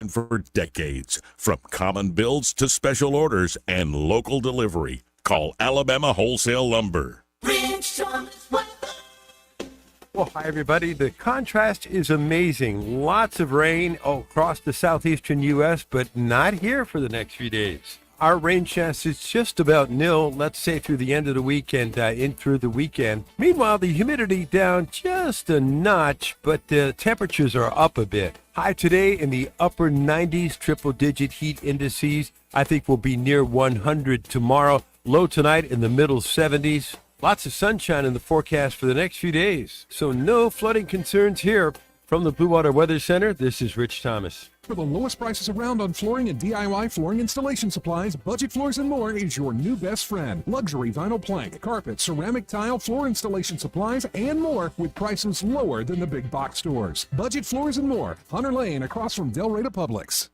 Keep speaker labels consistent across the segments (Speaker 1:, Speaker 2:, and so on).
Speaker 1: for decades. From common builds to special orders and local delivery, call Alabama Wholesale Lumber.
Speaker 2: Well, hi, everybody. The contrast is amazing. Lots of rain across the southeastern U.S., but not here for the next few days. Our rain chance is just about nil, let's say through the end of the week and in through the weekend. Meanwhile, the humidity down just a notch, but the temperatures are up a bit. High today in the upper 90s, triple-digit heat indices. I think we'll be near 100 tomorrow. Low tonight in the middle 70s. Lots of sunshine in the forecast for the next few days. So no flooding concerns here. From the Blue Water Weather Center, this is Rich Thomas.
Speaker 3: For the lowest prices around on flooring and DIY flooring installation supplies, Budget Floors and More is your new best friend. Luxury vinyl plank, carpet, ceramic tile, floor installation supplies, and more with prices lower than the big box stores. Budget Floors and More, Hunter Lane across from Del Rey to Publix.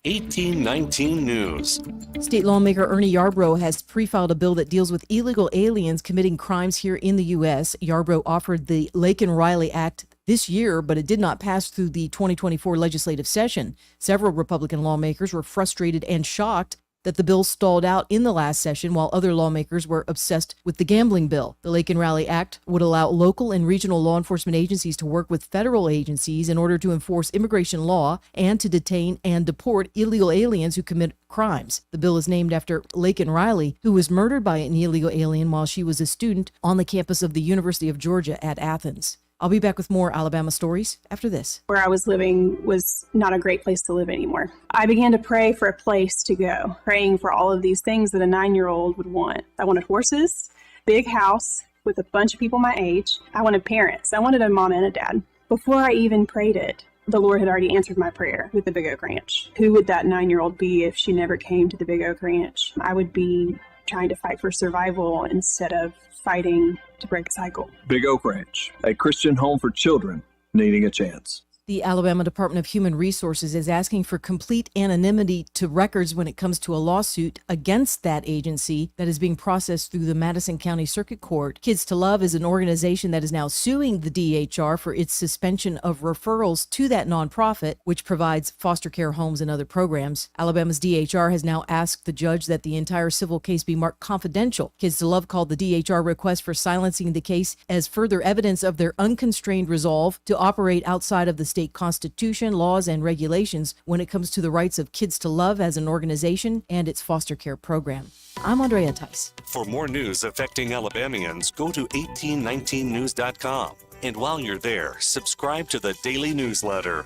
Speaker 4: 1819 News.
Speaker 5: State lawmaker Ernie Yarbrough has pre-filed a bill that deals with illegal aliens committing crimes here in the U.S. Yarbrough offered the Laken Riley Act this year, but it did not pass through the 2024 legislative session. Several Republican lawmakers were frustrated and shocked that the bill stalled out in the last session, while other lawmakers were obsessed with the gambling bill. The Laken Riley Act would allow local and regional law enforcement agencies to work with federal agencies in order to enforce immigration law and to detain and deport illegal aliens who commit crimes. The bill is named after Laken Riley, who was murdered by an illegal alien while she was a student on the campus of the University of Georgia at Athens. I'll be back with more Alabama stories after this.
Speaker 6: Where I was living was not a great place to live anymore. I began to pray for a place to go, praying for all of these things that a 9-year-old would want. I wanted horses, big house with a bunch of people my age. I wanted parents. I wanted a mom and a dad. Before I even prayed it, the Lord had already answered my prayer with the Big Oak Ranch. Who would that 9-year-old be if she never came to the Big Oak Ranch? I would be trying to fight for survival instead of fighting to break a cycle.
Speaker 7: Big Oak Ranch, a Christian home for children needing a chance.
Speaker 5: The Alabama Department of Human Resources is asking for complete anonymity to records when it comes to a lawsuit against that agency that is being processed through the Madison County Circuit Court. Kids to Love is an organization that is now suing the DHR for its suspension of referrals to that nonprofit, which provides foster care homes and other programs. Alabama's DHR has now asked the judge that the entire civil case be marked confidential. Kids to Love called the DHR request for silencing the case as further evidence of their unconstrained resolve to operate outside of the state constitution, laws, and regulations when it comes to the rights of Kids to Love as an organization and its foster care program. I'm Andrea Tice.
Speaker 4: For more news affecting Alabamians, go to 1819news.com. And while you're there, subscribe to the daily newsletter.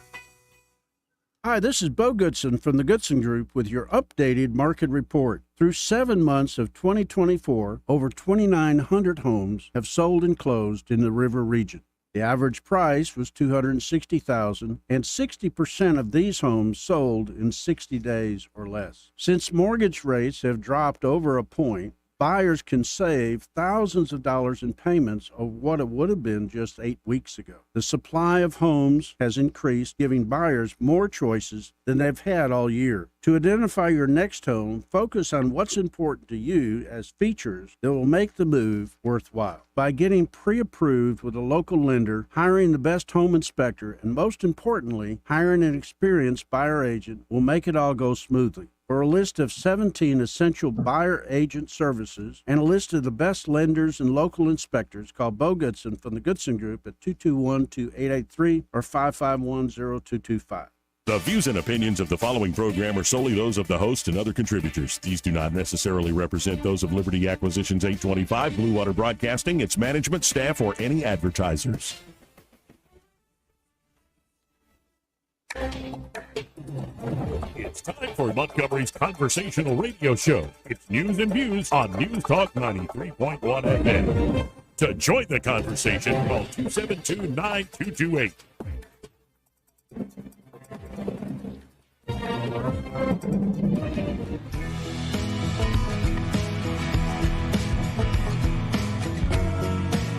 Speaker 8: Hi, this is Bo Goodson from the Goodson Group with your updated market report. Through 7 months of 2024, over 2,900 homes have sold and closed in the River region. The average price was $260,000, and 60% of these homes sold in 60 days or less. Since mortgage rates have dropped over a point, buyers can save thousands of dollars in payments of what it would have been just 8 weeks ago. The supply of homes has increased, giving buyers more choices than they've had all year. To identify your next home, focus on what's important to you as features that will make the move worthwhile. By getting pre-approved with a local lender, hiring the best home inspector, and most importantly, hiring an experienced buyer agent will make it all go smoothly. For a list of 17 essential buyer agent services and a list of the best lenders and local inspectors, call Bo Goodson from the Goodson Group at 221-2883 or 551-0225.
Speaker 1: The views and opinions of the following program are solely those of the host and other contributors. These do not necessarily represent those of Liberty Acquisitions 825, Blue Water Broadcasting, its management, staff, or any advertisers. It's time for Montgomery's conversational radio show. It's news and views on News Talk 93.1 FM. To join the conversation, call 272-9228.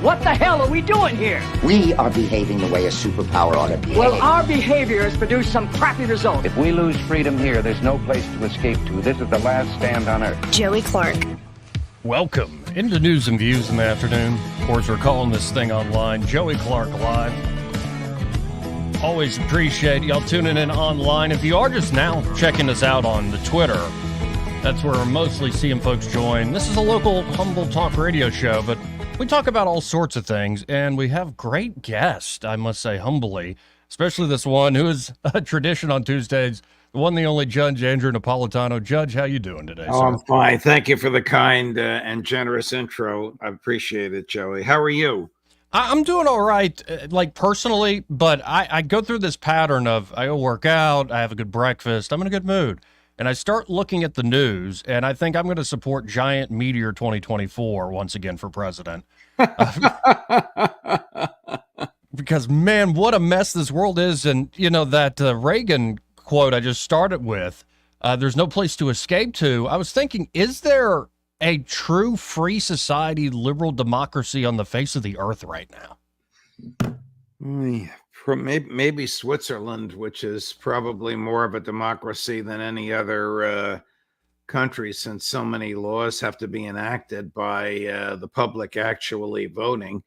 Speaker 9: What the hell are we doing here?
Speaker 10: We are behaving the way a superpower ought to behave.
Speaker 9: Well, our behavior has produced some crappy results.
Speaker 11: If we lose freedom here, there's no place to escape to. This is the last stand on Earth.
Speaker 12: Joey Clark.
Speaker 13: Welcome into News and Views in the afternoon. Of course, we're calling this thing online Joey Clark Live. Always appreciate y'all tuning in online. If you are just now checking us out on the Twitter, that's where we're mostly seeing folks join. This is a local humble talk radio show, but we talk about all sorts of things, and we have great guests, I must say humbly, especially this one who is a tradition on Tuesdays, the one, the only Judge Andrew Napolitano. Judge, how you doing today, sir?
Speaker 12: I'm fine. Thank you for the kind and generous intro. I appreciate it, Joey. How are you?
Speaker 13: I'm doing all right, like personally, but I go through this pattern of I go work out, I have a good breakfast, I'm in a good mood, and I start looking at the news, and I think I'm going to support Giant Meteor 2024 once again for president. Because, man, what a mess this world is. And, you know, that Reagan quote I just started with, there's no place to escape to. I was thinking, is there a true free society, liberal democracy on the face of the earth right now?
Speaker 12: Maybe Switzerland, which is probably more of a democracy than any other country, since so many laws have to be enacted by the public actually voting.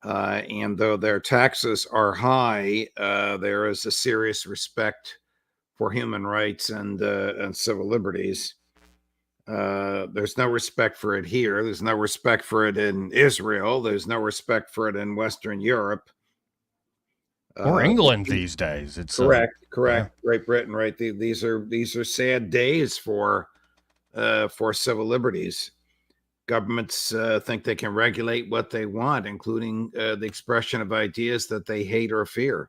Speaker 12: And though their taxes are high, there is a serious respect for human rights and civil liberties. There's no respect for it here. There's no respect for it in Israel. There's no respect for it in Western Europe.
Speaker 13: Or England these days. It's
Speaker 12: correct. Yeah. Great Britain, right? These are sad days for civil liberties. Governments think they can regulate what they want, including the expression of ideas that they hate or fear.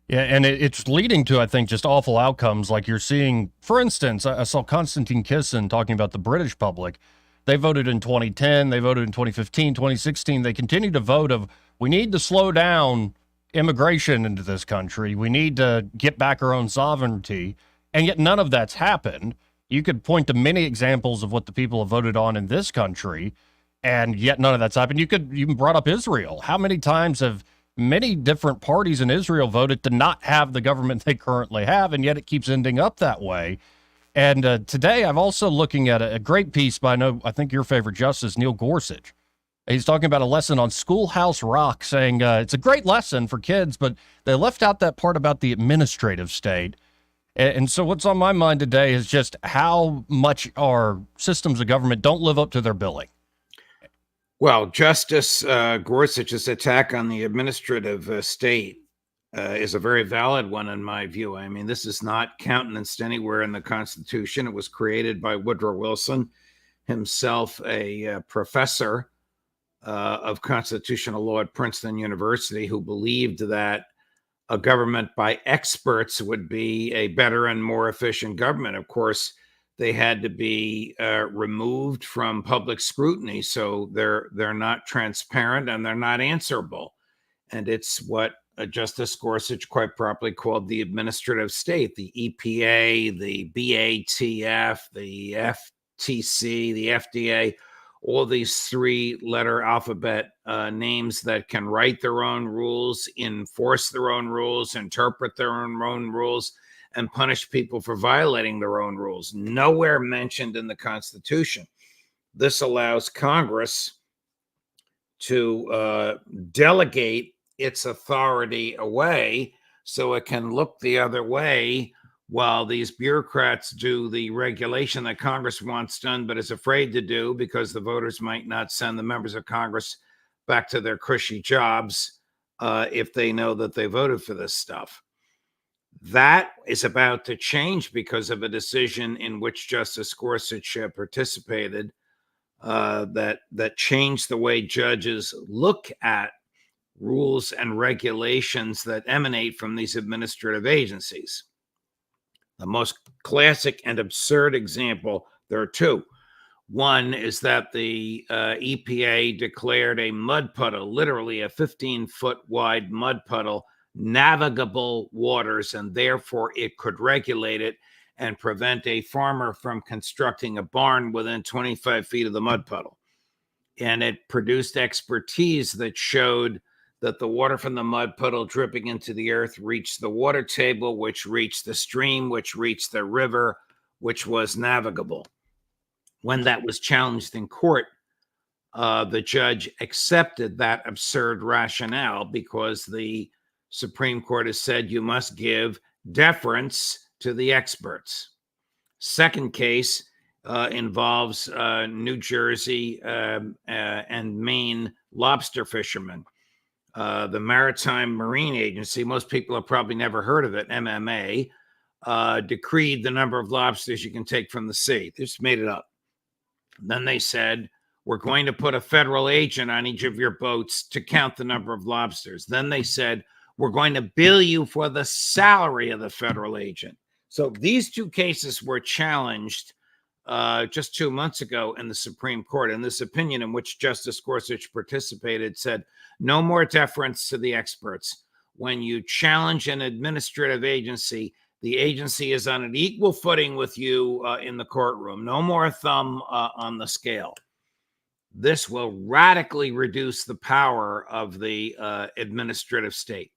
Speaker 13: Yeah, and it's leading to, I think, just awful outcomes like you're seeing. For instance, I saw Konstantin Kisin talking about the British public. They voted in 2010, they voted in 2015, 2016. They continue to vote of, we need to slow down immigration into this country. We need to get back our own sovereignty. And yet none of that's happened. You could point to many examples of what the people have voted on in this country, and yet none of that's happened. You even brought up Israel. How many times have many different parties in Israel voted to not have the government they currently have, and yet it keeps ending up that way. And today I'm also looking at a great piece by, I think your favorite justice, Neil Gorsuch. He's talking about a lesson on Schoolhouse Rock, saying it's a great lesson for kids, but they left out that part about the administrative state. And so what's on my mind today is just how much our systems of government don't live up to their billing.
Speaker 12: Well, Justice Gorsuch's attack on the administrative state is a very valid one in my view. I mean, this is not countenanced anywhere in the Constitution. It was created by Woodrow Wilson, himself a professor of constitutional law at Princeton University, who believed that a government by experts would be a better and more efficient government. Of course, they had to be removed from public scrutiny, so they're not transparent and they're not answerable. And it's what Justice Gorsuch quite properly called the administrative state: the EPA, the BATF, the FTC, the FDA, all these three-letter alphabet names that can write their own rules, enforce their own rules, interpret their own rules, and punish people for violating their own rules. Nowhere mentioned in the Constitution. This allows Congress to delegate its authority away so it can look the other way while these bureaucrats do the regulation that Congress wants done but is afraid to do because the voters might not send the members of Congress back to their cushy jobs if they know that they voted for this stuff. That is about to change because of a decision in which Justice Gorsuch participated that changed the way judges look at rules and regulations that emanate from these administrative agencies. The most classic and absurd example, there are two. One is that the EPA declared a mud puddle, literally a 15-foot wide mud puddle, navigable waters, and therefore it could regulate it and prevent a farmer from constructing a barn within 25 feet of the mud puddle. And it produced expertise that showed that the water from the mud puddle dripping into the earth reached the water table, which reached the stream, which reached the river, which was navigable. When that was challenged in court, the judge accepted that absurd rationale because the Supreme Court has said you must give deference to the experts. Second case involves New Jersey and Maine lobster fishermen. The Maritime Marine Agency, most people have probably never heard of it, MMA, decreed the number of lobsters you can take from the sea. They just made it up. Then they said, we're going to put a federal agent on each of your boats to count the number of lobsters. Then they said, we're going to bill you for the salary of the federal agent. So these two cases were challenged just 2 months ago in the Supreme Court. And this opinion, in which Justice Gorsuch participated, said no more deference to the experts. When you challenge an administrative agency, the agency is on an equal footing with you in the courtroom. No more thumb on the scale. This will radically reduce the power of the administrative state.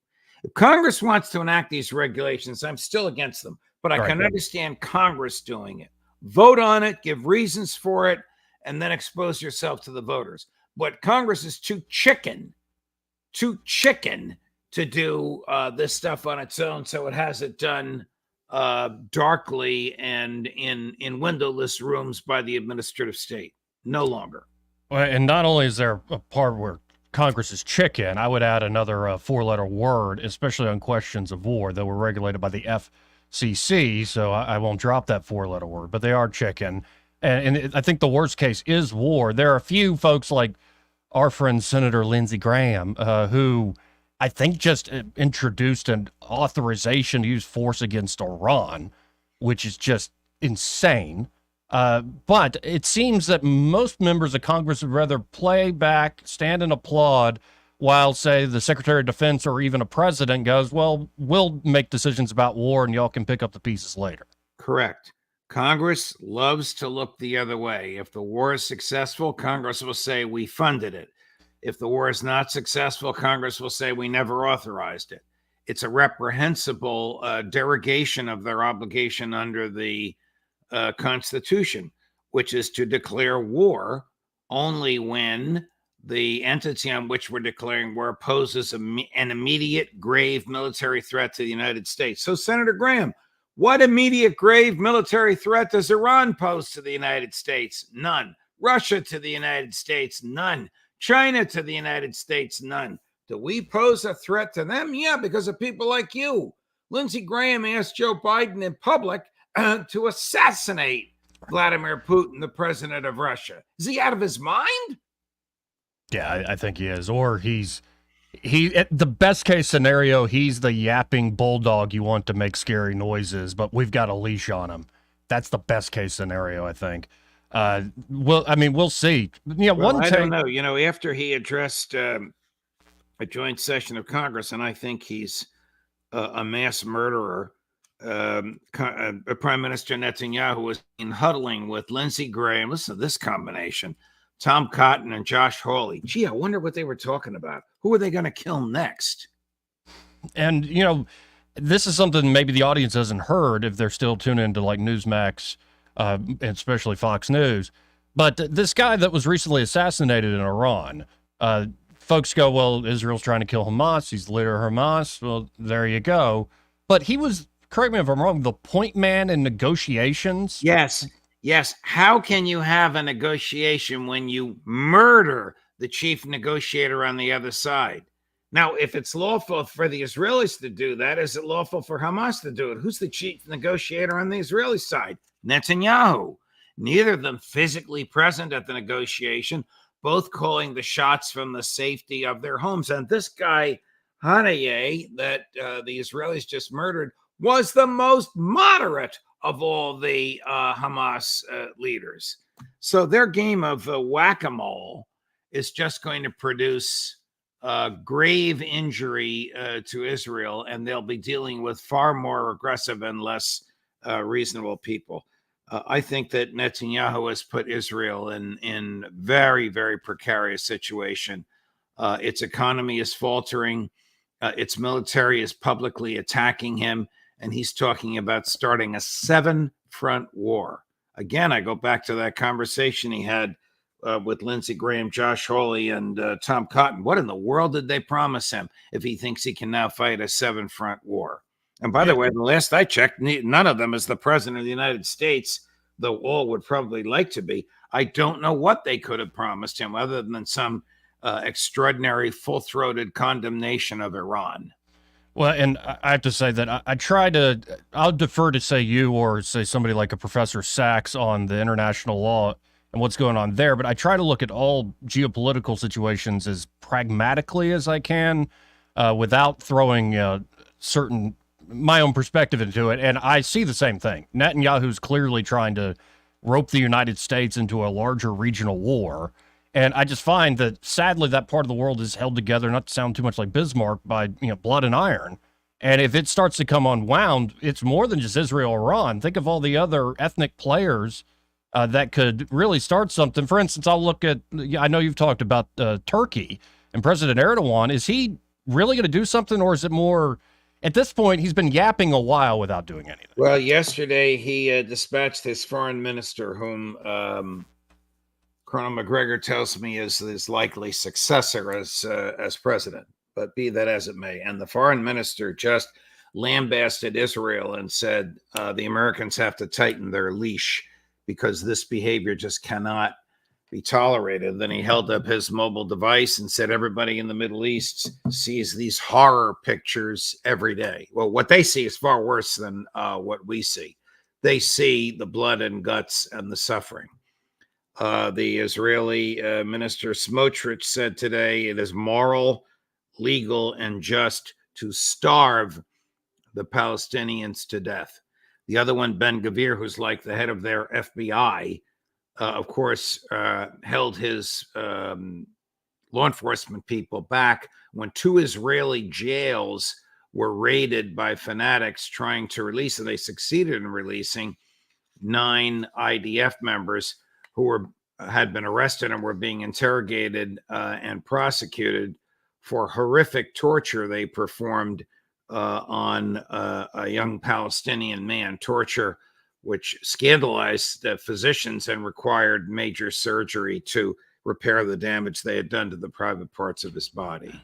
Speaker 12: If Congress wants to enact these regulations, I'm still against them, but I can understand Congress doing it. Vote on it, give reasons for it, and then expose yourself to the voters. But Congress is too chicken to do this stuff on its own, so it has it done darkly and in windowless rooms by the administrative state. No longer.
Speaker 13: Well, and not only is there a part where Congress is chicken, I would add another four-letter word, especially on questions of war that were regulated by the FCC, so I won't drop that four-letter word, but they are chicken. And I think the worst case is war. There are a few folks like our friend Senator Lindsey Graham, who I think just introduced an authorization to use force against Iran, which is just insane. But it seems that most members of Congress would rather play back, stand and applaud, while, say, the Secretary of Defense or even a president goes, well, we'll make decisions about war and y'all can pick up the pieces later.
Speaker 12: Correct. Congress loves to look the other way. If the war is successful, Congress will say we funded it. If the war is not successful, Congress will say we never authorized it. It's a reprehensible derogation of their obligation under the Constitution, which is to declare war only when the entity on which we're declaring war poses an immediate, grave military threat to the United States. So, Senator Graham, what immediate, grave military threat does Iran pose to the United States? None. Russia to the United States? None. China to the United States? None. Do we pose a threat to them? Yeah, because of people like you. Lindsey Graham asked Joe Biden in public to assassinate Vladimir Putin, the president of Russia. Is he out of his mind?
Speaker 13: Yeah, I think he is. Or the best case scenario, he's the yapping bulldog you want to make scary noises, but we've got a leash on him. That's the best case scenario, I think. We'll see. Yeah,
Speaker 12: I don't know. You know, after he addressed a joint session of Congress, and I think he's a mass murderer, Prime Minister Netanyahu was huddling with Lindsey Graham. Listen to this combination: Tom Cotton and Josh Hawley. Gee, I wonder what they were talking about. Who are they going to kill next?
Speaker 13: And, you know, this is something maybe the audience hasn't heard if they're still tuning into like Newsmax, and especially Fox News. But this guy that was recently assassinated in Iran, folks go, well, Israel's trying to kill Hamas. He's the leader of Hamas. Well, there you go. But he was, correct me if I'm wrong, the point man in negotiations.
Speaker 12: Yes. How can you have a negotiation when you murder the chief negotiator on the other side? Now, if it's lawful for the Israelis to do that, is it lawful for Hamas to do it? Who's the chief negotiator on the Israeli side? Netanyahu. Neither of them physically present at the negotiation, both calling the shots from the safety of their homes. And this guy, Haniyeh, that the Israelis just murdered, was the most moderate of all the Hamas leaders. So their game of whack-a-mole is just going to produce grave injury to Israel, and they'll be dealing with far more aggressive and less reasonable people. I think that Netanyahu has put Israel in very, very precarious situation. Its economy is faltering. Its military is publicly attacking him. And he's talking about starting a 7-front war. Again, I go back to that conversation he had with Lindsey Graham, Josh Hawley, and Tom Cotton. What in the world did they promise him if he thinks he can now fight a 7-front war? And by the way, the last I checked, none of them is the president of the United States, though all would probably like to be. I don't know what they could have promised him other than some extraordinary full-throated condemnation of Iran.
Speaker 13: Well, and I have to say that I try to, I'll defer to say you or say somebody like a Professor Sachs on the international law and what's going on there, but I try to look at all geopolitical situations as pragmatically as I can without throwing certain, my own perspective into it. And I see the same thing. Netanyahu's clearly trying to rope the United States into a larger regional war. And I just find that, sadly, that part of the world is held together, not to sound too much like Bismarck, by blood and iron. And if it starts to come unwound, it's more than just Israel or Iran. Think of all the other ethnic players that could really start something. For instance, I'll look at, I know you've talked about Turkey and President Erdogan. Is he really going to do something, or is it more, at this point, he's been yapping a while without doing anything?
Speaker 12: Well, yesterday he dispatched his foreign minister, whom Colonel McGregor tells me is his likely successor as president, but be that as it may. And the foreign minister just lambasted Israel and said the Americans have to tighten their leash because this behavior just cannot be tolerated. Then he held up his mobile device and said everybody in the Middle East sees these horror pictures every day. Well, what they see is far worse than what we see. They see the blood and guts and the suffering. The Israeli minister Smotrich said today it is moral, legal, and just to starve the Palestinians to death. The other one, Ben Gvir, who's like the head of their FBI, of course, held his law enforcement people back when 2 Israeli jails were raided by fanatics trying to release, and they succeeded in releasing 9 IDF members who had been arrested and were being interrogated and prosecuted for horrific torture they performed on a young Palestinian man, torture which scandalized the physicians and required major surgery to repair the damage they had done to the private parts of his body.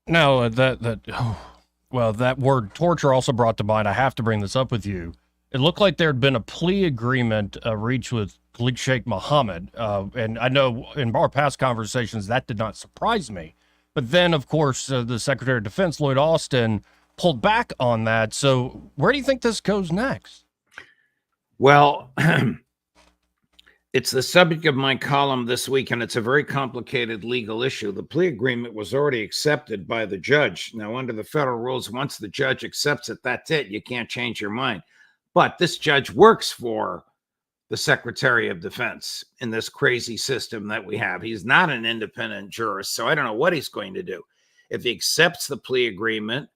Speaker 13: Now, that word torture also brought to mind, I have to bring this up with you. It looked like there had been a plea agreement reached with Khalid Sheikh Mohammed. And I know in our past conversations that did not surprise me. But then, of course, the Secretary of Defense, Lloyd Austin, pulled back on that. So where do you think this goes next?
Speaker 12: Well, it's the subject of my column this week, and it's a very complicated legal issue. The plea agreement was already accepted by the judge. Now, under the federal rules, once the judge accepts it, that's it. You can't change your mind. But this judge works for the Secretary of Defense in this crazy system that we have. He's not an independent jurist, so I don't know what he's going to do. If he accepts the plea agreement,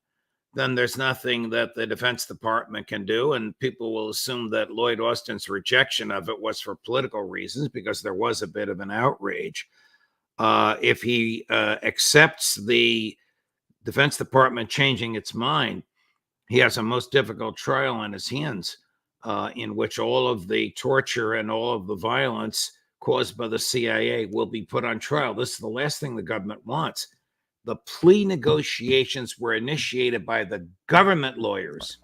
Speaker 12: then there's nothing that the Defense Department can do, and people will assume that Lloyd Austin's rejection of it was for political reasons because there was a bit of an outrage. If he accepts the Defense Department changing its mind, he has a most difficult trial on his hands in which all of the torture and all of the violence caused by the CIA will be put on trial. This is the last thing the government wants. The plea negotiations were initiated by the government lawyers,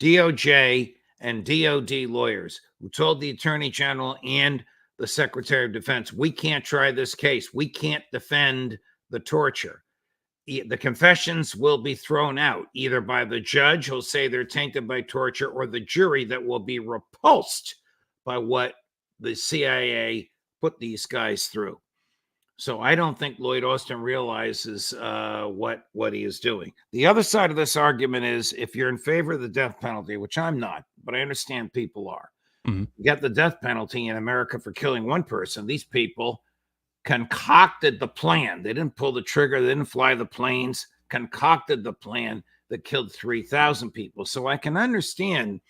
Speaker 12: DOJ and DOD lawyers, who told the Attorney General and the Secretary of Defense, we can't try this case. We can't defend the torture. The confessions will be thrown out either by the judge who'll say they're tainted by torture or the jury that will be repulsed by what the CIA put these guys through. So I don't think Lloyd Austin realizes what he is doing. The other side of this argument is if you're in favor of the death penalty, which I'm not, but I understand people are. You get the death penalty in America for killing one person. These people concocted the plan. They didn't pull the trigger. They didn't fly the planes, concocted the plan that killed 3,000 people. So I can understand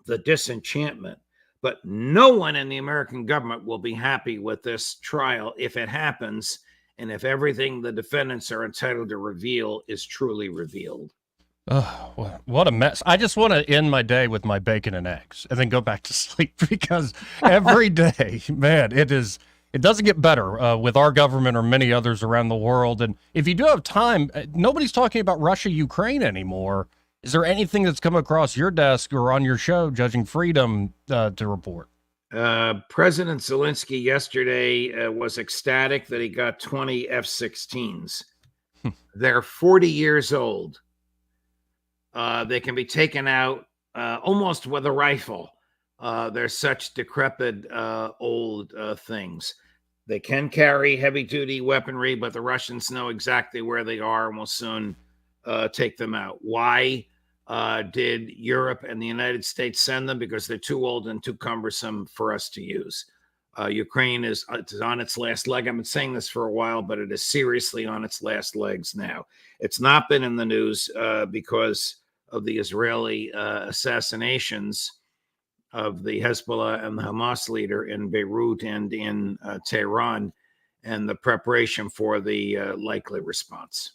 Speaker 12: the disenchantment. But no one in the American government will be happy with this trial if it happens and if everything the defendants are entitled to reveal is truly revealed.
Speaker 13: Oh, what a mess. I just want to end my day with my bacon and eggs and then go back to sleep because every day, man, it doesn't get better with our government or many others around the world. And if you do have time, nobody's talking about Russia, Ukraine anymore. Is there anything that's come across your desk or on your show, Judging Freedom, to report?
Speaker 12: President Zelensky yesterday was ecstatic that he got 20 F-16s. They're 40 years old. They can be taken out almost with a rifle. They're such decrepit old things. They can carry heavy-duty weaponry, but the Russians know exactly where they are and will soon take them out. Why did Europe and the United States send them? Because they're too old and too cumbersome for us to use. Ukraine is on its last leg. I've been saying this for a while, but it is seriously on its last legs now. It's not been in the news because of the Israeli assassinations of the Hezbollah and the Hamas leader in Beirut and in Tehran, and the preparation for the likely response.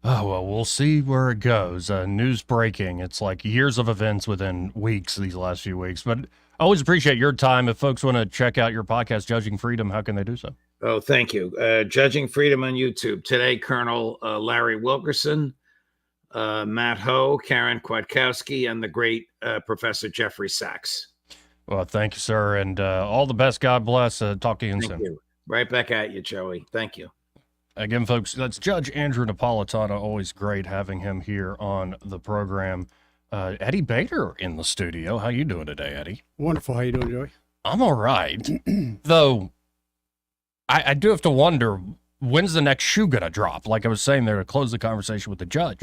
Speaker 13: Oh, well, we'll see where it goes. News breaking. It's like years of events within weeks these last few weeks. But I always appreciate your time. If folks want to check out your podcast, Judging Freedom, how can they do so?
Speaker 12: Oh, thank you. Judging Freedom on YouTube. Today, Colonel Larry Wilkerson, Matt Ho, Karen Kwiatkowski, and the great Professor Jeffrey Sachs.
Speaker 13: Well, thank you, sir. And all the best. God bless. Talk to you soon.
Speaker 12: Thank you. Right back at you, Joey. Thank you.
Speaker 13: Again, folks, that's Judge Andrew Napolitano. Always great having him here on the program. Eddie Bader in the studio. How you doing today, Eddie?
Speaker 14: Wonderful. How you doing, Joey?
Speaker 13: I'm all right. Though, I do have to wonder, when's the next shoe going to drop? Like I was saying there to close the conversation with the judge.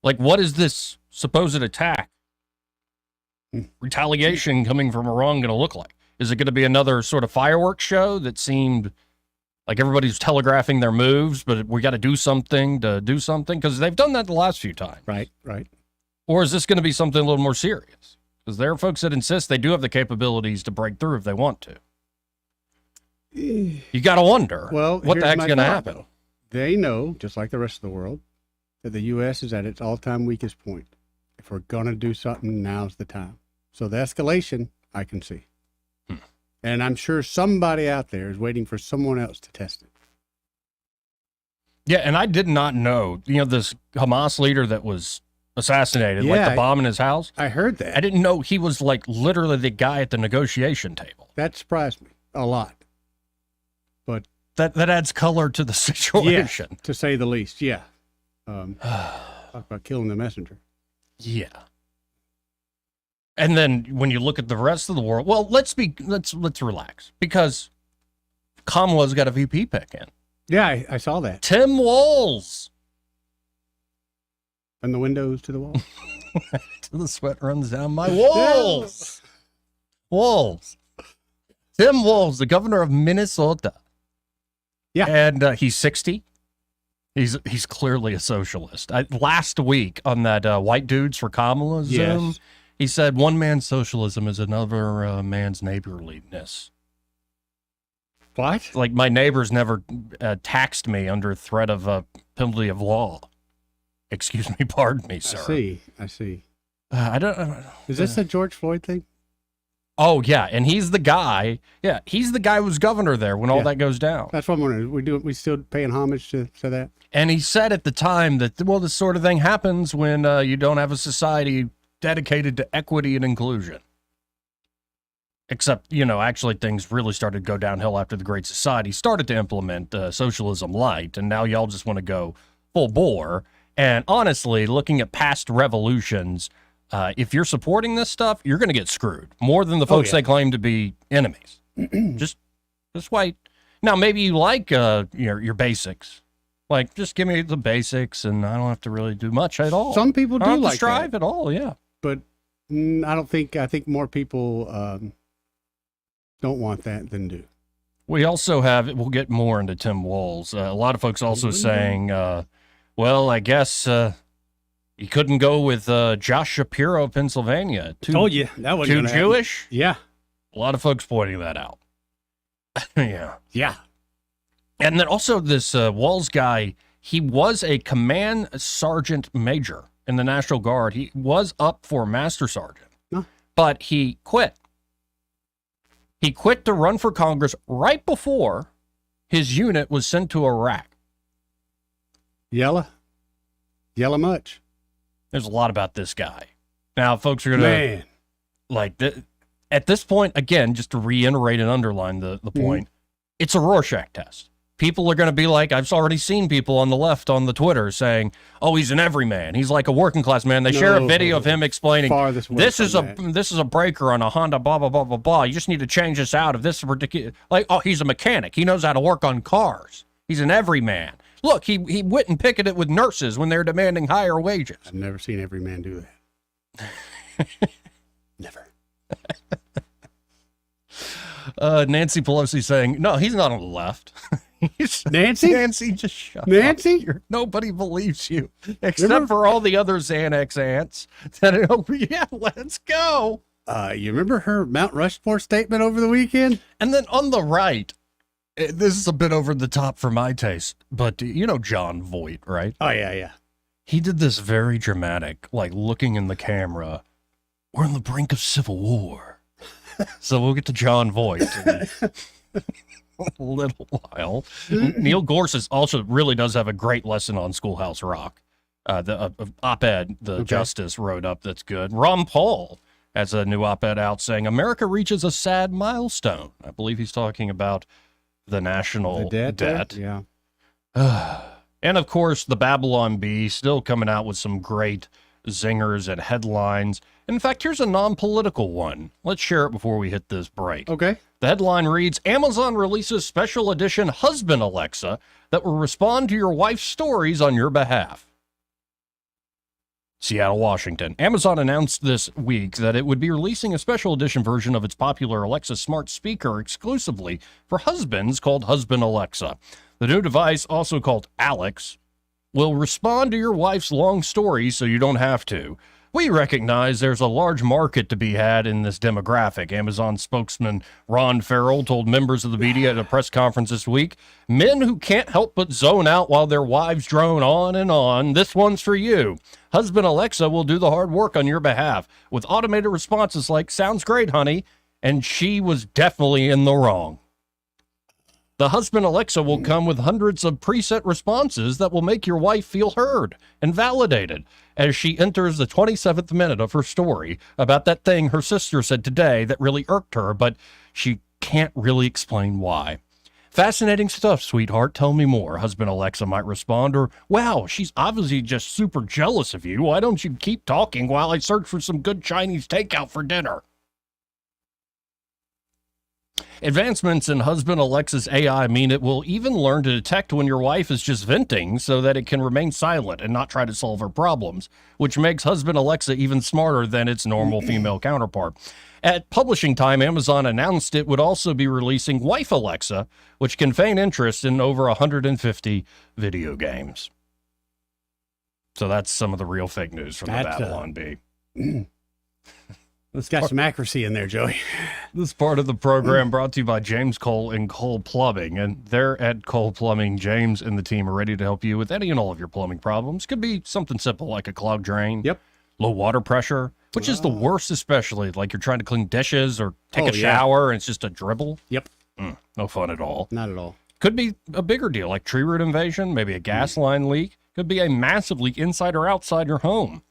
Speaker 13: Like, what is this supposed attack, retaliation coming from Iran going to look like? Is it going to be another sort of fireworks show that seemed like everybody's telegraphing their moves, but we got to do something to do something? Because they've done that the last few times.
Speaker 14: Right.
Speaker 13: Or is this going to be something a little more serious? Because there are folks that insist they do have the capabilities to break through if they want to. You got to wonder, what the heck's going to happen?
Speaker 14: They know, just like the rest of the world, that the U.S. is at its all-time weakest point. If we're going to do something, now's the time. So the escalation, I can see. And I'm sure somebody out there is waiting for someone else to test it.
Speaker 13: Yeah, and I did not know, this Hamas leader that was assassinated, like the bomb in his house.
Speaker 14: I heard that.
Speaker 13: I didn't know he was like literally the guy at the negotiation table.
Speaker 14: That surprised me a lot. But
Speaker 13: that adds color to the situation.
Speaker 14: Yeah, to say the least, yeah. Talk about killing the messenger.
Speaker 13: Yeah. And then when you look at the rest of the world, well, let's relax, because Kamala's got a VP pick in.
Speaker 14: Yeah, I saw that.
Speaker 13: Tim Walz.
Speaker 14: From the windows to the wall.
Speaker 13: Till the sweat runs down my walls. Walz. Tim Walz, the governor of Minnesota.
Speaker 14: Yeah.
Speaker 13: And he's 60. He's clearly a socialist. Last week on that White Dudes for Kamala Zoom,
Speaker 14: yes,
Speaker 13: he said one man's socialism is another man's neighborliness.
Speaker 14: What?
Speaker 13: Like my neighbors never taxed me under threat of penalty of law. Excuse me, pardon me, sir.
Speaker 14: I see.
Speaker 13: I don't.
Speaker 14: Is this a George Floyd thing?
Speaker 13: Oh yeah, and he's the guy. Yeah, he's the guy who was governor there when all that goes down.
Speaker 14: That's what I'm wondering. We still paying homage to that?
Speaker 13: And he said at the time that this sort of thing happens when you don't have a society dedicated to equity and inclusion. Except, actually things really started to go downhill after the Great Society started to implement socialism light, and now y'all just want to go full bore. And honestly, looking at past revolutions, if you're supporting this stuff, you're going to get screwed more than the folks they claim to be enemies. just wait. Now, maybe you like your basics. Like, just give me the basics, and I don't have to really do much at all.
Speaker 14: Some people do like
Speaker 13: strive
Speaker 14: that
Speaker 13: at all, yeah.
Speaker 14: But I think more people don't want that than do.
Speaker 13: We also have, we'll get more into Tim Walz. A lot of folks also saying, well, I guess you couldn't go with Josh Shapiro of Pennsylvania.
Speaker 14: Told you that was
Speaker 13: too Jewish.
Speaker 14: Yeah,
Speaker 13: a lot of folks pointing that out.
Speaker 14: yeah.
Speaker 13: And then also this Walz guy, he was a command sergeant major in the National Guard. He was up for Master Sergeant,
Speaker 14: Huh.
Speaker 13: but he quit. He quit to run for Congress right before his unit was sent to Iraq.
Speaker 14: Yella much.
Speaker 13: There's a lot about this guy. Now, folks are going to,
Speaker 14: Man.
Speaker 13: like, at this point, again, just to reiterate and underline the point, it's a Rorschach test. People are going to be like, I've already seen people on the left on the Twitter saying, oh, he's an everyman. He's like a working class man. They share a video of him explaining, this is a breaker on a Honda, blah, blah, blah, blah, blah. You just need to change this out of this ridiculous. Like, oh, he's a mechanic. He knows how to work on cars. He's an everyman. Look, he went and picketed with nurses when they're demanding higher wages.
Speaker 14: I've never seen every man do that. Never.
Speaker 13: Nancy Pelosi saying, no, he's not on the left.
Speaker 14: Nancy?
Speaker 13: Nancy, just shut
Speaker 14: Nancy?
Speaker 13: up. Nobody believes you, except for all the other Xanax ants. Yeah, let's go.
Speaker 14: You remember her Mount Rushmore statement over the weekend?
Speaker 13: And then on the right, this is a bit over the top for my taste, but you know John Voight, right?
Speaker 14: Oh, yeah.
Speaker 13: He did this very dramatic, like looking in the camera. We're on the brink of civil war. So we'll get to John Voight in a little while. Neil Gorsuch also really does have a great lesson on Schoolhouse Rock. The op-ed the Justice wrote up that's good. Ron Paul has a new op-ed out saying America reaches a sad milestone. I believe he's talking about the national debt.
Speaker 14: Yeah.
Speaker 13: And of course, the Babylon Bee still coming out with some great zingers and headlines. In fact, here's a non-political one. Let's share it before we hit this break.
Speaker 14: Okay.
Speaker 13: The headline reads, Amazon releases special edition husband Alexa that will respond to your wife's stories on your behalf. Seattle, Washington. Amazon announced this week that it would be releasing a special edition version of its popular Alexa smart speaker exclusively for husbands called Husband Alexa. The new device, also called Alex, will respond to your wife's long stories so you don't have to. We recognize there's a large market to be had in this demographic, Amazon spokesman Ron Farrell told members of the media at a press conference this week. Men who can't help but zone out while their wives drone on and on, this one's for you. Husband Alexa will do the hard work on your behalf with automated responses like, sounds great, honey, and she was definitely in the wrong. The Husband Alexa will come with hundreds of preset responses that will make your wife feel heard and validated as she enters the 27th minute of her story about that thing her sister said today that really irked her, but she can't really explain why. Fascinating stuff, sweetheart. Tell me more. Husband Alexa might respond, or, wow, she's obviously just super jealous of you. Why don't you keep talking while I search for some good Chinese takeout for dinner? Advancements in Husband Alexa's AI mean it will even learn to detect when your wife is just venting so that it can remain silent and not try to solve her problems, which makes Husband Alexa even smarter than its normal female counterpart. At publishing time, Amazon announced it would also be releasing Wife Alexa, which can feign interest in over 150 video games. So that's some of the real fake news from the Babylon Bee.
Speaker 14: It's got some accuracy in there, Joey.
Speaker 13: This part of the program brought to you by James Cole and Cole Plumbing. And they're at Cole Plumbing. James and the team are ready to help you with any and all of your plumbing problems. Could be something simple like a clogged drain.
Speaker 14: Yep.
Speaker 13: Low water pressure, which is the worst, especially like you're trying to clean dishes or take a shower and it's just a dribble.
Speaker 14: Yep.
Speaker 13: No fun at all.
Speaker 14: Not at all.
Speaker 13: Could be a bigger deal like tree root invasion, maybe a gas line leak. Could be a massive leak inside or outside your home.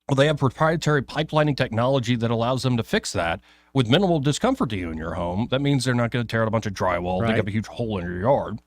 Speaker 13: Well, they have proprietary pipelining technology that allows them to fix that with minimal discomfort to you in your home. That means they're not going to tear out a bunch of drywall, dig up a huge hole in your yard.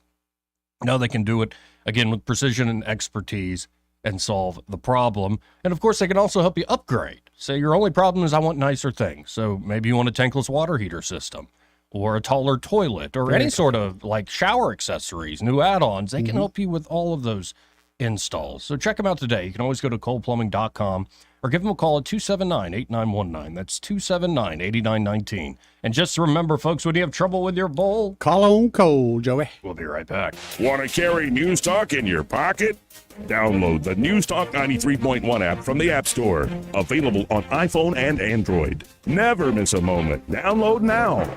Speaker 13: Now they can do it, again, with precision and expertise and solve the problem. And, of course, they can also help you upgrade. Say your only problem is I want nicer things. So maybe you want a tankless water heater system or a taller toilet or any sort of, like, shower accessories, new add-ons. They can help you with all of those installs. So check them out today. You can always go to coleplumbing.com or give them a call at 279-8919. That's 279-8919. And just remember, folks, when you have trouble with your bowl,
Speaker 14: call on Cole, Joey.
Speaker 13: We'll be right back.
Speaker 1: Want to carry News Talk in your pocket? Download the News Talk 93.1 app from the App Store. Available on iPhone and Android. Never miss a moment. Download now.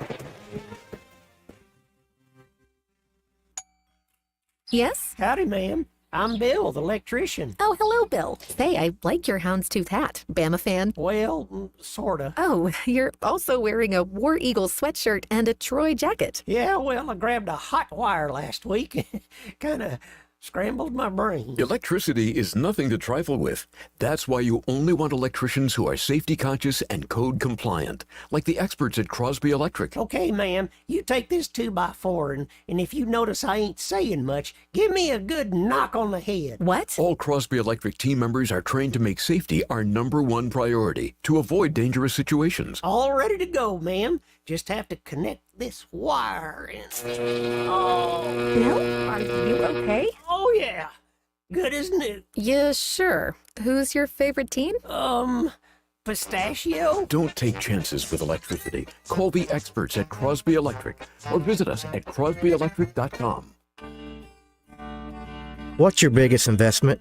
Speaker 15: Yes?
Speaker 16: Howdy, ma'am.
Speaker 15: I'm Bill, the electrician.
Speaker 16: Oh, hello, Bill. Say, I like your houndstooth hat. Bama fan?
Speaker 15: Well, sorta.
Speaker 16: Oh, you're also wearing a War Eagle sweatshirt and a Troy jacket.
Speaker 15: Yeah, well, I grabbed a hot wire last week. Kinda scrambled my brain.
Speaker 17: Electricity is nothing to trifle with. That's why you only want electricians who are safety conscious and code compliant, like the experts at Crosby Electric.
Speaker 15: Okay, ma'am, you take this 2x4, and if you notice I ain't saying much, give me a good knock on the head.
Speaker 16: What?
Speaker 17: All Crosby Electric team members are trained to make safety our #1 priority to avoid dangerous situations.
Speaker 15: All ready to go, ma'am. Just have to connect this wire in. Oh.
Speaker 16: Bill, are you okay?
Speaker 15: Oh, yeah. Good as new.
Speaker 16: Yeah, sure. Who's your favorite team?
Speaker 15: Pistachio?
Speaker 17: Don't take chances with electricity. Call the experts at Crosby Electric or visit us at crosbyelectric.com.
Speaker 18: What's your biggest investment?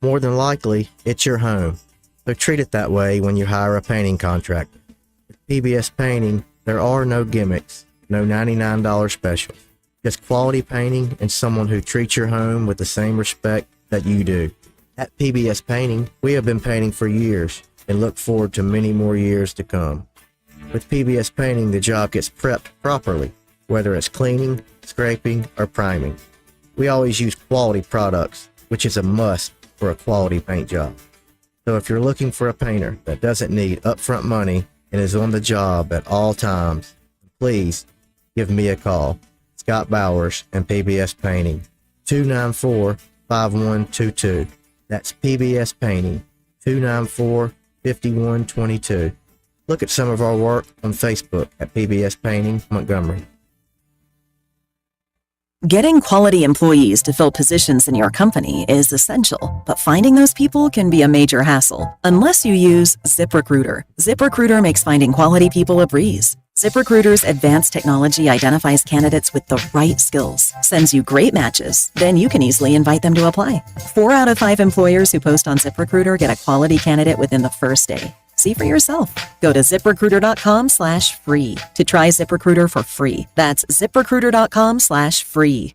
Speaker 18: More than likely, it's your home. So treat it that way when you hire a painting contractor. With PBS Painting, there are no gimmicks, no $99 specials. Just quality painting and someone who treats your home with the same respect that you do. At PBS Painting, we have been painting for years and look forward to many more years to come. With PBS Painting, the job gets prepped properly, whether it's cleaning, scraping, or priming. We always use quality products, which is a must for a quality paint job. So if you're looking for a painter that doesn't need upfront money and is on the job at all times, please give me a call. Scott Bowers and PBS Painting, 294-5122. That's PBS Painting, 294-5122. Look at some of our work on Facebook at PBS Painting Montgomery.
Speaker 19: Getting quality employees to fill positions in your company is essential, but finding those people can be a major hassle unless you use ZipRecruiter. ZipRecruiter makes finding quality people a breeze. ZipRecruiter's advanced technology identifies candidates with the right skills, sends you great matches, then you can easily invite them to apply. 4 out of 5 employers who post on ZipRecruiter get a quality candidate within the first day. See for yourself. Go to ZipRecruiter.com/free to try ZipRecruiter for free. That's ZipRecruiter.com/free.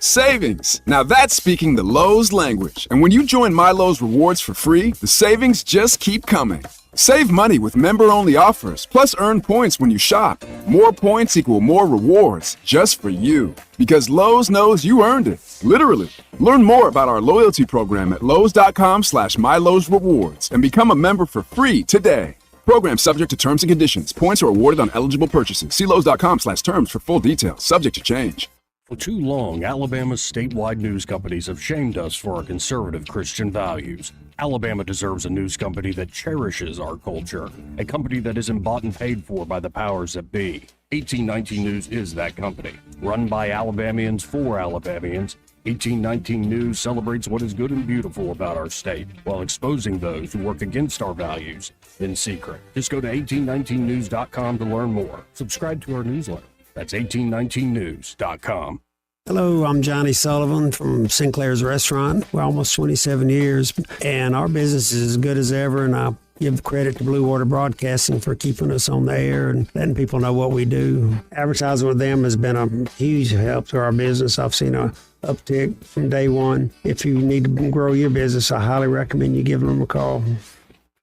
Speaker 20: Savings. Now that's speaking the Lowe's language. And when you join My Lowe's Rewards for free, the savings just keep coming. Save money with member-only offers, plus earn points when you shop. More points equal more rewards, just for you. Because Lowe's knows you earned it, literally. Learn more about our loyalty program at lowes.com/MyLowe'sRewards and become a member for free today. Program subject to terms and conditions. Points are awarded on eligible purchases. See lowes.com/terms for full details, subject to change.
Speaker 13: For too long, Alabama's statewide news companies have shamed us for our conservative Christian values. Alabama deserves a news company that cherishes our culture, a company that isn't bought and paid for by the powers that be. 1819 News is that company. Run by Alabamians for Alabamians, 1819 News celebrates what is good and beautiful about our state, while exposing those who work against our values in secret. Just go to 1819news.com to learn more. Subscribe to our newsletter. That's 1819news.com.
Speaker 21: Hello, I'm Johnny Sullivan from Sinclair's Restaurant. We're almost 27 years, and our business is as good as ever, and I give credit to Blue Water Broadcasting for keeping us on the air and letting people know what we do. Advertising with them has been a huge help to our business. I've seen a uptick from day one. If you need to grow your business, I highly recommend you give them a call.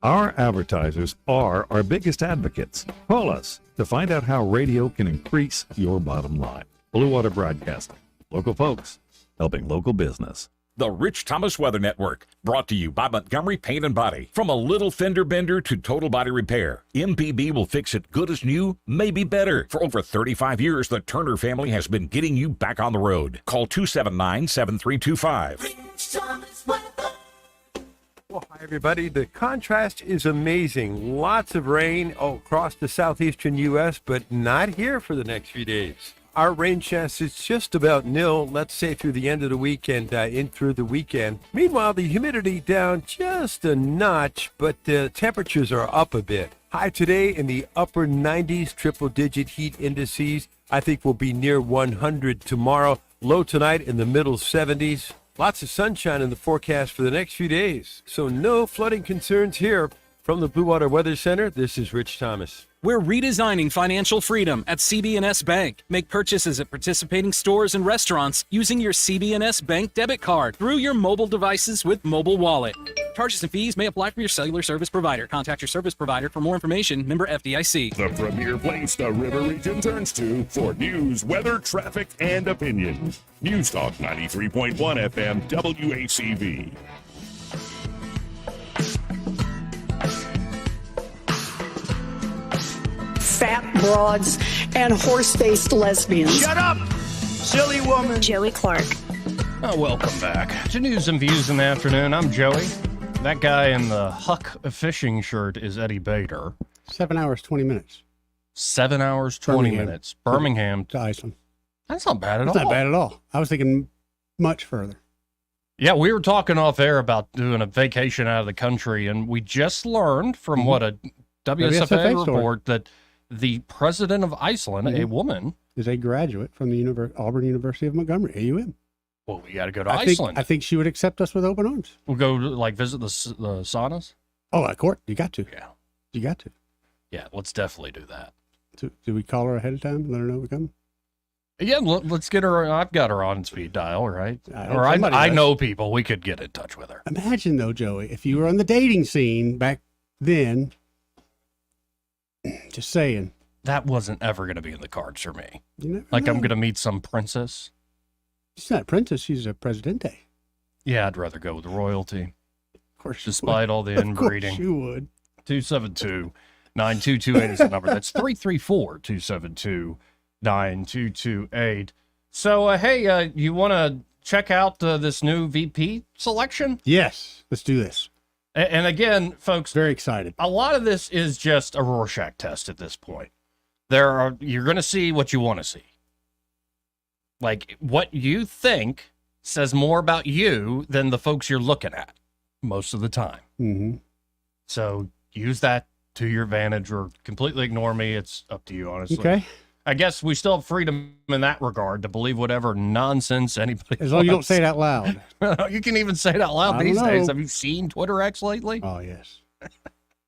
Speaker 22: Our advertisers are our biggest advocates. Call us to find out how radio can increase your bottom line. Blue Water Broadcasting. Local folks helping local business.
Speaker 23: The Rich Thomas Weather Network, brought to you by Montgomery Paint and Body. From a little fender bender to total body repair, MPB will fix it good as new, maybe better. For over 35 years, the Turner family has been getting you back on the road. Call 279-7325.
Speaker 2: Rich Thomas Weather. Well, hi, everybody. The contrast is amazing. Lots of rain across the southeastern U.S., but not here for the next few days. Our rain chance is just about nil, let's say through the end of the week and in through the weekend. Meanwhile, the humidity down just a notch, but the temperatures are up a bit. High today in the upper 90s, triple-digit heat indices. I think we'll be near 100 tomorrow. Low tonight in the middle 70s. Lots of sunshine in the forecast for the next few days, so no flooding concerns here. From the Blue Water Weather Center, this is Rich Thomas.
Speaker 3: We're redesigning financial freedom at CB&S Bank. Make purchases at participating stores and restaurants using your CB&S Bank debit card through your mobile devices with Mobile Wallet. Charges and fees may apply for your cellular service provider. Contact your service provider for more information. Member FDIC.
Speaker 1: The premier place the River Region turns to for news, weather, traffic, and opinion. News Talk 93.1 FM WACV.
Speaker 6: Fat broads and horse-faced lesbians.
Speaker 7: Shut up, silly woman.
Speaker 6: Joey Clark.
Speaker 13: Oh, welcome back to News and Views in the Afternoon. I'm Joey. That guy in the Huck fishing shirt is Eddie Bader.
Speaker 14: 7 hours, 20 minutes.
Speaker 13: 7 hours, 20 minutes. Birmingham
Speaker 14: to Iceland.
Speaker 13: That's not bad at all.
Speaker 14: That's not bad at all. I was thinking much further.
Speaker 13: Yeah, we were talking off air about doing a vacation out of the country, and we just learned from what a WSFA report that the president of Iceland, a woman,
Speaker 14: is a graduate from the Auburn University of Montgomery, AUM.
Speaker 13: Well, we got to go to Iceland.
Speaker 14: I think she would accept us with open arms.
Speaker 13: We'll go like visit the saunas.
Speaker 14: Oh, of course, you got to.
Speaker 13: Yeah,
Speaker 14: you got to.
Speaker 13: Yeah, let's definitely do that.
Speaker 14: Do we call her ahead of time and let her know we're coming?
Speaker 13: Yeah, let's get her. I've got her on speed dial, right?
Speaker 14: Or
Speaker 13: I know people. We could get in touch with her.
Speaker 14: Imagine though, Joey, if you were on the dating scene back then. Just saying.
Speaker 13: That wasn't ever going to be in the cards for me.
Speaker 14: You
Speaker 13: I'm going to meet some princess.
Speaker 14: She's not a princess. She's a presidente.
Speaker 13: Yeah, I'd rather go with royalty.
Speaker 14: Of course,
Speaker 13: despite all the inbreeding.
Speaker 14: Of course you would.
Speaker 13: 272-9228 is the number. That's 334-272-9228. So, hey, you want to check out this new VP selection?
Speaker 14: Yes, let's do this.
Speaker 13: And again, folks,
Speaker 14: very excited.
Speaker 13: A lot of this is just a Rorschach test at this point. You're going to see what you want to see. Like what you think says more about you than the folks you're looking at most of the time.
Speaker 14: Mm-hmm.
Speaker 13: So use that to your advantage or completely ignore me. It's up to you, honestly.
Speaker 14: Okay.
Speaker 13: I guess we still have freedom in that regard to believe whatever nonsense anybody
Speaker 14: As long as you don't say it out loud.
Speaker 13: You can even say it out loud these days. Have you seen Twitter X lately?
Speaker 14: Oh, yes.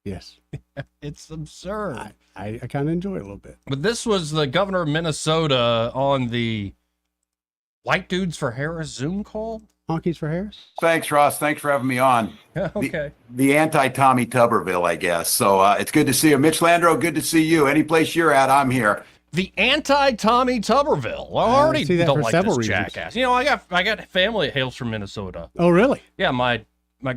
Speaker 14: Yes.
Speaker 13: It's absurd.
Speaker 14: I kind of enjoy it a little bit.
Speaker 13: But this was the governor of Minnesota on the White Dudes for Harris Zoom call.
Speaker 14: Honkies for Harris?
Speaker 24: Thanks, Ross. Thanks for having me on.
Speaker 13: Okay.
Speaker 24: The anti-Tommy Tuberville, I guess. So it's good to see you. Mitch Landreau, good to see you. Any place you're at, I'm here.
Speaker 13: The anti-Tommy Tuberville. I already don't like this
Speaker 14: reasons.
Speaker 13: jackass. You know, I got family that hails from Minnesota.
Speaker 14: Oh, really?
Speaker 13: Yeah, my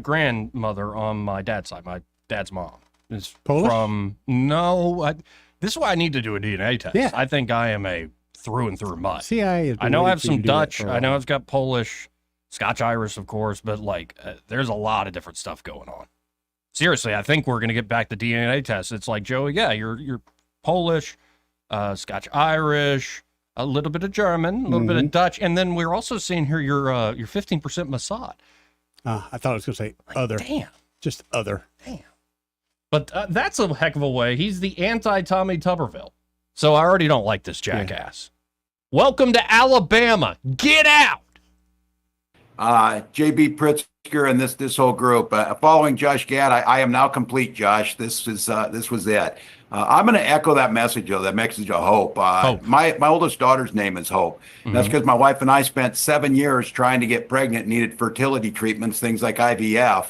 Speaker 13: grandmother on my dad's side, my dad's mom, is
Speaker 14: Polish?
Speaker 13: from this is why I need to do a DNA test.
Speaker 14: Yeah.
Speaker 13: I think I am a through and through mutt.
Speaker 14: CIA has been
Speaker 13: I know I have
Speaker 14: waiting for you
Speaker 13: some
Speaker 14: to do that
Speaker 13: Dutch.
Speaker 14: for a
Speaker 13: I know
Speaker 14: while.
Speaker 13: I've got Polish, Scotch-Irish, of course, but there's a lot of different stuff going on. Seriously, I think we're going to get back to DNA tests. It's like, Joey, yeah, you're Polish, Scotch-Irish, a little bit of German, a little bit of Dutch, and then we're also seeing here you're 15% Mossad.
Speaker 14: I thought I was going to say other.
Speaker 13: Damn.
Speaker 14: Just other.
Speaker 13: Damn. But that's a heck of a way. He's the anti-Tommy Tuberville. So I already don't like this jackass. Welcome to Alabama. Get out.
Speaker 24: JB Pritzker and this whole group. Following Josh Gad, I am now complete, Josh. This was it. I'm going to echo that message, though, that message of hope. My oldest daughter's name is Hope. That's because my wife and I spent 7 years trying to get pregnant, needed fertility treatments, things like IVF,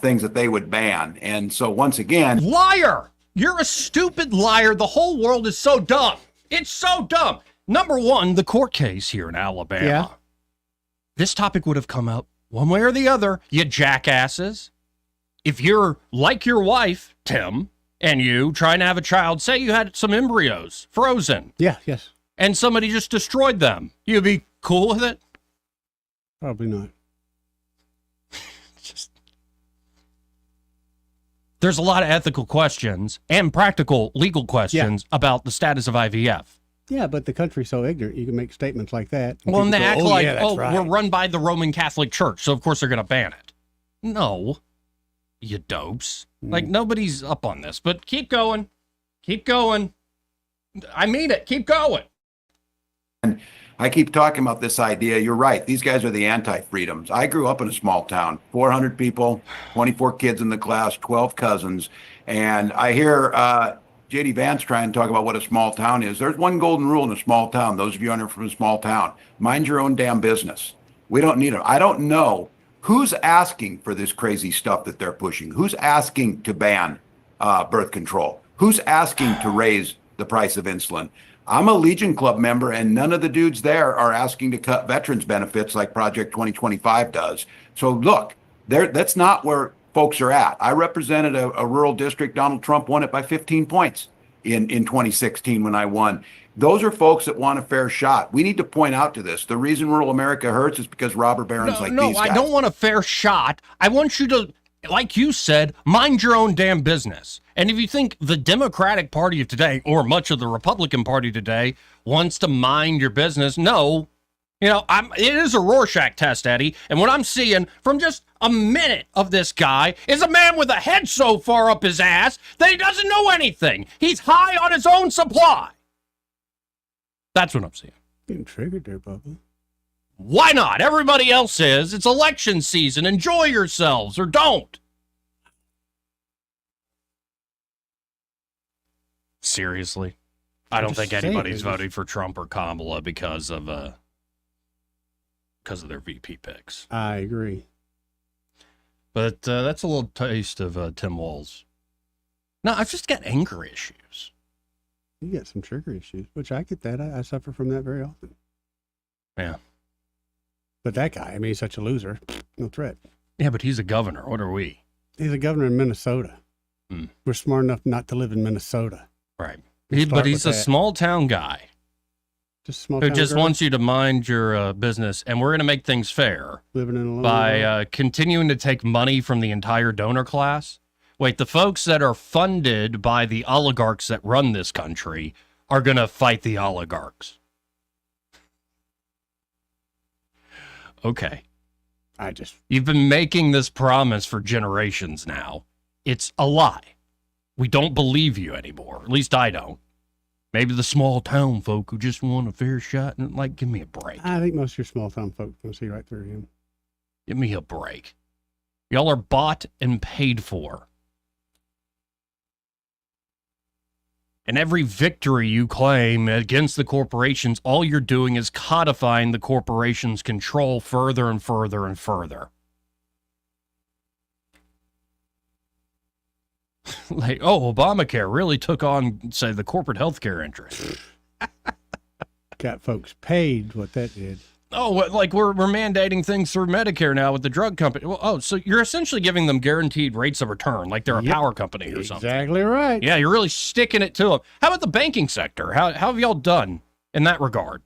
Speaker 24: things that they would ban. And so once again...
Speaker 13: Liar! You're a stupid liar. The whole world is so dumb. It's so dumb. Number one, the court case here in Alabama.
Speaker 14: Yeah.
Speaker 13: This topic would have come up one way or the other, you jackasses. If you're like your wife, Tim, and you trying to have a child, say you had some embryos frozen.
Speaker 14: Yeah, yes.
Speaker 13: And somebody just destroyed them. You'd be cool with it?
Speaker 14: Probably not.
Speaker 13: There's a lot of ethical questions and practical legal questions about the status of IVF.
Speaker 14: Yeah, but the country's so ignorant, you can make statements like that.
Speaker 13: Well, and they act like,
Speaker 14: right.
Speaker 13: we're run by the Roman Catholic Church, so of course they're going to ban it. No, you dopes. Like, nobody's up on this, but keep going. Keep going. I mean it. Keep going.
Speaker 24: I keep talking about this idea. You're right. These guys are the anti-freedoms. I grew up in a small town, 400 people, 24 kids in the class, 12 cousins. And I hear J.D. Vance trying to talk about what a small town is. There's one golden rule in a small town. Those of you who are from a small town, mind your own damn business. We don't need it. I don't know who's asking for this crazy stuff that they're pushing. Who's asking to ban birth control? Who's asking to raise the price of insulin? I'm a Legion Club member, and none of the dudes there are asking to cut veterans benefits like Project 2025 does. So look, that's not where folks are at. I represented a rural district. Donald Trump won it by 15 points in 2016 when I won. Those are folks that want a fair shot. We need to point out to this. The reason rural America hurts is because robber barons these guys.
Speaker 13: No, I don't want a fair shot. I want you to, like you said, mind your own damn business. And if you think the Democratic Party of today, or much of the Republican Party today, wants to mind your business, no. You know, it is a Rorschach test, Eddie. And what I'm seeing from just a minute of this guy is a man with a head so far up his ass that he doesn't know anything. He's high on his own supply. That's what I'm seeing.
Speaker 14: Getting triggered there, Bubba.
Speaker 13: Why not? Everybody else is. It's election season. Enjoy yourselves, or don't. Seriously? I don't think anybody's voting for Trump or Kamala because of their VP picks.
Speaker 14: I agree.
Speaker 13: But that's a little taste of Tim Walz. No, I've just got anger issues.
Speaker 14: You got some trigger issues, which I get that. I suffer from that very often.
Speaker 13: Yeah.
Speaker 14: But that guy, I mean, he's such a loser. No threat.
Speaker 13: Yeah, but he's a governor. What are we?
Speaker 14: He's a governor in Minnesota. We're smart enough not to live in Minnesota.
Speaker 13: Right. But he's a small town guy.
Speaker 14: Just small
Speaker 13: who
Speaker 14: town
Speaker 13: just
Speaker 14: girl?
Speaker 13: wants you to mind your business, and we're going to make things fair
Speaker 14: Living in a lonely
Speaker 13: by continuing to take money from the entire donor class. Wait, the folks that are funded by the oligarchs that run this country are going to fight the oligarchs. Okay. You've been making this promise for generations now. It's a lie. We don't believe you anymore. At least I don't. Maybe the small town folk who just want a fair shot and like, give me a break.
Speaker 14: I think most of your small town folk can see right through him.
Speaker 13: Give me a break. Y'all are bought and paid for. And every victory you claim against the corporations, all you're doing is codifying the corporation's control further and further and further. Like, oh, Obamacare really took on, say, the corporate healthcare interest.
Speaker 14: Got folks paid what that did.
Speaker 13: Oh, like we're mandating things through Medicare now with the drug company. Well, so you're essentially giving them guaranteed rates of return, like they're a power company or something.
Speaker 14: Exactly right.
Speaker 13: Yeah, you're really sticking it to them. How about the banking sector? How have y'all done in that regard?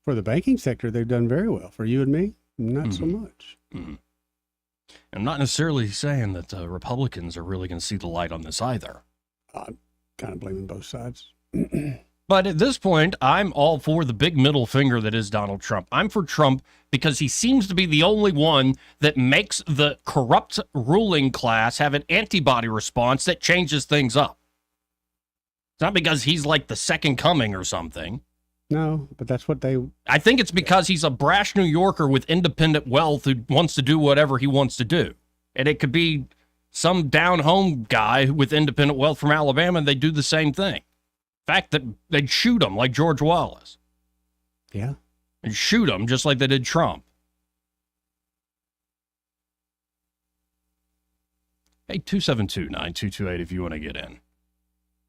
Speaker 14: For the banking sector, they've done very well. For you and me, not so much.
Speaker 13: I'm not necessarily saying that Republicans are really going to see the light on this either.
Speaker 14: I'm kind of blaming both sides.
Speaker 13: But at this point, I'm all for the big middle finger that is Donald Trump. I'm for Trump because he seems to be the only one that makes the corrupt ruling class have an antibody response that changes things up. It's not because he's like the second coming or something.
Speaker 14: No, but that's what they...
Speaker 13: I think it's because he's a brash New Yorker with independent wealth who wants to do whatever he wants to do. And it could be some down-home guy with independent wealth from Alabama, and they do the same thing. The fact that they'd shoot him like George Wallace.
Speaker 14: Yeah.
Speaker 13: And shoot him just like they did Trump. Hey, 272-9228 if you want to get in.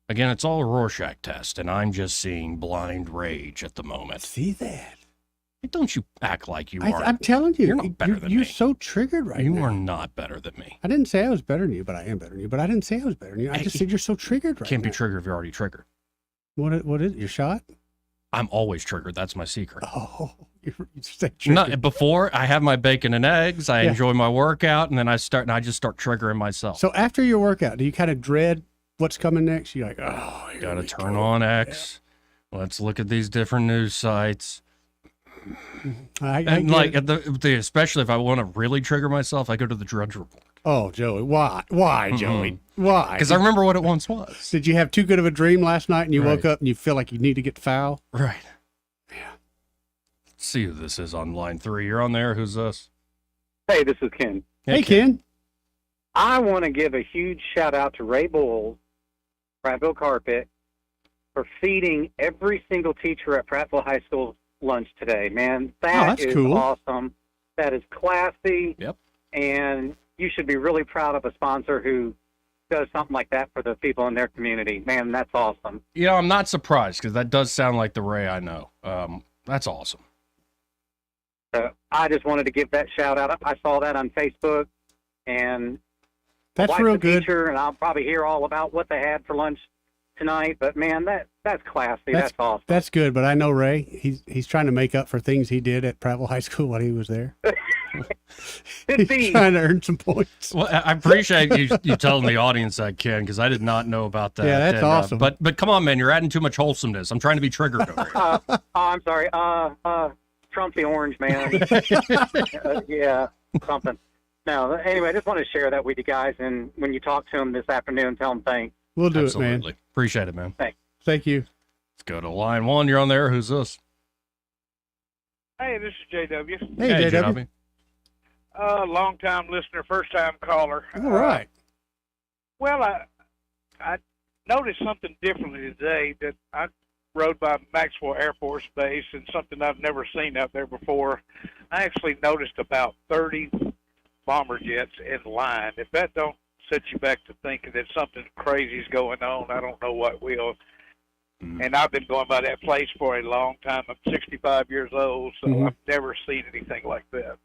Speaker 13: Again, it's all a Rorschach test, and I'm just seeing blind rage at the moment.
Speaker 14: See that?
Speaker 13: Don't you act like you are.
Speaker 14: I'm telling you.
Speaker 13: You're not better than me.
Speaker 14: You're so triggered right now.
Speaker 13: You are not better than me.
Speaker 14: I didn't say I was better than you, but I am better than you. But I didn't say I was better than you. I just said you're so triggered right now.
Speaker 13: Can't be triggered if you're already triggered.
Speaker 14: What is it? Your shot?
Speaker 13: I'm always triggered. That's my secret.
Speaker 14: Oh, you stay triggered.
Speaker 13: No, before I have my bacon and eggs, I enjoy my workout, and then I just start triggering myself.
Speaker 14: So after your workout, do you kind of dread what's coming next? You're like, oh,
Speaker 13: gotta turn on X. Yeah. Let's look at these different news sites. Especially if I want to really trigger myself, I go to the Drudge Report.
Speaker 14: Oh, Joey, why? Why, Joey? Why?
Speaker 13: Because I remember what it once was.
Speaker 14: Did you have too good of a dream last night and you woke up and you feel like you need to get foul?
Speaker 13: Right.
Speaker 14: Yeah.
Speaker 13: see who this is on line 3. You're on there. Who's this?
Speaker 4: Hey, this is Ken.
Speaker 14: Hey, Ken.
Speaker 4: I want to give a huge shout out to Ray Bowles, Prattville Carpet, for feeding every single teacher at Prattville High School lunch today. Man, that
Speaker 14: that's
Speaker 4: is
Speaker 14: cool.
Speaker 4: awesome. That is classy.
Speaker 13: Yep.
Speaker 4: And you should be really proud of a sponsor who does something like that for the people in their community. Man, that's awesome.
Speaker 13: You know, I'm not surprised because that does sound like the Ray I know. That's awesome.
Speaker 4: I just wanted to give that shout out. I saw that on Facebook, and
Speaker 14: That's
Speaker 4: wife's
Speaker 14: real
Speaker 4: a
Speaker 14: good.
Speaker 4: teacher, and I'll probably hear all about what they had for lunch tonight. But man, that's classy. That's awesome.
Speaker 14: That's good, but I know Ray. He's trying to make up for things he did at Prattville High School while he was there. He's trying to earn some points.
Speaker 13: Well, I appreciate you telling the audience that, Ken, because I did not know about that.
Speaker 14: Yeah, that's
Speaker 13: And,
Speaker 14: awesome.
Speaker 13: But come on, man, you're adding too much wholesomeness. I'm trying to be triggered over here.
Speaker 4: I'm sorry. Trump the orange man. Yeah, something. No, anyway, I just want to share that with you guys. And when you talk to him this afternoon, tell him thanks.
Speaker 14: We'll do
Speaker 13: Absolutely.
Speaker 14: it, man.
Speaker 13: Appreciate it, man.
Speaker 4: Thanks.
Speaker 14: Thank you.
Speaker 13: Let's go to line 1. You're on there. Who's this?
Speaker 5: Hey, this is JW.
Speaker 14: Hey, JW.
Speaker 5: Long-time listener, first-time caller.
Speaker 14: All right.
Speaker 5: Well, I noticed something differently today. That I rode by Maxwell Air Force Base, and something I've never seen out there before. I actually noticed about 30 bomber jets in line. If that don't set you back to thinking that something crazy is going on, I don't know what will. And I've been going by that place for a long time. I'm 65 years old, so I've never seen anything like that.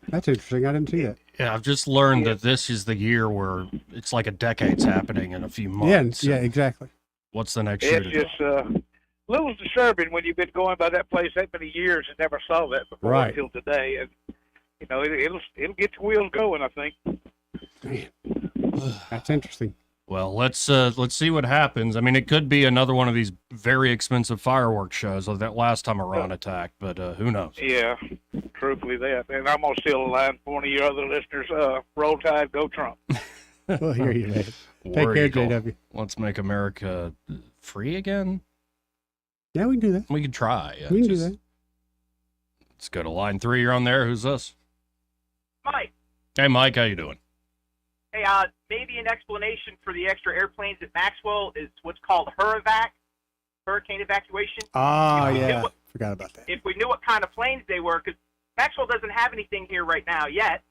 Speaker 14: That's interesting. I didn't see that.
Speaker 13: Yeah, I've just learned that this is the year where it's like a decade's happening in a few months.
Speaker 14: Yeah, exactly.
Speaker 13: What's the next
Speaker 5: It's
Speaker 13: shooting?
Speaker 5: just a little disturbing when you've been going by that place that many years and never saw that before
Speaker 14: Right.
Speaker 5: until today. And you know, it'll get your wheels going, I think.
Speaker 14: That's interesting.
Speaker 13: Well, let's see what happens. I mean, it could be another one of these very expensive fireworks shows like that last time Iran attacked, but who knows?
Speaker 5: Yeah, truthfully that. And I'm gonna steal a line from one of your other listeners. Roll Tide, go Trump.
Speaker 14: We'll hear you, man. Take
Speaker 13: War
Speaker 14: care,
Speaker 13: Eagle.
Speaker 14: JW.
Speaker 13: Let's make America free again.
Speaker 14: Yeah, we can do that.
Speaker 13: We can try.
Speaker 14: We can do that.
Speaker 13: Let's go to line 3. You're on there. Who's this?
Speaker 8: Mike,
Speaker 13: Hey, Mike. How you doing?
Speaker 8: hey, maybe an explanation for the extra airplanes at Maxwell is what's called HUREVAC, hurricane evacuation.
Speaker 14: Oh,
Speaker 8: If we knew
Speaker 14: yeah.
Speaker 8: what-
Speaker 14: Forgot about that.
Speaker 8: If we knew what kind of planes they were, because Maxwell doesn't have anything here right now yet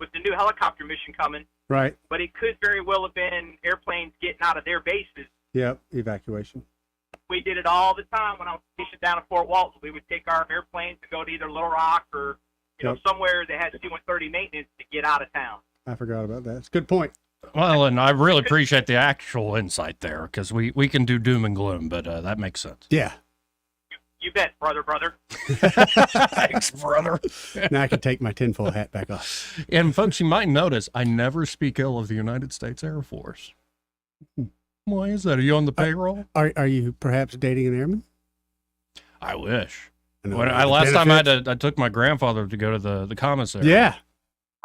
Speaker 8: with the new helicopter mission coming,
Speaker 14: Right.
Speaker 8: but it could very well have been airplanes getting out of their bases.
Speaker 14: Yep. Evacuation.
Speaker 8: We did it all the time when I was stationed down at Fort Walton. We would take our airplanes and go to either Little Rock or
Speaker 14: Yep.
Speaker 8: somewhere that had C-130 maintenance to get out of town.
Speaker 14: I forgot about that. It's a good point.
Speaker 13: Well, and I really appreciate the actual insight there because we can do doom and gloom, but that makes sense.
Speaker 14: Yeah.
Speaker 8: You bet, brother.
Speaker 13: Thanks, brother.
Speaker 14: Now I can take my tinfoil hat back off.
Speaker 13: And folks, you might notice I never speak ill of the United States Air Force. Why is that? Are you on the payroll?
Speaker 14: Are you perhaps dating an airman?
Speaker 13: I wish.
Speaker 14: know,
Speaker 13: When
Speaker 14: the
Speaker 13: last time
Speaker 14: benefits.
Speaker 13: I took my grandfather to go to the commissary.
Speaker 14: Yeah.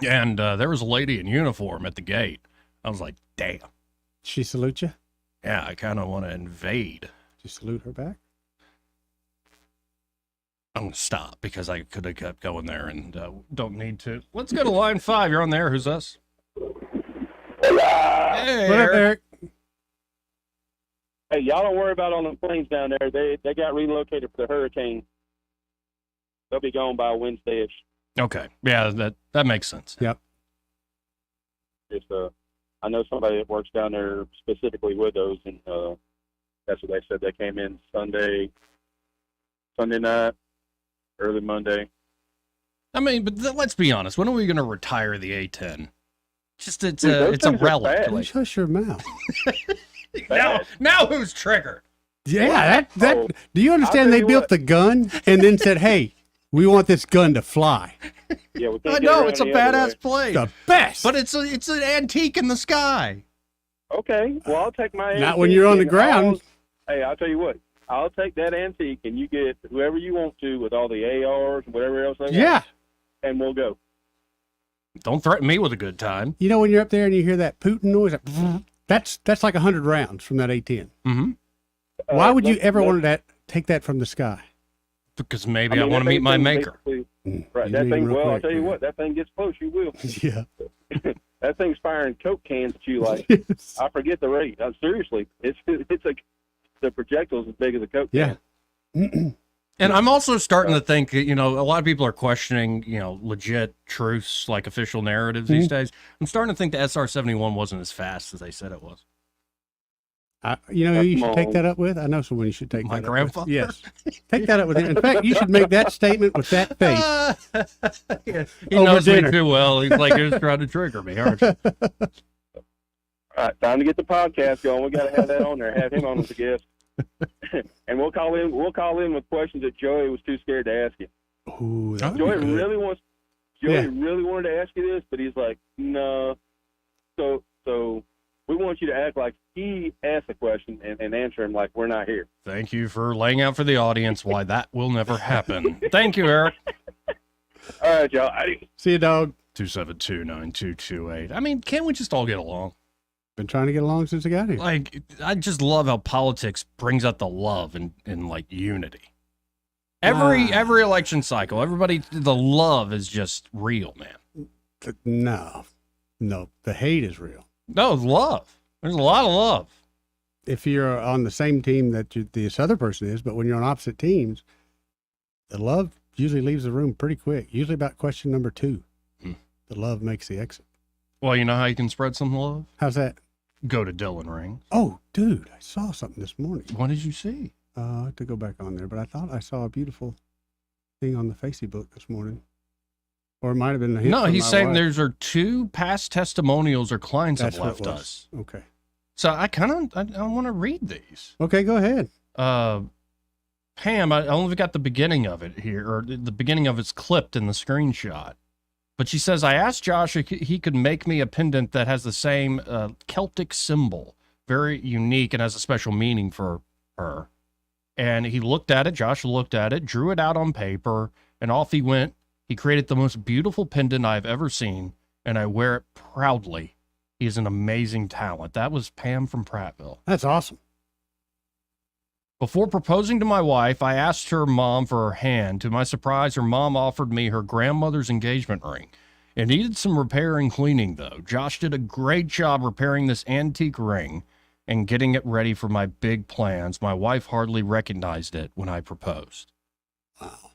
Speaker 13: And there was a lady in uniform at the gate. I was like, damn.
Speaker 14: She salute you?
Speaker 13: Yeah, I kind of want to invade.
Speaker 14: Did you salute her back?
Speaker 13: I'm going to stop because I could have kept going there and don't need to. Let's go to line 5. You're on there. Who's us? Hey,
Speaker 14: What up, Eric?
Speaker 10: Hey, y'all don't worry about on the planes down there. They got relocated for the hurricane. They'll be gone by Wednesday-ish.
Speaker 13: Okay. Yeah, that makes sense.
Speaker 14: Yep.
Speaker 10: Just, I know somebody that works down there specifically with those, and that's what they said. They came in Sunday night, early Monday.
Speaker 13: I mean, but let's be honest. When are we going to retire the A-10? Just it's
Speaker 10: Dude, those
Speaker 13: a
Speaker 10: things are
Speaker 13: relic.
Speaker 10: bad.
Speaker 13: Like,
Speaker 14: Shush your mouth.
Speaker 13: now who's triggered?
Speaker 14: Yeah, that.
Speaker 10: Oh,
Speaker 14: Do you
Speaker 10: I'll
Speaker 14: understand?
Speaker 10: tell
Speaker 14: They
Speaker 10: you
Speaker 14: built
Speaker 10: what.
Speaker 14: the gun and then said, "Hey, we want this gun to fly."
Speaker 10: Yeah, we can't
Speaker 13: I
Speaker 10: get
Speaker 13: know
Speaker 10: around
Speaker 13: it's a
Speaker 10: any other
Speaker 13: badass
Speaker 10: way.
Speaker 13: plane,
Speaker 14: The best.
Speaker 13: but it's an antique in the sky.
Speaker 10: Okay, well, I'll take my
Speaker 14: Not when
Speaker 10: antique
Speaker 14: you're on the
Speaker 10: and
Speaker 14: ground.
Speaker 10: Hey, I'll tell you what. I'll take that antique, and you get whoever you want to with all the ARs and whatever else they want.
Speaker 14: Yeah.
Speaker 10: And we'll go.
Speaker 13: Don't threaten me with a good time.
Speaker 14: You know when you're up there and you hear that Putin noise, that's like 100 rounds from that A-10.
Speaker 13: Mm-hmm.
Speaker 14: Why would you
Speaker 10: let's-
Speaker 14: ever
Speaker 10: let's-
Speaker 14: want to take that from the sky?
Speaker 13: Because maybe I want to meet my maker.
Speaker 10: Right. That thing, well, I'll tell you what, that thing gets close, you will.
Speaker 14: Yeah.
Speaker 10: That thing's firing Coke cans at you like, I forget the rate. Seriously, it's like the projectile's as big as a Coke can.
Speaker 14: Yeah.
Speaker 13: And I'm also starting to think, a lot of people are questioning, legit truths, like official narratives these days. I'm starting to think the SR-71 wasn't as fast as they said it was.
Speaker 14: You know who you should take that up with? I know someone you should take
Speaker 13: My
Speaker 14: that
Speaker 13: grandfather?
Speaker 14: up with. Yes. Take that up with him. In fact, you should make that statement with that face.
Speaker 13: He knows me too well. He's like, you're just trying to trigger me, aren't you?
Speaker 10: All right, time to get the podcast going. We got to have that on there. Have him on as a guest. And we'll call in with questions that Joey was too scared to ask you.
Speaker 14: Ooh,
Speaker 10: Joey really wanted to ask you this, but he's like, no. So we want you to act like he asked the question and answer him like we're not here.
Speaker 13: Thank you for laying out for the audience why that will never happen. Thank you, Eric.
Speaker 10: All right, y'all.
Speaker 14: See you, dog.
Speaker 13: 272-9228. I mean, can't we just all get along?
Speaker 14: Been trying to get along since I got here.
Speaker 13: Like, I just love how politics brings out the love and like unity. Every election cycle, the love is just real, man.
Speaker 14: No, the hate is real.
Speaker 13: No, love. There's a lot of love.
Speaker 14: If you're on the same team that this other person is, but when you're on opposite teams, the love usually leaves the room pretty quick. Usually about question number 2. The love makes the exit.
Speaker 13: Well, you know how you can spread some love?
Speaker 14: How's that?
Speaker 13: Go to Dylan Rings.
Speaker 14: Oh, dude, I saw something this morning.
Speaker 13: What did you see?
Speaker 14: I have to go back on there, but I thought I saw a beautiful thing on the Facebook this morning. Or it might have been a hint
Speaker 13: No,
Speaker 14: from
Speaker 13: he's
Speaker 14: my
Speaker 13: saying
Speaker 14: wife.
Speaker 13: there's 2 past testimonials or clients
Speaker 14: That's
Speaker 13: have
Speaker 14: what
Speaker 13: left
Speaker 14: it was.
Speaker 13: us.
Speaker 14: Okay.
Speaker 13: So I want to read these.
Speaker 14: Okay, go ahead.
Speaker 13: Pam, I only got the beginning of it here, or the beginning of it's clipped in the screenshot. But she says, I asked Josh if he could make me a pendant that has the same Celtic symbol, very unique and has a special meaning for her. And he looked at it, Josh looked at it, drew it out on paper, and off he went. He created the most beautiful pendant I've ever seen, and I wear it proudly. He is an amazing talent. That was Pam from Prattville.
Speaker 14: That's awesome.
Speaker 13: Before proposing to my wife, I asked her mom for her hand. To my surprise, her mom offered me her grandmother's engagement ring. It needed some repair and cleaning, though. Josh did a great job repairing this antique ring and getting it ready for my big plans. My wife hardly recognized it when I proposed.
Speaker 14: Wow.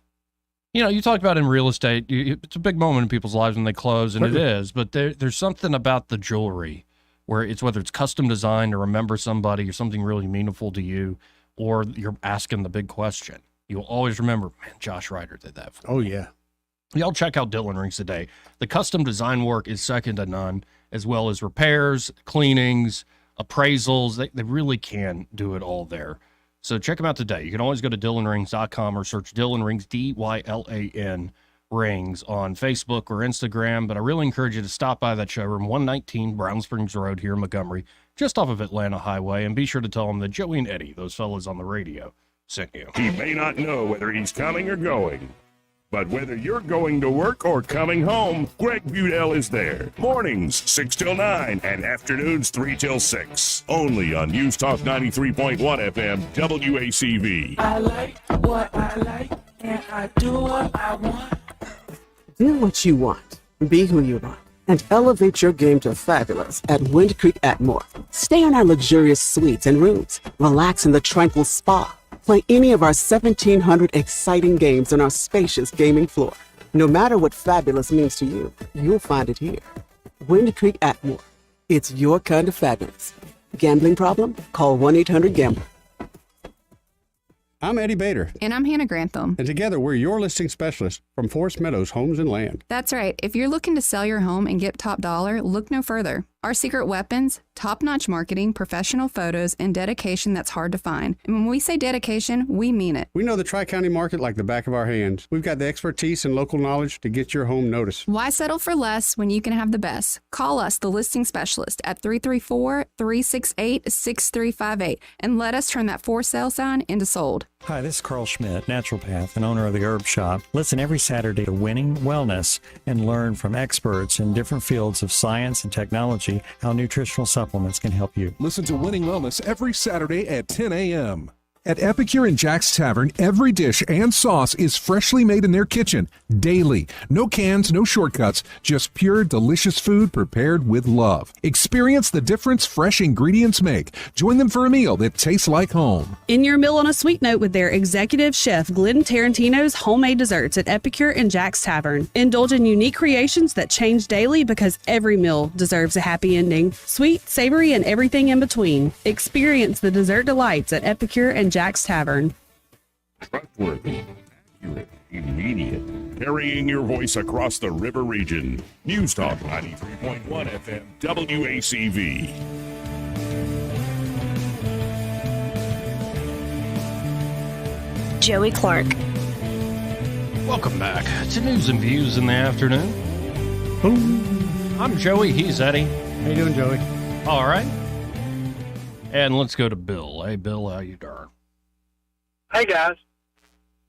Speaker 13: You talk about in real estate, it's a big moment in people's lives when they close, and it is, but there's something about the jewelry where whether it's custom designed to remember somebody or something really meaningful to you, or you're asking the big question. You'll always remember, man, Josh Ryder did that for me.
Speaker 14: Oh, yeah.
Speaker 13: Y'all check out Dylan Rings today. The custom design work is second to none, as well as repairs, cleanings, appraisals. They really can do it all there. So check them out today. You can always go to DylanRings.com or search Dylan Rings, DYLAN Rings on Facebook or Instagram. But I really encourage you to stop by that showroom, 119 Brown Springs Road here in Montgomery, just off of Atlanta Highway. And be sure to tell them that Joey and Eddie, those fellas on the radio, sent you.
Speaker 1: He may not know whether he's coming or going, but whether you're going to work or coming home, Greg Budell is there. Mornings 6 till 9 and afternoons 3 till 6. Only on News Talk 93.1 FM WACV.
Speaker 9: I like what I like and I do what I want.
Speaker 11: Do what you want, be who you want, and elevate your game to fabulous at Wind Creek Atmore. Stay in our luxurious suites and rooms, relax in the tranquil spa, play any of our 1,700 exciting games on our spacious gaming floor. No matter what fabulous means to you, you'll find it here. Wind Creek Atmore. It's your kind of fabulous. Gambling problem? Call 1-800-GAMBLER.
Speaker 14: I'm Eddie Bader.
Speaker 12: And I'm Hannah Grantham.
Speaker 14: And together we're your listing specialists from Forest Meadows Homes and Land.
Speaker 12: That's right. If you're looking to sell your home and get top dollar, look no further. Our secret weapons, top-notch marketing, professional photos, and dedication that's hard to find. And when we say dedication, we mean it.
Speaker 14: We know the Tri-County market like the back of our hands. We've got the expertise and local knowledge to get your home noticed.
Speaker 12: Why settle for less when you can have the best? Call us, the listing specialist, at 334-368-6358, and let us turn that for sale sign into sold.
Speaker 16: Hi, this is Carl Schmidt, naturopath and owner of the Herb Shop. Listen every Saturday to Winning Wellness and learn from experts in different fields of science and technology how nutritional supplements can help you.
Speaker 25: Listen to Winning Wellness every Saturday at 10 a.m.
Speaker 15: At Epicure and Jack's Tavern, every dish and sauce is freshly made in their kitchen, daily. No cans, no shortcuts, just pure, delicious food prepared with love. Experience the difference fresh ingredients make. Join them for a meal that tastes like home.
Speaker 17: In your meal on a sweet note with their executive chef, Glenn Tarantino's homemade desserts at Epicure and Jack's Tavern. Indulge in unique creations that change daily because every meal deserves a happy ending. Sweet, savory, and everything in between. Experience the dessert delights at Epicure and Jack's Tavern.
Speaker 1: Trustworthy, accurate, immediate. Carrying your voice across the river region. News Talk 93.1 FM WACV.
Speaker 18: Joey Clark.
Speaker 13: Welcome back to News and Views in the afternoon. I'm Joey. He's Eddie.
Speaker 14: How you doing, Joey?
Speaker 13: All right. And let's go to Bill. Hey, Bill, how you doing?
Speaker 19: Hey, guys.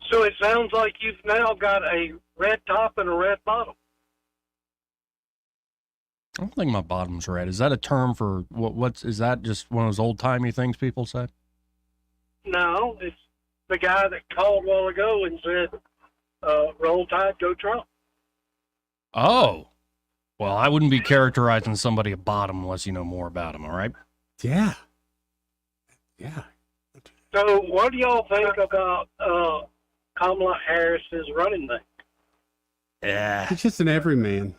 Speaker 19: So it sounds like you've now got a red top and a red bottom.
Speaker 13: I don't think my bottom's red. Is that a term for what's is that just one of those old-timey things people say?
Speaker 19: No, it's the guy that called a while ago and said, roll tide, go Trump.
Speaker 13: Oh. Well, I wouldn't be characterizing somebody a bottom unless you know more about him, all right?
Speaker 14: Yeah. Yeah.
Speaker 19: So what do y'all think about Kamala Harris's running thing?
Speaker 13: Yeah.
Speaker 14: He's just an everyman.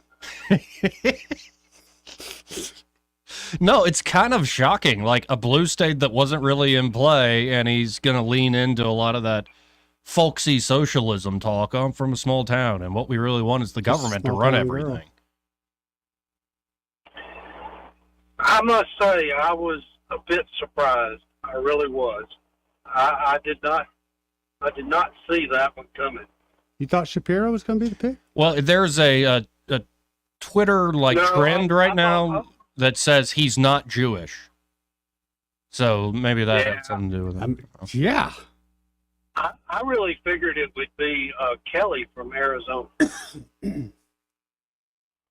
Speaker 13: No, it's kind of shocking. Like a blue state that wasn't really in play, and he's going to lean into a lot of that folksy socialism talk. I'm from a small town, and what we really want is the government to run everything.
Speaker 19: I must say, I was a bit surprised. I really was. I did not see that one coming.
Speaker 14: You thought Shapiro was going to be the pick?
Speaker 13: Well, there's a Twitter trend right now that says he's not Jewish. So maybe that had something to do with it.
Speaker 14: Yeah.
Speaker 19: I really figured it would be Kelly from Arizona.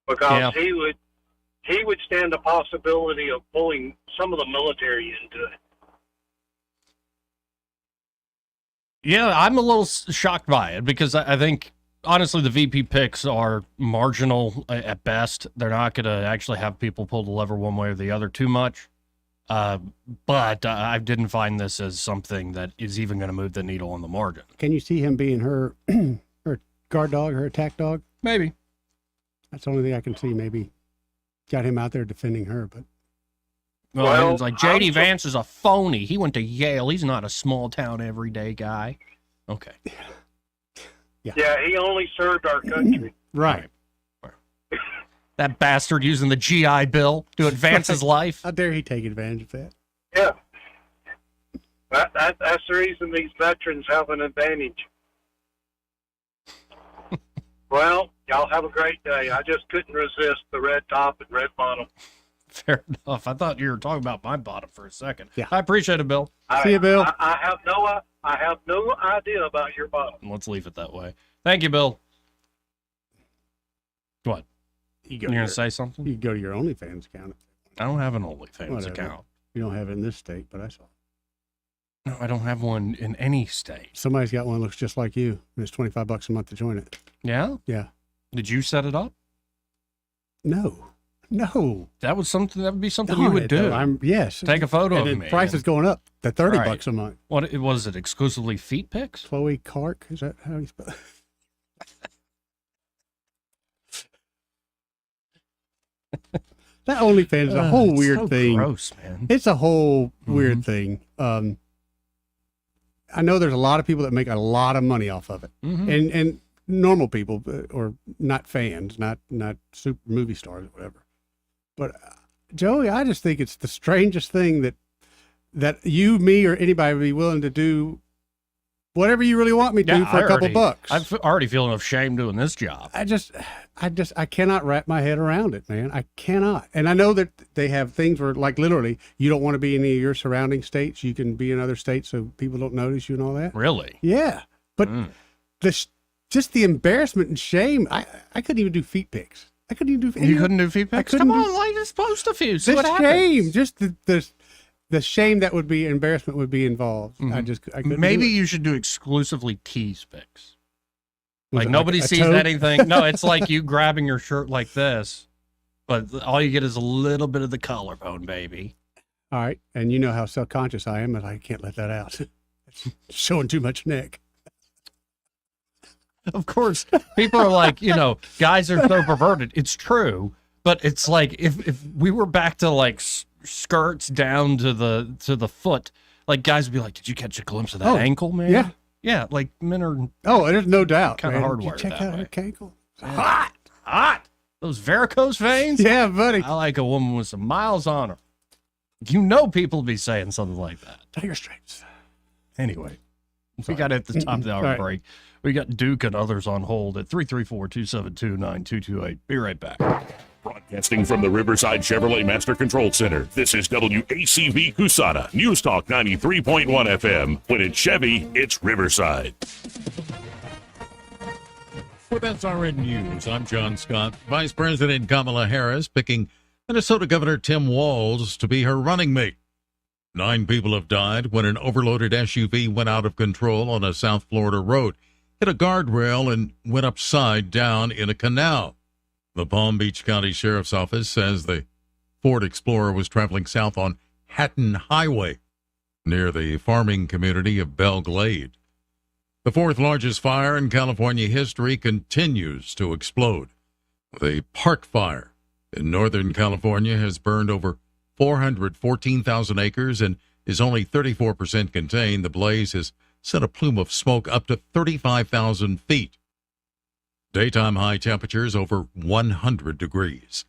Speaker 19: Because he would stand the possibility of pulling some of the military into it.
Speaker 13: Yeah, I'm a little shocked by it because I think, honestly, the VP picks are marginal at best. They're not going to actually have people pull the lever one way or the other too much. But I didn't find this as something that is even going to move the needle on the margin.
Speaker 14: Can you see him being her her guard dog, her attack dog?
Speaker 13: Maybe.
Speaker 14: That's the only thing I can see. Maybe got him out there defending her, but.
Speaker 13: Well, it's like J.D. Vance is a phony. He went to Yale. He's not a small town everyday guy. Okay.
Speaker 19: Yeah, he only served our country.
Speaker 14: Right.
Speaker 13: That bastard using the GI Bill to advance his life.
Speaker 14: How dare he take advantage of that?
Speaker 19: Yeah. That's the reason these veterans have an advantage. Well, y'all have a great day. I just couldn't resist the red top and red bottom.
Speaker 13: Fair enough. I thought you were talking about my bottom for a second.
Speaker 14: Yeah.
Speaker 13: I appreciate it, Bill.
Speaker 14: See you, Bill.
Speaker 19: I have no idea about your bottom.
Speaker 13: Let's leave it that way. Thank you, Bill. What? You're going to say something?
Speaker 14: You can go to your OnlyFans account.
Speaker 13: I don't have an OnlyFans account.
Speaker 14: You don't have it in this state, but I saw it.
Speaker 13: No, I don't have one in any state.
Speaker 14: Somebody's got one that looks just like you, and it's $25 a month to join it.
Speaker 13: Yeah?
Speaker 14: Yeah.
Speaker 13: Did you set it up?
Speaker 14: No.
Speaker 13: That would be something you would do.
Speaker 14: Yes.
Speaker 13: Take a photo
Speaker 14: and
Speaker 13: of
Speaker 14: the
Speaker 13: me.
Speaker 14: price is going up to $30 a month.
Speaker 13: What was it? Exclusively feet pics?
Speaker 14: Chloe Clark, is that how you spell it? That OnlyFans is a whole weird thing.
Speaker 13: Gross, man.
Speaker 14: It's a whole weird thing. I know there's a lot of people that make a lot of money off of it, and normal people or not fans, not super movie stars or whatever. But Joey, I just think it's the strangest thing that you, me, or anybody would be willing to do whatever you really want me to for a couple bucks.
Speaker 13: I'm already feeling of shame doing this job.
Speaker 14: I cannot wrap my head around it, man. I cannot. And I know that they have things where, like, literally, you don't want to be in any of your surrounding states. You can be in other states so people don't notice you and all that.
Speaker 13: Really?
Speaker 14: Yeah. But just the embarrassment and shame. I couldn't even do feet pics. I couldn't even do.
Speaker 13: You couldn't do feet pics? Come on, like, just post a few. See what happens.
Speaker 14: Shame. Just the shame that would be, embarrassment would be involved. I couldn't
Speaker 13: Maybe
Speaker 14: do it.
Speaker 13: you should do exclusively tease pics.
Speaker 14: Was
Speaker 13: Like
Speaker 14: it
Speaker 13: nobody
Speaker 14: a
Speaker 13: sees
Speaker 14: toad?
Speaker 13: anything. No, it's like you grabbing your shirt like this, but all you get is a little bit of the collarbone, baby.
Speaker 14: All right, and you know how self-conscious I am, and I can't let that out. It's showing too much neck.
Speaker 13: Of course, people are like, guys are so perverted. It's true, but it's like if we were back to like skirts down to the foot, like guys would be like, "Did you catch a glimpse of that ankle, man?"
Speaker 14: Yeah,
Speaker 13: yeah. Like men are.
Speaker 14: Oh, there's no doubt.
Speaker 13: Kind of
Speaker 14: man.
Speaker 13: hardwired.
Speaker 14: Did you check
Speaker 13: that
Speaker 14: out
Speaker 13: way.
Speaker 14: her ankle?
Speaker 13: Hot. Those varicose veins.
Speaker 14: Yeah, buddy.
Speaker 13: I like a woman with some miles on her. People be saying something like that.
Speaker 14: Tiger stripes.
Speaker 13: Anyway, we got at the top of the hour
Speaker 14: All right.
Speaker 13: break. We got Duke and others on hold at 334-272-9228. Be right back.
Speaker 1: Broadcasting from the Riverside Chevrolet Master Control Center, this is WACV Cusana, News Talk 93.1 FM. When it's Chevy, it's Riverside.
Speaker 18: With SRN News, I'm John Scott. Vice President Kamala Harris picking Minnesota Governor Tim Walz to be her running mate. 9 people have died when an overloaded SUV went out of control on a South Florida road, hit a guardrail, and went upside down in a canal. The Palm Beach County Sheriff's Office says the Ford Explorer was traveling south on Hatton Highway near the farming community of Belle Glade. The 4th largest fire in California history continues to explode. The Park Fire in Northern California has burned over 414,000 acres and is only 34% contained. The blaze has sent a plume of smoke up to 35,000 feet. Daytime high temperatures over 100 degrees.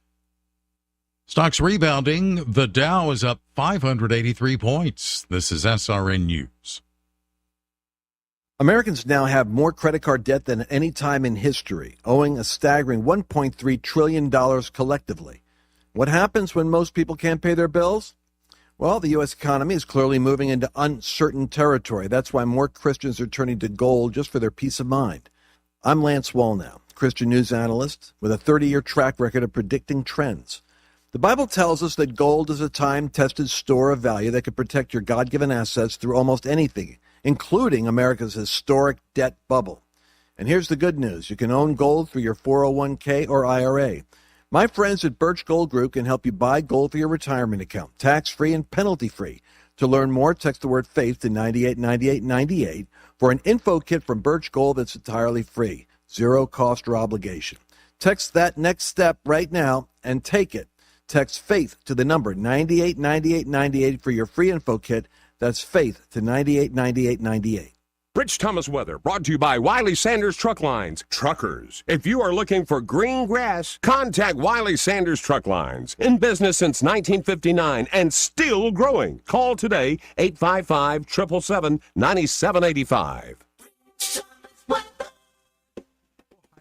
Speaker 18: Stocks rebounding. The Dow is up 583 points. This is SRN News.
Speaker 20: Americans now have more credit card debt than any time in history, owing a staggering $1.3 trillion collectively. What happens when most people can't pay their bills? Well, the U.S. economy is clearly moving into uncertain territory. That's why more Christians are turning to gold just for their peace of mind. I'm Lance Wallnow, Christian news analyst with a 30-year track record of predicting trends. The Bible tells us that gold is a time-tested store of value that can protect your God-given assets through almost anything, including America's historic debt bubble. And here's the good news. You can own gold through your 401k or IRA. My friends at Birch Gold Group can help you buy gold for your retirement account, tax-free and penalty-free. To learn more, text the word FAITH to 989898 for an info kit from Birch Gold that's entirely free, zero cost or obligation. Text that next step right now and take it. Text FAITH to the number 989898 for your free info kit. That's FAITH to 989898.
Speaker 21: Rich Thomas weather brought to you by Wiley Sanders Truck Lines. Truckers, if you are looking for green grass, contact Wiley Sanders Truck Lines. In business since 1959 and still growing. Call today, 855-777-9785.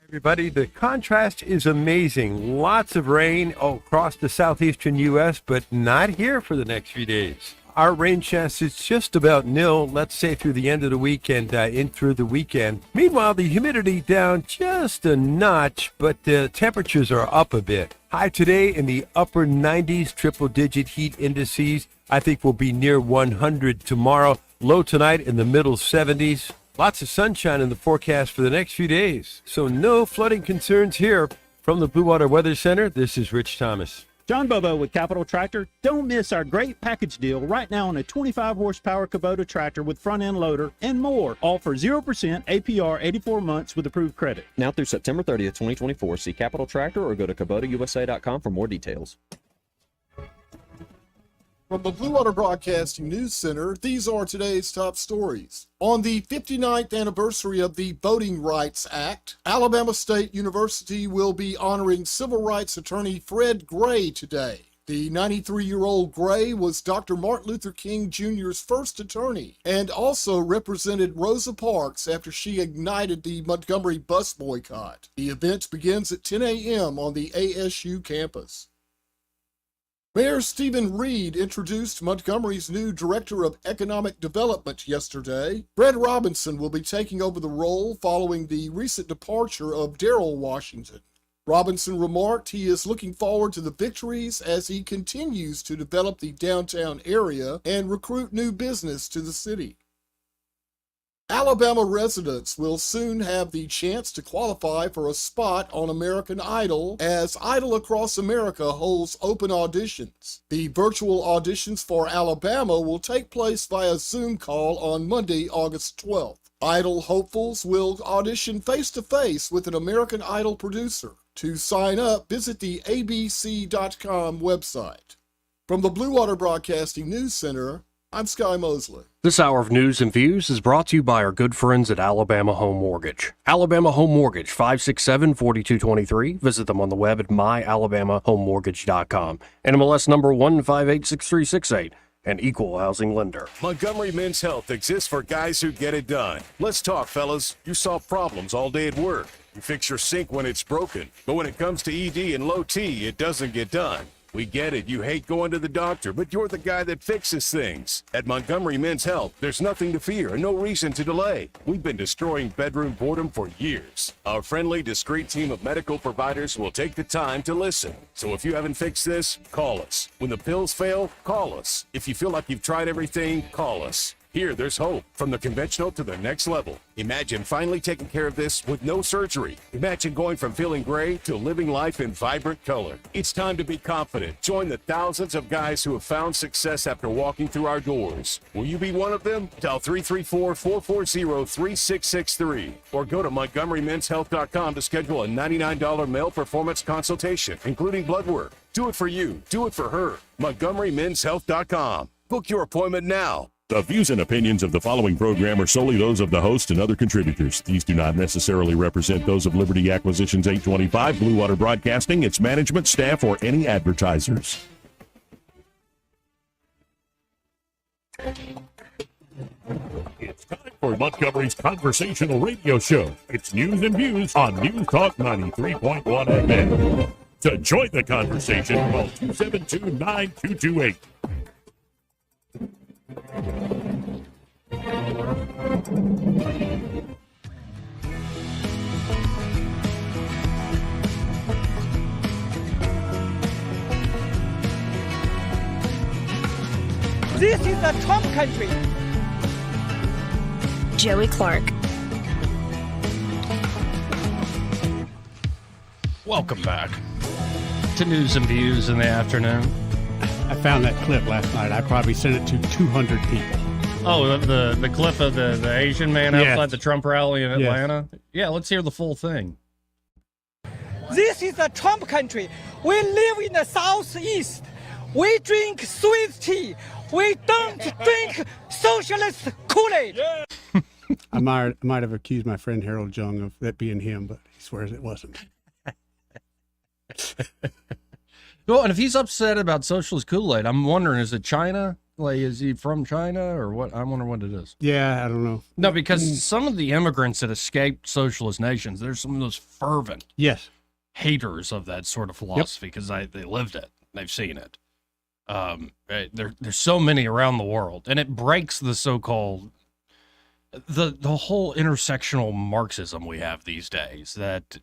Speaker 2: Everybody, the contrast is amazing. Lots of rain across the southeastern U.S., but not here for the next few days. Our rain chance is just about nil, let's say through the end of the week and in through the weekend. Meanwhile, the humidity down just a notch, but the temperatures are up a bit. High today in the upper 90s, triple-digit heat indices. I think we'll be near 100 tomorrow. Low tonight in the middle 70s. Lots of sunshine in the forecast for the next few days. So no flooding concerns here. From the Blue Water Weather Center, this is Rich Thomas.
Speaker 22: John Bobo with Capital Tractor. Don't miss our great package deal right now on a 25 horsepower Kubota tractor with front end loader and more. All for 0% APR 84 months with approved credit.
Speaker 25: Now through September 30th, 2024. See Capital Tractor or go to KubotaUSA.com for more details.
Speaker 26: From the Blue Water Broadcasting News Center, these are today's top stories. On the 59th anniversary of the Voting Rights Act, Alabama State University will be honoring civil rights attorney Fred Gray today. The 93-year-old Gray was Dr. Martin Luther King Jr.'s first attorney and also represented Rosa Parks after she ignited the Montgomery bus boycott. The event begins at 10 a.m. on the ASU campus. Mayor Stephen Reed introduced Montgomery's new Director of Economic Development yesterday. Brad Robinson will be taking over the role following the recent departure of Darrell Washington. Robinson remarked he is looking forward to the victories as he continues to develop the downtown area and recruit new business to the city. Alabama residents will soon have the chance to qualify for a spot on American Idol as Idol Across America holds open auditions. The virtual auditions for Alabama will take place via Zoom call on Monday, August 12th. Idol hopefuls will audition face-to-face with an American Idol producer. To sign up, visit the abc.com website. From the Blue Water Broadcasting News Center, I'm Sky Mosley.
Speaker 3: This hour of news and views is brought to you by our good friends at Alabama Home Mortgage. Alabama Home Mortgage, 567-4223. Visit them on the web at myalabamahomemortgage.com. NMLS number 1586368. An equal housing lender.
Speaker 4: Montgomery Men's Health exists for guys who get it done. Let's talk, fellas. You solve problems all day at work. You fix your sink when it's broken. But when it comes to ED and low T, it doesn't get done. We get it. You hate going to the doctor, but you're the guy that fixes things. At Montgomery Men's Health, there's nothing to fear and no reason to delay. We've been destroying bedroom boredom for years. Our friendly, discreet team of medical providers will take the time to listen. So if you haven't fixed this, call us. When the pills fail, call us. If you feel like you've tried everything, call us. Here, there's hope. From the conventional to the next level. Imagine finally taking care of this with no surgery. Imagine going from feeling gray to living life in vibrant color. It's time to be confident. Join the thousands of guys who have found success after walking through our doors. Will you be one of them? Dial 334-440-3663 or go to MontgomeryMen'sHealth.com to schedule a $99 male performance consultation, including blood work. Do it for you. Do it for her. MontgomeryMen'sHealth.com. Book your appointment now.
Speaker 1: The views and opinions of the following program are solely those of the host and other contributors. These do not necessarily represent those of Liberty Acquisitions 825, Blue Water Broadcasting, its management, staff, or any advertisers. It's time for Montgomery's Conversational Radio Show. It's news and views on News Talk 93.1 FM. To join the conversation, call 272-9228.
Speaker 6: This is a Trump country.
Speaker 7: Joey Clark.
Speaker 13: Welcome back to News and Views in the afternoon.
Speaker 14: I found that clip last night. I probably sent it to 200 people.
Speaker 13: Oh, the clip of the Asian man outside the Trump rally in Atlanta? Yes. Yeah, let's hear the full thing.
Speaker 6: This is a Trump country. We live in the Southeast. We drink sweet tea. We don't drink socialist Kool-Aid. Yeah.
Speaker 14: I might have accused my friend Harold Jung of that being him, but he swears it wasn't.
Speaker 13: Well, and if he's upset about socialist Kool-Aid, I'm wondering, is it China? Like, is he from China or what? I wonder what it is.
Speaker 14: Yeah, I don't know.
Speaker 13: No, because some of the immigrants that escaped socialist nations, there's some of those fervent haters of that sort of philosophy because they lived it. They've seen it. There's so many around the world, and it breaks the so-called the whole intersectional Marxism we have these days, that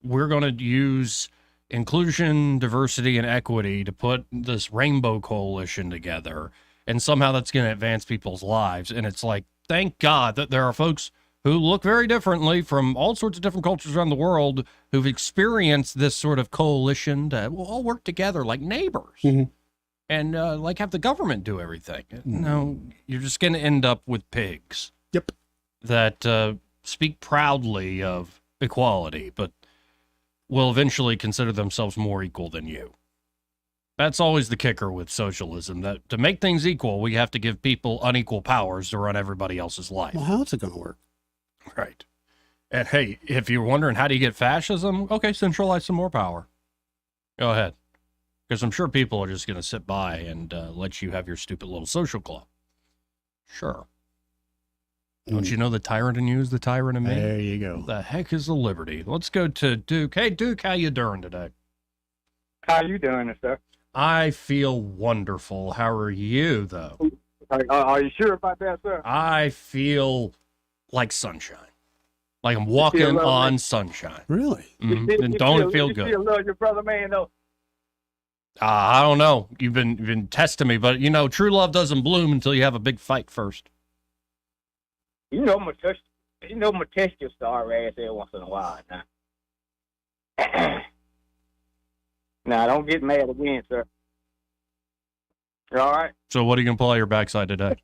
Speaker 13: we're going to use inclusion, diversity, and equity to put this rainbow coalition together, and somehow that's going to advance people's lives. And it's like, thank God that there are folks who look very differently from all sorts of different cultures around the world who've experienced this sort of coalition to all work together like neighbors. And like have the government do everything. No, you're just going to end up with pigs.
Speaker 14: Yep.
Speaker 13: That speak proudly of equality, but will eventually consider themselves more equal than you. That's always the kicker with socialism, that to make things equal, we have to give people unequal powers to run everybody else's life.
Speaker 14: Well, how's it going to work?
Speaker 13: Right. And hey, if you're wondering how do you get fascism, okay, centralize some more power. Go ahead. Because I'm sure people are just going to sit by and let you have your stupid little social club. Sure. Don't you know the tyrant in you is the tyrant in me?
Speaker 14: There you go.
Speaker 13: The heck is the liberty? Let's go to Duke. Hey, Duke, how you doing today?
Speaker 23: How you doing, sir?
Speaker 13: I feel wonderful. How are you, though?
Speaker 23: Are you sure about that, sir?
Speaker 13: I feel like sunshine. Like I'm walking
Speaker 14: love,
Speaker 13: on
Speaker 14: man.
Speaker 13: sunshine.
Speaker 14: Really?
Speaker 13: And don't it feel
Speaker 14: you
Speaker 13: good?
Speaker 14: still love your brother, man, though.
Speaker 13: I don't know. You've been testing me, but true love doesn't bloom until you have a big fight first.
Speaker 23: You know, I'm gonna test your star ass every once in a while now. Now, don't get mad again, sir. All right?
Speaker 13: So what are you gonna pull out your backside today?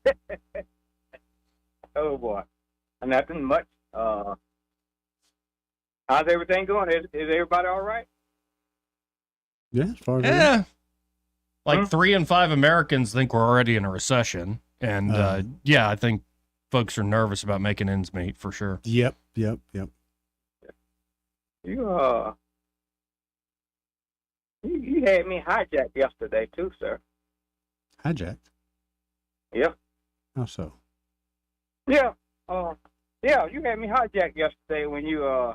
Speaker 23: Oh, boy. Nothing much. How's everything going? Is everybody all right?
Speaker 14: Yeah, as far as
Speaker 13: Yeah. Like 3 in 5 Americans think we're already in a recession, and I think folks are nervous about making ends meet for sure.
Speaker 14: Yep.
Speaker 23: You you had me hijacked yesterday too, sir.
Speaker 14: Hijacked?
Speaker 23: Yeah.
Speaker 14: How so?
Speaker 23: Yeah. You had me hijacked yesterday when you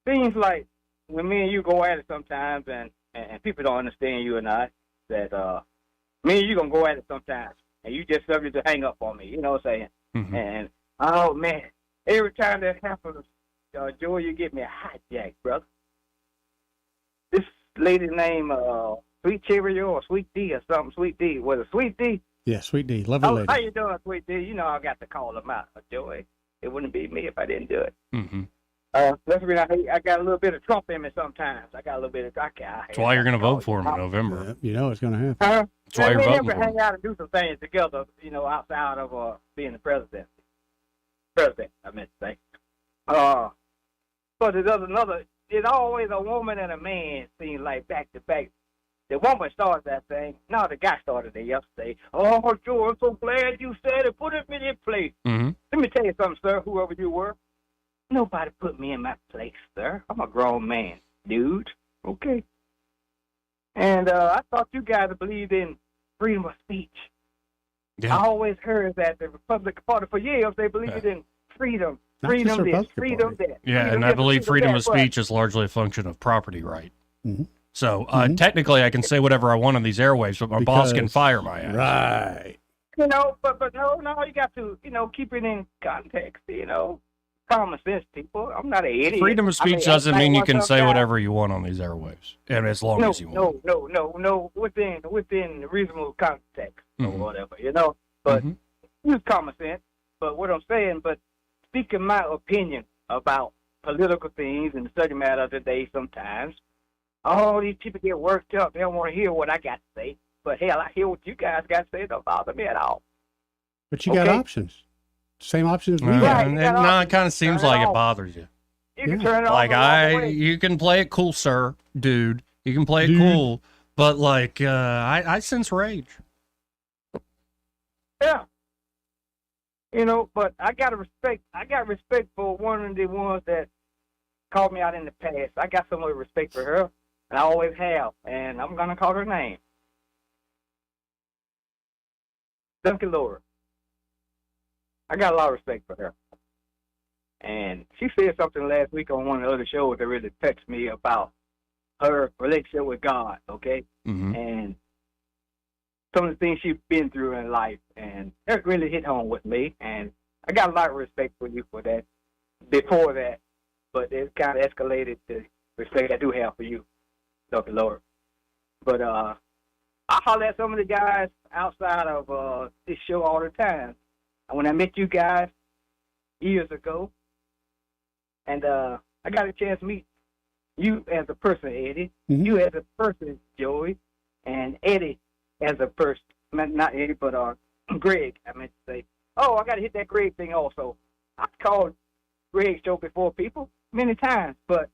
Speaker 23: seems like when me and you go at it sometimes and people don't understand you and I that me and you gonna go at it sometimes and you just subject to hang up on me, you know what I'm saying?
Speaker 13: Mm-hmm.
Speaker 23: And oh man, every time that happens, Joey, you get me a hijack, brother. This lady's name Sweet Cheerio or Sweet D or something. Sweet D. Was it Sweet D?
Speaker 14: Yeah, Sweet D. Lovely lady.
Speaker 23: How you doing, Sweet D? You know I got to call them out, Joey. It wouldn't be me if I didn't do it.
Speaker 13: Mm-hmm.
Speaker 23: Let's read. I got a little bit of Trump in me sometimes. I got a little bit of.
Speaker 13: That's why you're going to vote for him in November.
Speaker 14: Yeah, you know it's going to happen.
Speaker 13: That's why you're
Speaker 23: we
Speaker 13: voting
Speaker 23: never
Speaker 13: for him.
Speaker 23: hang out and do some things together, outside of being the president. I meant to say. But there's another. There's always a woman and a man seem like back to back. The woman started that thing. Now the guy started it yesterday. Oh, Joe, I'm so glad you said it. Put it in your place.
Speaker 13: Mm-hmm.
Speaker 23: Let me tell you something, sir, whoever you were. Nobody put me in my place, sir. I'm a grown man, dude. Okay. And I thought you guys believed in freedom of speech.
Speaker 13: Yeah.
Speaker 23: I always heard that the Republican Party for years, they believed in freedom.
Speaker 14: Not just
Speaker 23: Freedom
Speaker 14: the
Speaker 23: this,
Speaker 14: Republican
Speaker 23: freedom
Speaker 14: Party.
Speaker 23: that.
Speaker 13: Yeah, and I believe freedom of speech is largely a function of property right.
Speaker 14: Mm-hmm.
Speaker 13: So technically, I can say whatever I want on these airwaves, but my boss can fire my ass.
Speaker 14: Right.
Speaker 23: But no, you got to, keep it in context, common sense, people. I'm not an idiot.
Speaker 13: Freedom of speech doesn't mean you can say whatever you want on these airwaves, and as long as you want.
Speaker 23: No, within reasonable context or whatever, But use common sense. But what I'm saying, speaking my opinion about political things and the subject matter of the day sometimes, all these people get worked up. They don't want to hear what I got to say. But hell, I hear what you guys got to say. It don't bother me at all.
Speaker 14: But you got options. Same options we
Speaker 13: Yeah,
Speaker 14: got.
Speaker 13: it kind of seems like it bothers you.
Speaker 23: You can turn it
Speaker 13: Like
Speaker 23: off.
Speaker 13: you can play it cool, sir, dude. You can play it cool, but I sense rage.
Speaker 23: Yeah. But I got respect for one of the ones that called me out in the past. I got some respect for her, and I always have, and I'm gonna call her name. Duncan Laura. I got a lot of respect for her. And she said something last week on one of the other shows that really touched me about her relationship with God, okay?
Speaker 13: Mm-hmm.
Speaker 23: And some of the things she's been through in life, and that really hit home with me. And I got a lot of respect for you for that before that, but it kind of escalated to respect I do have for you, Dr. Laura. But I holler at some of the guys outside of this show all the time. And when I met you guys years ago, and I got a chance to meet you as a person, Eddie, you as a person, Joey, and Eddie as a person, not Eddie, but Greg, I meant to say. Oh, I got to hit that Greg thing also. I called Greg's show before people many times, but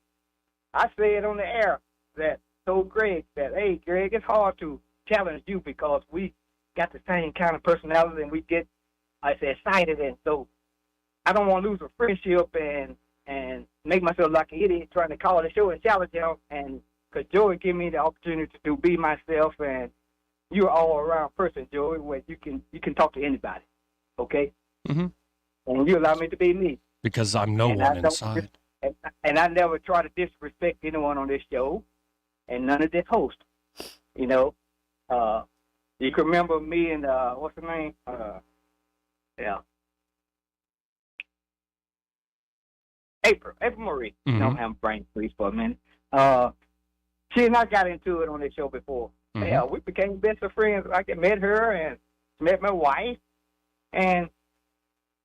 Speaker 23: I said on the air that told Greg that, hey, Greg, it's hard to challenge you because we got the same kind of personality and we get, I said, excited, and so I don't want to lose a friendship and make myself like an idiot trying to call the show and challenge him, and because Joey gave me the opportunity to be myself, and you're an all-around person, Joey, where you can talk to anybody, okay?
Speaker 13: Mm-hmm.
Speaker 23: And you allow me to be me.
Speaker 13: Because I'm no one inside.
Speaker 23: And I never try to disrespect anyone on this show, and none of this host. You can remember me and what's her name? Yeah. April Marie.
Speaker 13: Mhm.
Speaker 23: I'm having brain freeze for a minute. She and I got into it on this show before.
Speaker 13: Mhm.
Speaker 23: Yeah, we became best of friends. I met her and met my wife, and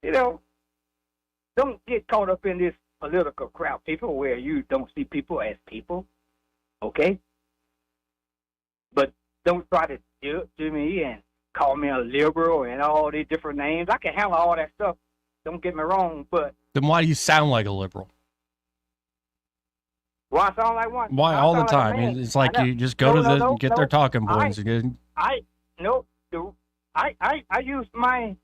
Speaker 23: don't get caught up in this political crowd, people, where you don't see people as people, okay? But don't try to do it to me and call me a liberal and all these different names. I can handle all that stuff. Don't get me wrong, but
Speaker 13: Then why do you sound like a liberal?
Speaker 23: why I sound like one?
Speaker 13: Why
Speaker 23: I
Speaker 13: all the
Speaker 23: sound like a
Speaker 13: time?
Speaker 23: man.
Speaker 13: It's like
Speaker 23: I know.
Speaker 13: you just go to
Speaker 23: No,
Speaker 13: get their talking points
Speaker 23: I
Speaker 13: again.
Speaker 23: use my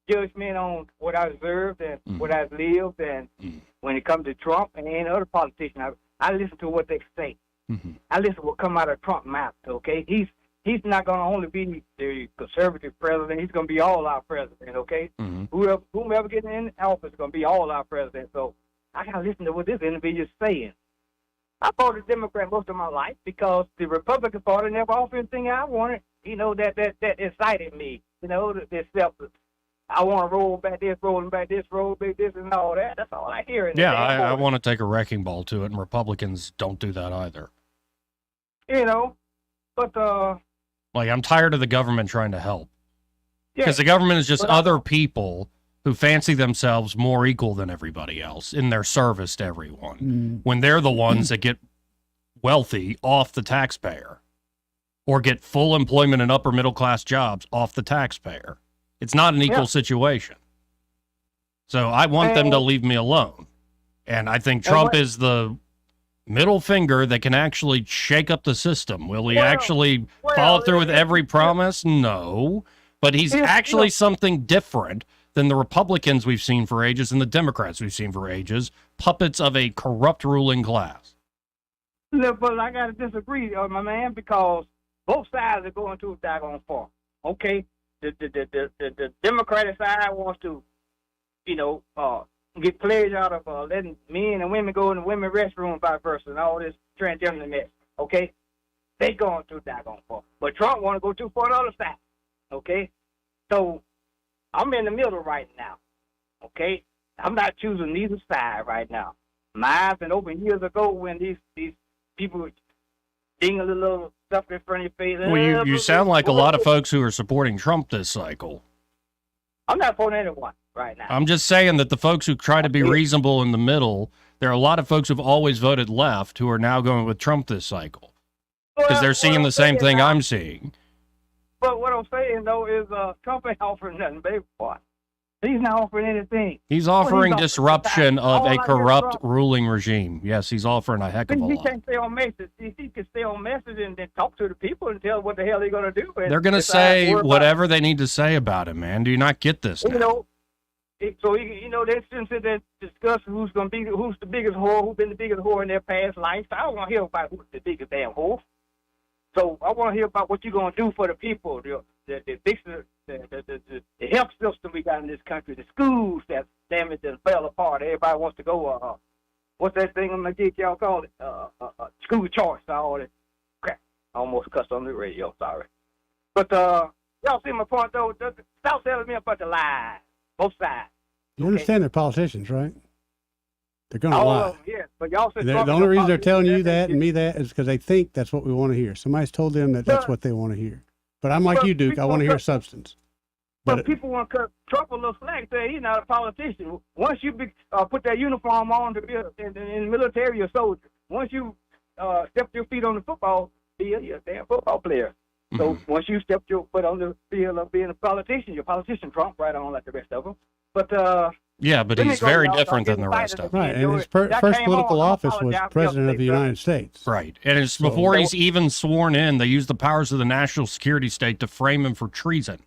Speaker 23: judgment on what I observed and what I've lived, and when it comes to Trump and any other politician, I listen to what they say. I listen to what come out of Trump's mouth. Okay, he's not going to only be the conservative president; he's going to be all our president. Okay, whomever gets in office is going to be all our president. So I got to listen to what this individual is saying. I voted Democrat most of my life because the Republican Party never offered anything I wanted. That excited me. This self. I want to roll back this, rolling back this, roll back this, and all that. That's all I hear.
Speaker 13: Yeah, I want to take a wrecking ball to it, and Republicans don't do that either.
Speaker 23: But
Speaker 13: Like, I'm tired of the government trying to help.
Speaker 23: Yeah,
Speaker 13: Because the government is just
Speaker 23: but
Speaker 13: other people who fancy themselves more equal than everybody else in their service to everyone, when they're the ones that get wealthy off the taxpayer or get full employment in upper middle class jobs off the taxpayer. It's not an equal situation. So I want them to leave me alone. And I think Trump is the middle finger that can actually shake up the system. Will he actually follow through with every promise? No. But he's actually something different than the Republicans we've seen for ages and the Democrats we've seen for ages, puppets of a corrupt ruling class.
Speaker 23: But I got to disagree, my man, because both sides are going too daggone far. Okay, the Democratic side wants to, get pleasure out of letting men and women go in the women's restroom, vice versa, and all this transgender mess. Okay, they going too daggone far. But Trump want to go too far on the other side. Okay, so I'm in the middle right now. Okay, I'm not choosing neither side right now. Mine's been open years ago when these people ding a little stuff in front of your face.
Speaker 13: Well, you sound like a lot of folks who are supporting Trump this cycle.
Speaker 23: I'm not supporting anyone right now.
Speaker 13: I'm just saying that the folks who try to be reasonable in the middle, there are a lot of folks who've always voted left who are now going with Trump this cycle because they're seeing the same thing I'm seeing.
Speaker 23: But what I'm saying, though, is Trump ain't offering nothing, baby. What? He's not offering anything.
Speaker 13: He's offering disruption of a corrupt
Speaker 23: Trump.
Speaker 13: ruling regime. Yes, he's offering a heck of a
Speaker 23: He
Speaker 13: lot.
Speaker 23: can't stay on message. He can stay on message and then talk to the people and tell what the hell they're going to do.
Speaker 13: They're going to say whatever they need to say about him, man. Do you not get this now?
Speaker 23: They shouldn't sit there and discuss who's the biggest whore, who's been the biggest whore in their past life. I don't want to hear about who's the biggest damn whore. So I want to hear about what you're going to do for the people, the health system we got in this country, the schools that damaged and fell apart. Everybody wants to go, what's that thing I'm going to get y'all call it? School choice, all that crap. I almost cussed on the radio, sorry. But y'all see my point, though? Stop telling me about the lies, both sides.
Speaker 14: You understand they're politicians, right? They're going to
Speaker 23: All
Speaker 14: lie.
Speaker 23: of them, yes. But y'all said
Speaker 14: The only reason they're telling you that and me that is because they think that's what we want to hear. Somebody's told them that that's what they want to hear. But I'm like you, Duke. I want to hear substance.
Speaker 23: But people want to cut Trump a little slack. Say he's not a politician. Once you put that uniform on to be in the military, you're a soldier. Once you step your feet on the football field, you're a damn football player. So once you step your foot on the field of being a politician, you're a politician. Trump, right on like the rest of them. But
Speaker 13: yeah, but he's very different than the rest of them.
Speaker 14: Right, and his first political office was president of the United States.
Speaker 13: Right, and it's before he's even sworn in, they used the powers of the national security state to frame him for treason.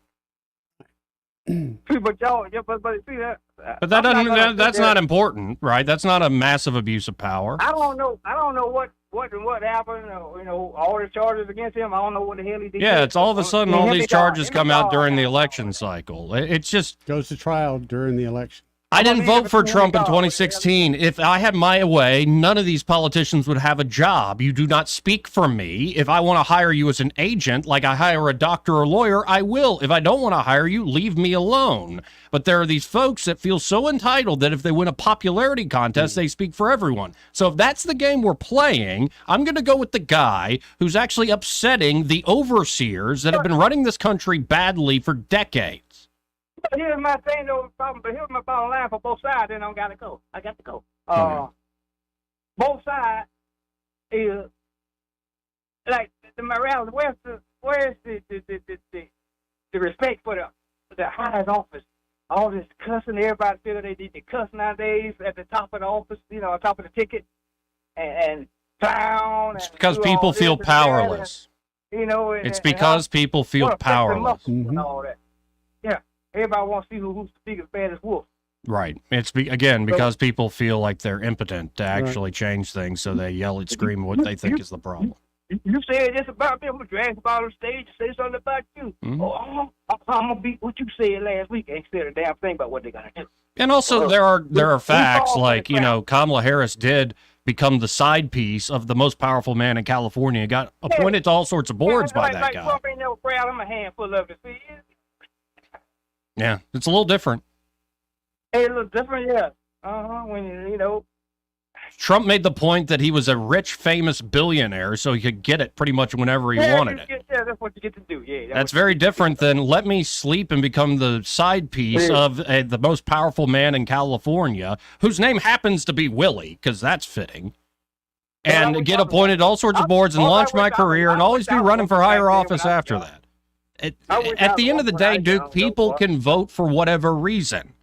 Speaker 23: But y'all, but see that.
Speaker 13: But that doesn't. That's not important, right? That's not a massive abuse of power.
Speaker 23: I don't know what happened. All the charges against him. I don't know what the hell he did.
Speaker 13: Yeah, it's all of a sudden all these charges come out during the election cycle. It's just
Speaker 14: goes to trial during the election.
Speaker 13: I didn't vote for Trump in 2016. If I had my way, none of these politicians would have a job. You do not speak for me. If I want to hire you as an agent, like I hire a doctor or lawyer, I will. If I don't want to hire you, leave me alone. But there are these folks that feel so entitled that if they win a popularity contest, they speak for everyone. So if that's the game we're playing, I'm going to go with the guy who's actually upsetting the overseers that have been running this country badly for decades.
Speaker 23: Here's my thing, though, problem, but here's my bottom line for both sides, then I got to go. I got to go. Both sides is, like, the morality, where's the respect for the highest office? All this cussing, everybody feel they need to cuss nowadays at the top of the office, you know, on top of the ticket, and clown.
Speaker 13: It's because people feel powerless.
Speaker 23: You know,
Speaker 13: it's because people feel powerless.
Speaker 23: And all that. Yeah. Everybody wants to see who's the biggest, baddest wolf.
Speaker 13: Right. It's because people feel like they're impotent to actually change things, so they yell and scream what they think is the problem.
Speaker 23: You said this about me. I'm gonna drag about on stage and say something about you.
Speaker 13: Mm-hmm.
Speaker 23: Oh, I'm gonna beat what you said last week. Ain't said a damn thing about what they're gonna do.
Speaker 13: And also, there are facts like, you know, Kamala Harris did become the side piece of the most powerful man in California. Got appointed to all sorts of boards by that guy.
Speaker 23: Trump ain't never proud. I'm a handful of it. See,
Speaker 13: yeah, it's a little different.
Speaker 23: Hey, a little different, yeah. When you know.
Speaker 13: Trump made the point that he was a rich, famous billionaire, so he could get it pretty much whenever he wanted it.
Speaker 23: Yeah, that's what you get to do. Yeah.
Speaker 13: That's very different than let me sleep and become the side piece of the most powerful man in California, whose name happens to be Willie, because that's fitting, and get appointed to all sorts of boards and launch my career and always be running for higher office after that. At the end of the day, Duke, people can vote for whatever reason.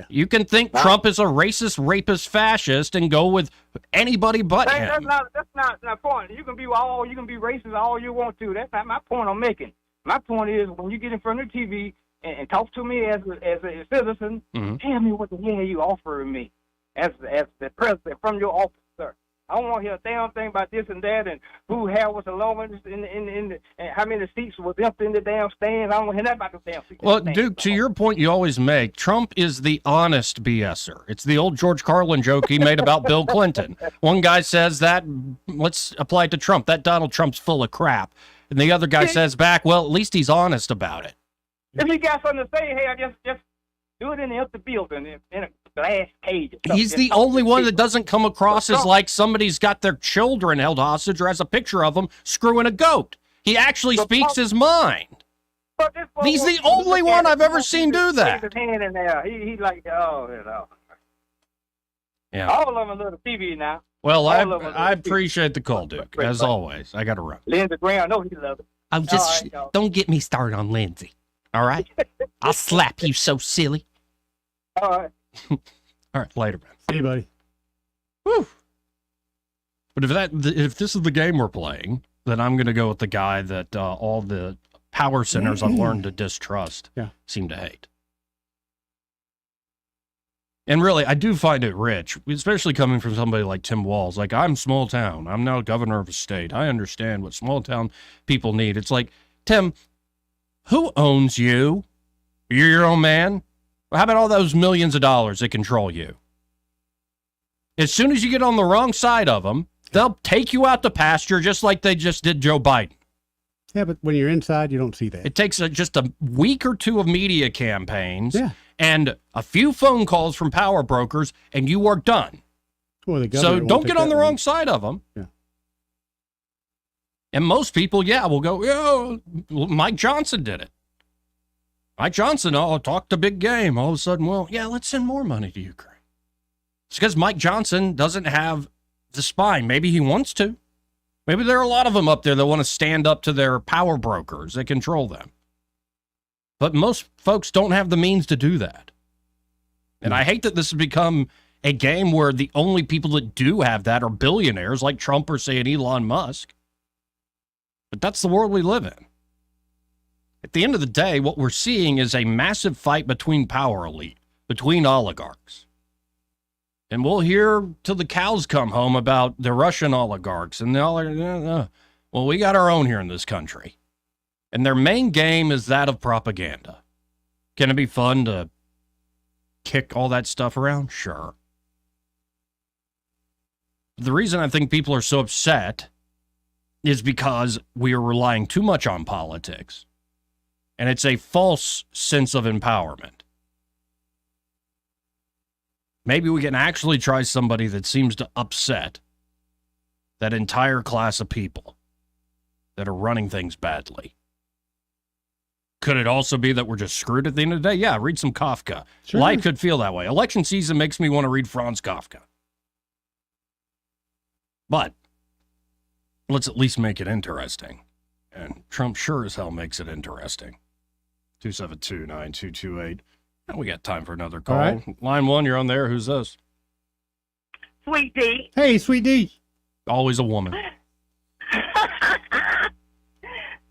Speaker 13: You can think Trump is a racist, rapist, fascist, and go with anybody but him.
Speaker 23: That's not the point. You can be racist all you want to. That's not my point I'm making. My point is when you get in front of the TV and talk to me as a citizen, tell me what the hell you offering me as the president from your office, sir. I don't want to hear a damn thing about this and that and who hair was alone and how many seats was empty in the damn stands. I don't want to hear that about the damn seats.
Speaker 13: Well, Duke, to your point you always make, Trump is the honest BSer. It's the old George Carlin joke he made about Bill Clinton. One guy says that, let's apply it to Trump, that Donald Trump's full of crap. And the other guy says back, well, at least he's honest about it.
Speaker 23: If he got something to say, hey, just do it in the empty building, in a glass cage.
Speaker 13: He's the only one that doesn't come across as like somebody's got their children held hostage or has a picture of them screwing a goat. He actually speaks his mind. He's the only one I've ever seen do that.
Speaker 23: His hand in there. He like, oh, you know.
Speaker 13: Yeah.
Speaker 23: All of them are little TV now.
Speaker 13: Well, I appreciate the call, Duke. As always, I got to run.
Speaker 23: Lindsey Graham, I know he loves it.
Speaker 13: Don't get me started on Lindsey. All right? I'll slap you so silly.
Speaker 23: All right.
Speaker 13: All right, later, man.
Speaker 14: See you, buddy.
Speaker 13: Whew. But if this is the game we're playing, then I'm going to go with the guy that all the power centers I've learned to distrust seem to hate. And really, I do find it rich, especially coming from somebody like Tim Walz. Like, I'm small town. I'm now governor of a state. I understand what small town people need. It's like, Tim, who owns you? You're your own man? Well, how about all those millions of dollars that control you? As soon as you get on the wrong side of them, they'll take you out to pasture just like they just did Joe Biden.
Speaker 14: Yeah, but when you're inside, you don't see that.
Speaker 13: It takes just a week or two of media campaigns and a few phone calls from power brokers, and you are done.
Speaker 14: Well,
Speaker 13: so don't get on the wrong side of them.
Speaker 14: Yeah.
Speaker 13: And most people, will go, Mike Johnson did it. Mike Johnson, talked a big game. All of a sudden, let's send more money to Ukraine. It's because Mike Johnson doesn't have the spine. Maybe he wants to. Maybe there are a lot of them up there that want to stand up to their power brokers that control them. But most folks don't have the means to do that. And I hate that this has become a game where the only people that do have that are billionaires like Trump or, say, an Elon Musk. But that's the world we live in. At the end of the day, what we're seeing is a massive fight between power elite, between oligarchs. And we'll hear till the cows come home about the Russian oligarchs and well, we got our own here in this country. And their main game is that of propaganda. Can it be fun to kick all that stuff around? Sure. The reason I think people are so upset is because we are relying too much on politics. And it's a false sense of empowerment. Maybe we can actually try somebody that seems to upset that entire class of people that are running things badly. Could it also be that we're just screwed at the end of the day? Yeah, read some Kafka.
Speaker 14: Sure.
Speaker 13: Life could feel that way. Election season makes me want to read Franz Kafka. But let's at least make it interesting. And Trump sure as hell makes it interesting. 272-9228. We got time for another call.
Speaker 14: All right.
Speaker 13: Line 1, you're on there. Who's this?
Speaker 5: Sweet D.
Speaker 14: Hey, Sweet D.
Speaker 13: Always a woman.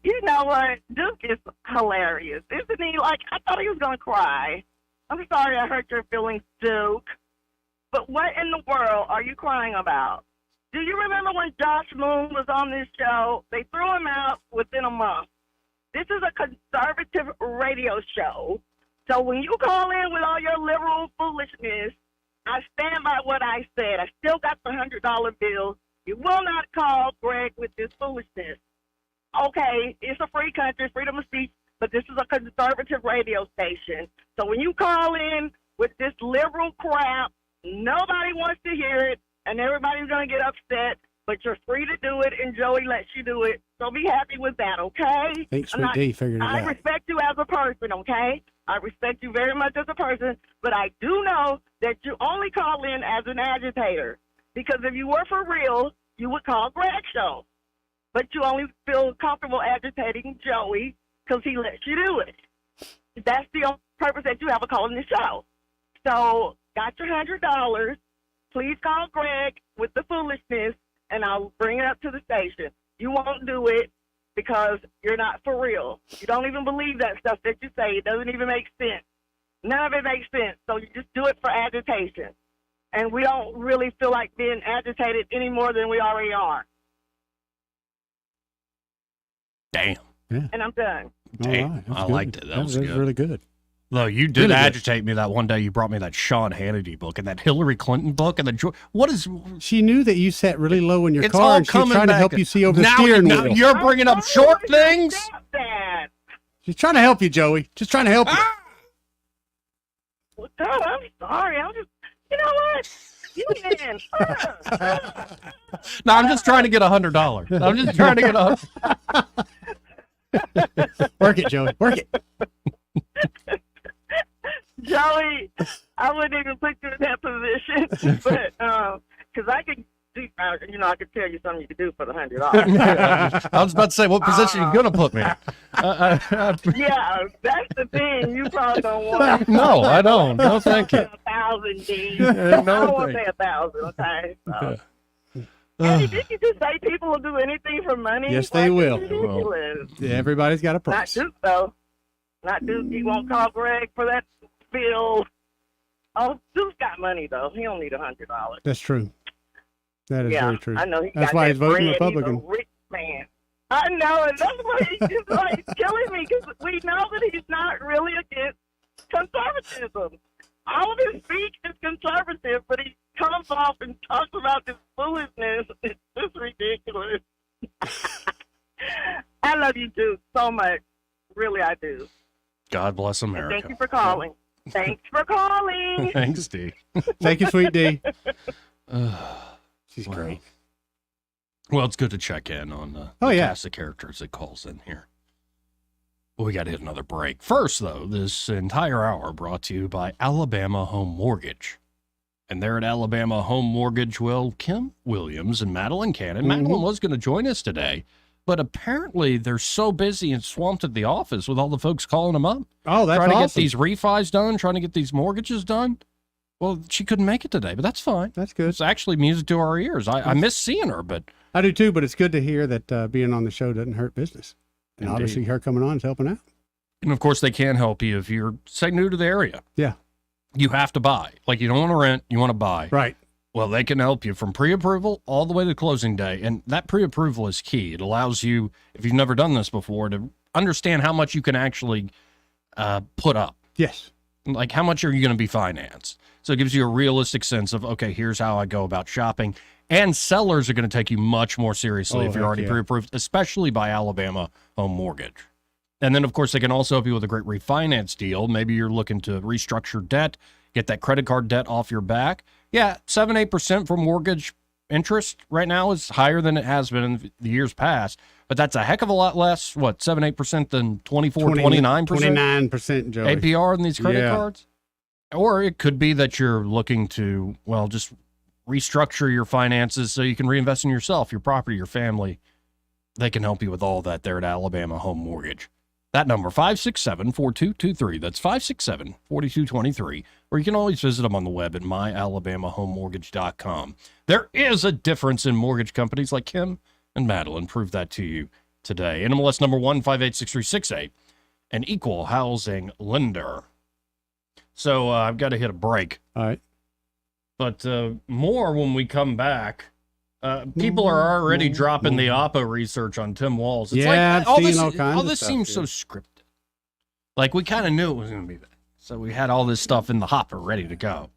Speaker 5: You know what? Duke is hilarious, isn't he? Like, I thought he was going to cry. I'm sorry I hurt your feelings, Duke. But what in the world are you crying about? Do you remember when Josh Moon was on this show? They threw him out within a month. This is a conservative radio show. So when you call in with all your liberal foolishness, I stand by what I said. I still got the $100 bill. You will not call Greg with this foolishness. Okay, it's a free country, freedom of speech, but this is a conservative radio station. So when you call in with this liberal crap, nobody wants to hear it, and everybody's going to get upset, but you're free to do it, and Joey lets you do it. So be happy with that, okay?
Speaker 14: I think Sweet D figured it
Speaker 5: I
Speaker 14: out.
Speaker 5: respect you as a person, okay? I respect you very much as a person, but I do know that you only call in as an agitator. Because if you were for real, you would call Greg show. But you only feel comfortable agitating Joey because he lets you do it. That's the only purpose that you have of calling the show. So, got your $100. Please call Greg with the foolishness, and I'll bring it up to the station. You won't do it because you're not for real. You don't even believe that stuff that you say. It doesn't even make sense. None of it makes sense. So you just do it for agitation. And we don't really feel like being agitated any more than we already are.
Speaker 13: Damn.
Speaker 14: Yeah.
Speaker 5: And I'm done.
Speaker 13: Damn.
Speaker 14: All right. That's
Speaker 13: I
Speaker 14: good.
Speaker 13: liked it. That was good.
Speaker 14: really good.
Speaker 13: Though you did
Speaker 14: Really good.
Speaker 13: agitate me that one day. You brought me that Sean Hannity book and that Hillary Clinton book and the what is?
Speaker 14: She knew that you sat really low in your
Speaker 13: It's
Speaker 14: car,
Speaker 13: all
Speaker 14: and she's
Speaker 13: coming
Speaker 14: trying to
Speaker 13: back.
Speaker 14: help you see over the
Speaker 13: Now
Speaker 14: steering
Speaker 13: now
Speaker 14: wheel.
Speaker 13: you're bringing up short things.
Speaker 5: That.
Speaker 14: She's trying to help you, Joey. Just trying to help you.
Speaker 5: Well, God, I'm sorry. I'm just, you know what? You man.
Speaker 13: No, I'm just trying to get $100. I'm just trying to get
Speaker 14: Work it, Joey. Work it.
Speaker 5: Joey, I wouldn't even put you in that position, but because I could do, I could tell you something you could do for the $100.
Speaker 13: I was about to say, what position are you gonna put me?
Speaker 5: Yeah, that's the thing. You probably don't want.
Speaker 13: No, I don't. No, thank you.
Speaker 5: 1,000, D.
Speaker 13: No,
Speaker 5: I don't want to
Speaker 13: thank
Speaker 5: pay 1,000. Okay. So. Eddie, did you just say people will do anything for money?
Speaker 14: Yes, they
Speaker 5: Like,
Speaker 14: will.
Speaker 5: it's ridiculous.
Speaker 14: Yeah, everybody's got a
Speaker 5: Not
Speaker 14: price.
Speaker 5: Duke, though. Not Duke. He won't call Greg for that bill. Oh, Duke's got money, though. He don't need $100.
Speaker 14: That's true. That is
Speaker 5: Yeah,
Speaker 14: very true.
Speaker 5: I know. He
Speaker 14: That's
Speaker 5: got
Speaker 14: why
Speaker 5: that
Speaker 14: he's voting
Speaker 5: bread.
Speaker 14: Republican.
Speaker 5: He's a rich man. I know, and that's why he's just like killing me because we know that he's not really against conservatism. All of his speech is conservative, but he comes off and talks about this foolishness. It's just ridiculous. I love you, Duke, so much. Really, I do.
Speaker 13: God bless
Speaker 5: And
Speaker 13: America.
Speaker 5: thank you for calling. Thanks for calling.
Speaker 13: Thanks, D.
Speaker 14: Thank you, Sweet D. She's
Speaker 13: Wow.
Speaker 14: great.
Speaker 13: Well, it's good to check in on the cast of characters that calls in here. Well, we got to hit another break. First, though, this entire hour brought to you by Alabama Home Mortgage. And there at Alabama Home Mortgage, well, Kim Williams and Madeline Cannon. Madeline was going to join us today, but apparently they're so busy and swamped at the office with all the folks calling them up.
Speaker 14: Oh, that's
Speaker 13: trying to get
Speaker 14: awesome.
Speaker 13: these refis done, trying to get these mortgages done. Well, she couldn't make it today, but that's fine.
Speaker 14: That's good.
Speaker 13: It's actually music to our ears. I miss seeing her, but
Speaker 14: I do too, but it's good to hear that being on the show doesn't hurt business. And
Speaker 13: Indeed.
Speaker 14: obviously her coming on is helping out.
Speaker 13: and of course they can help you if you're, say, new to the area.
Speaker 14: Yeah.
Speaker 13: You have to buy. Like, you don't want to rent, you want to buy.
Speaker 14: Right.
Speaker 13: Well, they can help you from pre-approval all the way to closing day. And that pre-approval is key. It allows you, if you've never done this before, to understand how much you can actually put up.
Speaker 14: Yes.
Speaker 13: Like, how much are you going to be financed? So it gives you a realistic sense of, okay, here's how I go about shopping. And sellers are going to take you much more seriously if you're already pre-approved, especially by Alabama Home Mortgage. And then, of course, they can also help you with a great refinance deal. Maybe you're looking to restructure debt, get that credit card debt off your back. Yeah, 7-8% for mortgage interest right now is higher than it has been in the years past. But that's a heck of a lot less, 7-8% than 29%?
Speaker 14: 29%, Joey.
Speaker 13: APR in these credit cards? Or it could be that you're looking to, just restructure your finances so you can reinvest in yourself, your property, your family. They can help you with all that there at Alabama Home Mortgage. That number, 567-4223. That's 567-4223. Or you can always visit them on the web at myalabamahomemortgage.com. There is a difference in mortgage companies like Kim and Madeline. Prove that to you today. NMLS number 1586368, an equal housing lender. So I've got to hit a break.
Speaker 14: All right.
Speaker 13: But more when we come back. People are already dropping the Oppo research on Tim Walz. It's
Speaker 14: I've
Speaker 13: all
Speaker 14: seen
Speaker 13: this,
Speaker 14: all kinds of
Speaker 13: this
Speaker 14: stuff,
Speaker 13: seems so scripted. Like, we kind of knew it was going to be that. So we had all this stuff in the hopper ready to go.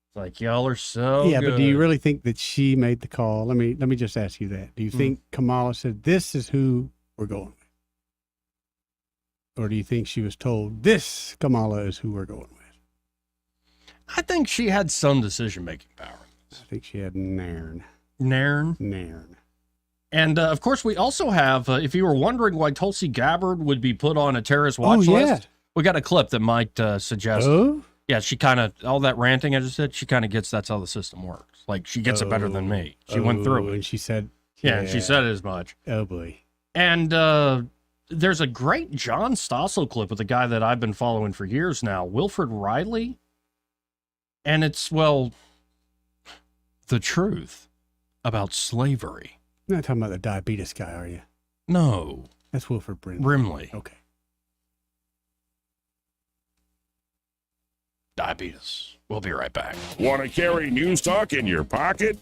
Speaker 13: It's like, y'all are so good.
Speaker 14: But do you really think that she made the call? Let me just ask you that. Do you think Kamala said, this is who we're going with? Or do you think she was told, this, Kamala, is who we're going with?
Speaker 13: I think she had some decision-making power.
Speaker 14: I think she had nairn.
Speaker 13: Nairn. And, of course, we also have, if you were wondering why Tulsi Gabbard would be put on a terrorist watch list, we got a clip that might suggest.
Speaker 14: Oh?
Speaker 13: Yeah, she kind of, all that ranting I just said, she kind of gets that's how the system works. Like, she gets it better than me. She went through it.
Speaker 14: And she said.
Speaker 13: Yeah, she said as much.
Speaker 14: Oh, boy.
Speaker 13: And there's a great John Stossel clip with a guy that I've been following for years now, Wilfred Riley. And it's, the truth about slavery.
Speaker 14: You're not talking about the diabetes guy, are you?
Speaker 13: No.
Speaker 14: That's Wilfred
Speaker 13: Brimley.
Speaker 14: Okay.
Speaker 13: Diabetes. We'll be right back.
Speaker 1: Want to carry News Talk in your pocket?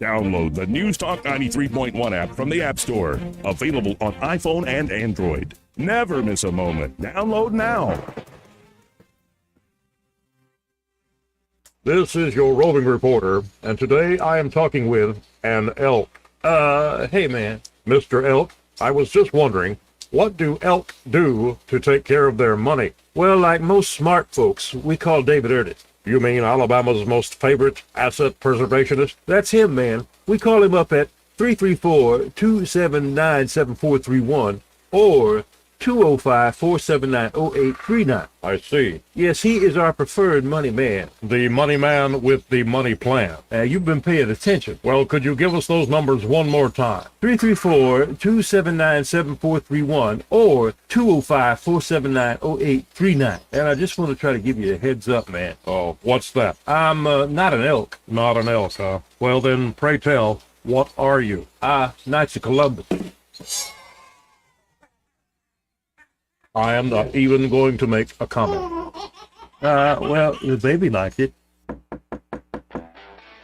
Speaker 1: Download the News Talk 93.1 app from the App Store. Available on iPhone and Android. Never miss a moment. Download now.
Speaker 7: This is your roving reporter, and today I am talking with an elk. Hey man, Mr. Elk, I was just wondering, what do elk do to take care of their money? Well, like most smart folks, we call David Erdit. You mean Alabama's most favorite asset preservationist? That's him, man. We call him up at 334-279-7431 or 205-479-0839. I see. Yes, he is our preferred money man. The money man with the money plan. You've been paying attention. Well, could you give us those numbers one more time? 334-279-7431 or 205-479-0839. And I just want to try to give you a heads up, man. Oh, what's that? I'm not an elk. Not an elk, huh? Well, then, pray tell, what are you? Knights of Columbus. I am not even going to make a comment. Well, the baby liked it.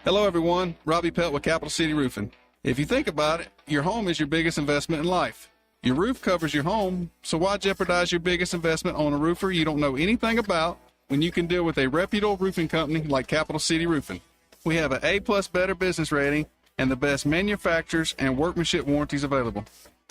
Speaker 8: Hello, everyone. Robbie Pelt with Capital City Roofing. If you think about it, your home is your biggest investment in life. Your roof covers your home, so why jeopardize your biggest investment on a roofer you don't know anything about when you can deal with a reputable roofing company like Capital City Roofing? We have an A+ Better business rating and the best manufacturers and workmanship warranties available.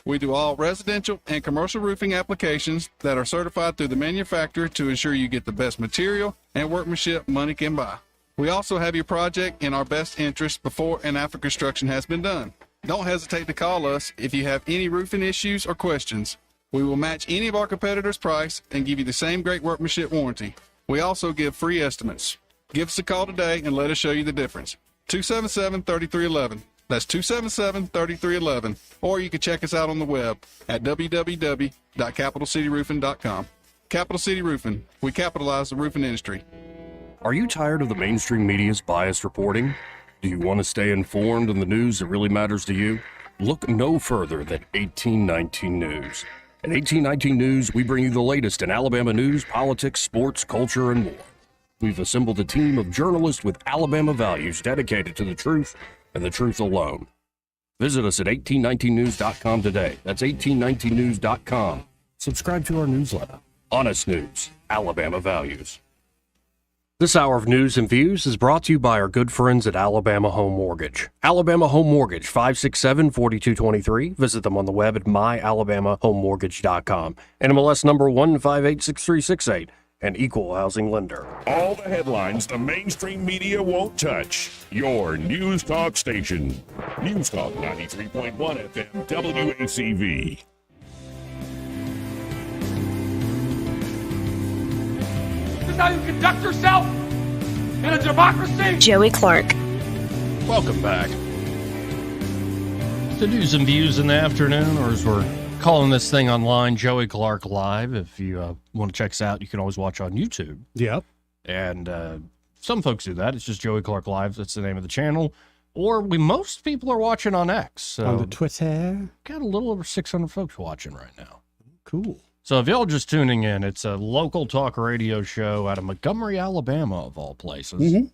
Speaker 8: We do all residential and commercial roofing applications that are certified through the manufacturer to ensure you get the best material and workmanship money can buy. We also have your project in our best interest before and after construction has been done. Don't hesitate to call us if you have any roofing issues or questions. We will match any of our competitors' price and give you the same great workmanship warranty. We also give free estimates. Give us a call today and let us show you the difference. 277-3311. That's 277-3311. Or you can check us out on the web at www.capitalcityroofing.com. Capital City Roofing. We capitalize the roofing industry.
Speaker 3: Are you tired of the mainstream media's biased reporting? Do you want to stay informed on the news that really matters to you? Look no further than 1819 News. At 1819 News, we bring you the latest in Alabama news, politics, sports, culture, and more. We've assembled a team of journalists with Alabama values dedicated to the truth and the truth alone. Visit us at 1819news.com today. That's 1819news.com. Subscribe to our newsletter. Honest news, Alabama values. This hour of news and views is brought to you by our good friends at Alabama Home Mortgage. Alabama Home Mortgage, 567-4223. Visit them on the web at myalabamahomemortgage.com. NMLS number 1586368, an equal housing lender.
Speaker 1: All the headlines the mainstream media won't touch. Your News Talk station. News Talk 93.1 FM WACV.
Speaker 9: This is how you conduct yourself in a democracy?
Speaker 10: Joey Clark.
Speaker 13: Welcome back to News and Views in the afternoon, or as we're calling this thing online, Joey Clark Live. If you want to check us out, you can always watch on YouTube.
Speaker 14: Yep.
Speaker 13: And some folks do that. It's just Joey Clark Live. That's the name of the channel. Or most people are watching on X. So
Speaker 14: on the Twitter.
Speaker 13: Got a little over 600 folks watching right now.
Speaker 14: Cool.
Speaker 13: So if y'all just tuning in, it's a local talk radio show out of Montgomery, Alabama, of all places.
Speaker 14: Mm-hmm.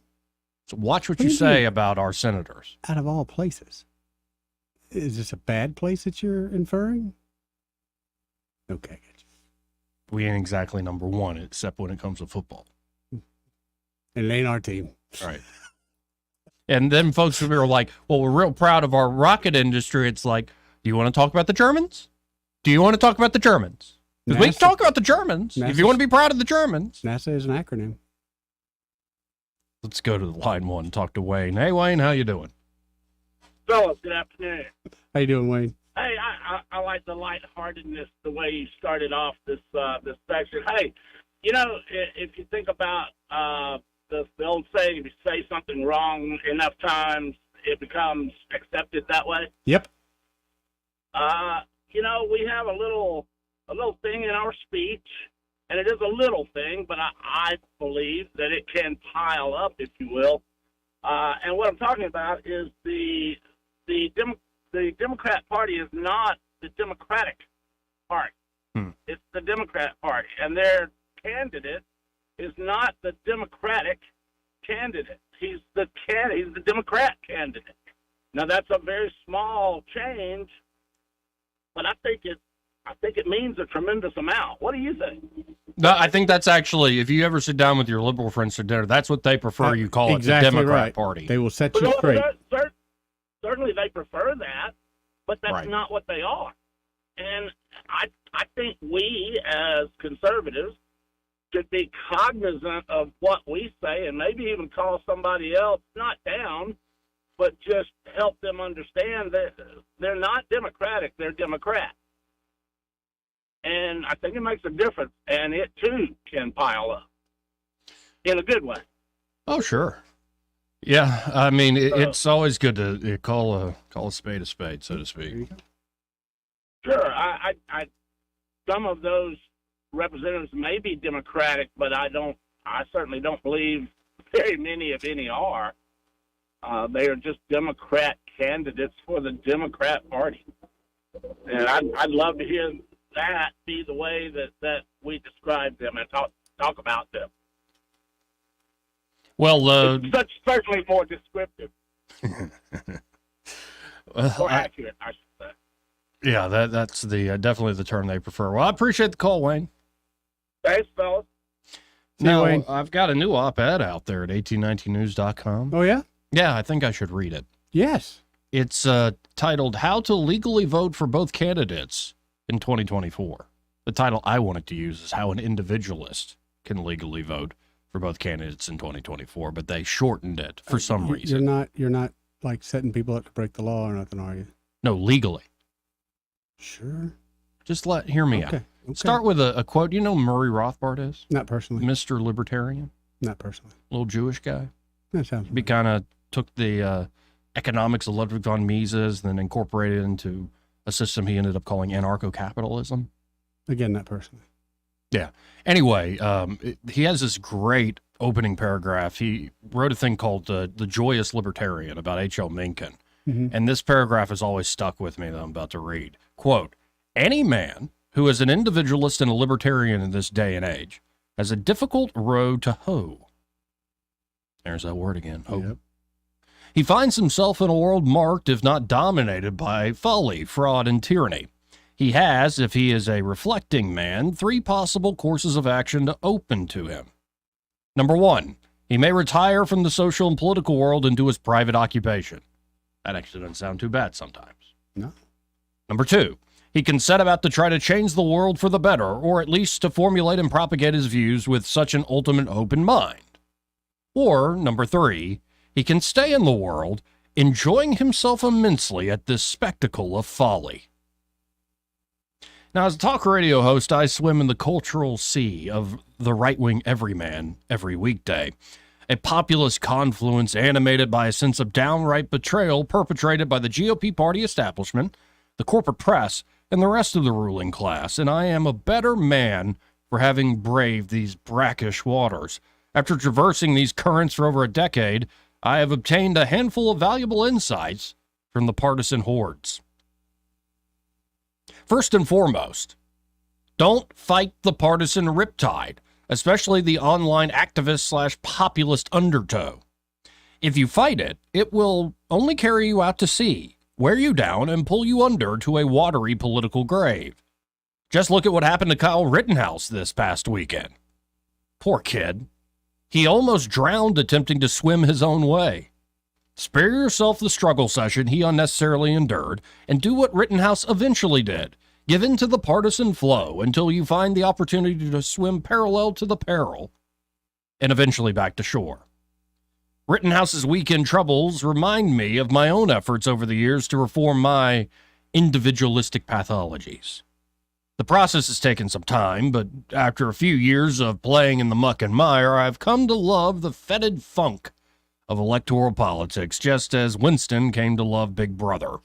Speaker 13: So watch what you say about our senators.
Speaker 14: Out of all places. Is this a bad place that you're inferring? Okay.
Speaker 13: We ain't exactly number one, except when it comes to football.
Speaker 14: And it ain't our team.
Speaker 13: Right. And then folks were like, well, we're real proud of our rocket industry. It's like, do you want to talk about the Germans? Do you want to talk about the Germans? Because we can talk about the Germans if you want to be proud of the Germans.
Speaker 14: NASA is an acronym.
Speaker 13: Let's go to the line one and talk to Wayne. Hey, Wayne, how you doing?
Speaker 11: Fellas, good afternoon.
Speaker 14: How you doing, Wayne?
Speaker 11: Hey, I like the lightheartedness, the way you started off this section. Hey, you know, if you think about the old saying, if you say something wrong enough times, it becomes accepted that way.
Speaker 14: Yep.
Speaker 11: You know, we have a little thing in our speech, and it is a little thing, but I believe that it can pile up, if you will. And what I'm talking about is the Democrat Party is not the Democratic Party. It's the Democrat Party, and their candidate is not the Democratic candidate. He's the Democrat candidate. Now that's a very small change, but I think it means a tremendous amount. What do you think?
Speaker 13: No, I think that's actually, if you ever sit down with your liberal friends for dinner, that's what they prefer you call
Speaker 14: exactly
Speaker 13: it, the Democrat
Speaker 14: right.
Speaker 13: Party.
Speaker 14: They will set you straight.
Speaker 11: Certainly they prefer that, but that's
Speaker 13: Right.
Speaker 11: not what they are. And I think we as conservatives should be cognizant of what we say and maybe even call somebody else not down, but just help them understand that they're not Democratic, they're Democrat. And I think it makes a difference, and it too can pile up in a good way.
Speaker 13: Oh, sure. Yeah, I mean, it's always good to call a spade, so to speak.
Speaker 11: Sure, I some of those representatives may be Democratic, but I certainly don't believe very many, if any, are. They are just Democrat candidates for the Democrat Party, and I'd love to hear that be the way that we describe them and talk about them.
Speaker 13: Well,
Speaker 11: it's certainly more descriptive. Or accurate, I should say.
Speaker 13: Yeah, that's the definitely the term they prefer. Well, I appreciate the call, Wayne.
Speaker 11: Thanks, fellas.
Speaker 13: Now,
Speaker 14: Wayne.
Speaker 13: I've got a new op-ed out there at 1819news.com.
Speaker 14: Oh, yeah?
Speaker 13: Yeah, I think I should read it.
Speaker 14: Yes.
Speaker 13: It's titled How to Legally Vote for Both Candidates in 2024. The title I wanted to use is How an Individualist Can Legally Vote for Both Candidates in 2024, but they shortened it for some reason.
Speaker 14: You're not like setting people up to break the law or nothing, are you?
Speaker 13: No, legally.
Speaker 14: Sure.
Speaker 13: Just hear me out.
Speaker 14: Okay.
Speaker 13: Start with a quote. You know who Murray Rothbard is?
Speaker 14: Not personally.
Speaker 13: Mr. Libertarian?
Speaker 14: Not personally.
Speaker 13: Little Jewish guy?
Speaker 14: That sounds
Speaker 13: He kind of took the economics of Ludwig von Mises, then incorporated it into a system he ended up calling anarcho-capitalism.
Speaker 14: Again, not personally.
Speaker 13: Yeah. Anyway, he has this great opening paragraph. He wrote a thing called The Joyous Libertarian about H.L. Mencken.
Speaker 14: Mm-hmm.
Speaker 13: And this paragraph has always stuck with me that I'm about to read. Quote, any man who is an individualist and a libertarian in this day and age has a difficult road to hoe. There's that word again, hoe.
Speaker 14: Yep.
Speaker 13: He finds himself in a world marked, if not dominated, by folly, fraud, and tyranny. He has, if he is a reflecting man, 3 possible courses of action open to him. Number 1, he may retire from the social and political world and do his private occupation. That actually doesn't sound too bad sometimes.
Speaker 14: No.
Speaker 13: Number 2, he can set about to try to change the world for the better, or at least to formulate and propagate his views with such an ultimate open mind. Or, number 3, he can stay in the world, enjoying himself immensely at this spectacle of folly. Now, as a talk radio host, I swim in the cultural sea of the right-wing everyman every weekday, a populist confluence animated by a sense of downright betrayal perpetrated by the GOP party establishment, the corporate press, and the rest of the ruling class, and I am a better man for having braved these brackish waters. After traversing these currents for over a decade, I have obtained a handful of valuable insights from the partisan hordes. First and foremost, don't fight the partisan riptide, especially the online activist/populist undertow. If you fight it, it will only carry you out to sea, wear you down, and pull you under to a watery political grave. Just look at what happened to Kyle Rittenhouse this past weekend. Poor kid. He almost drowned attempting to swim his own way. Spare yourself the struggle session he unnecessarily endured, and do what Rittenhouse eventually did. Give in to the partisan flow until you find the opportunity to swim parallel to the peril, and eventually back to shore. Rittenhouse's weekend troubles remind me of my own efforts over the years to reform my individualistic pathologies. The process has taken some time, but after a few years of playing in the muck and mire, I've come to love the fetid funk of electoral politics, just as Winston came to love Big Brother.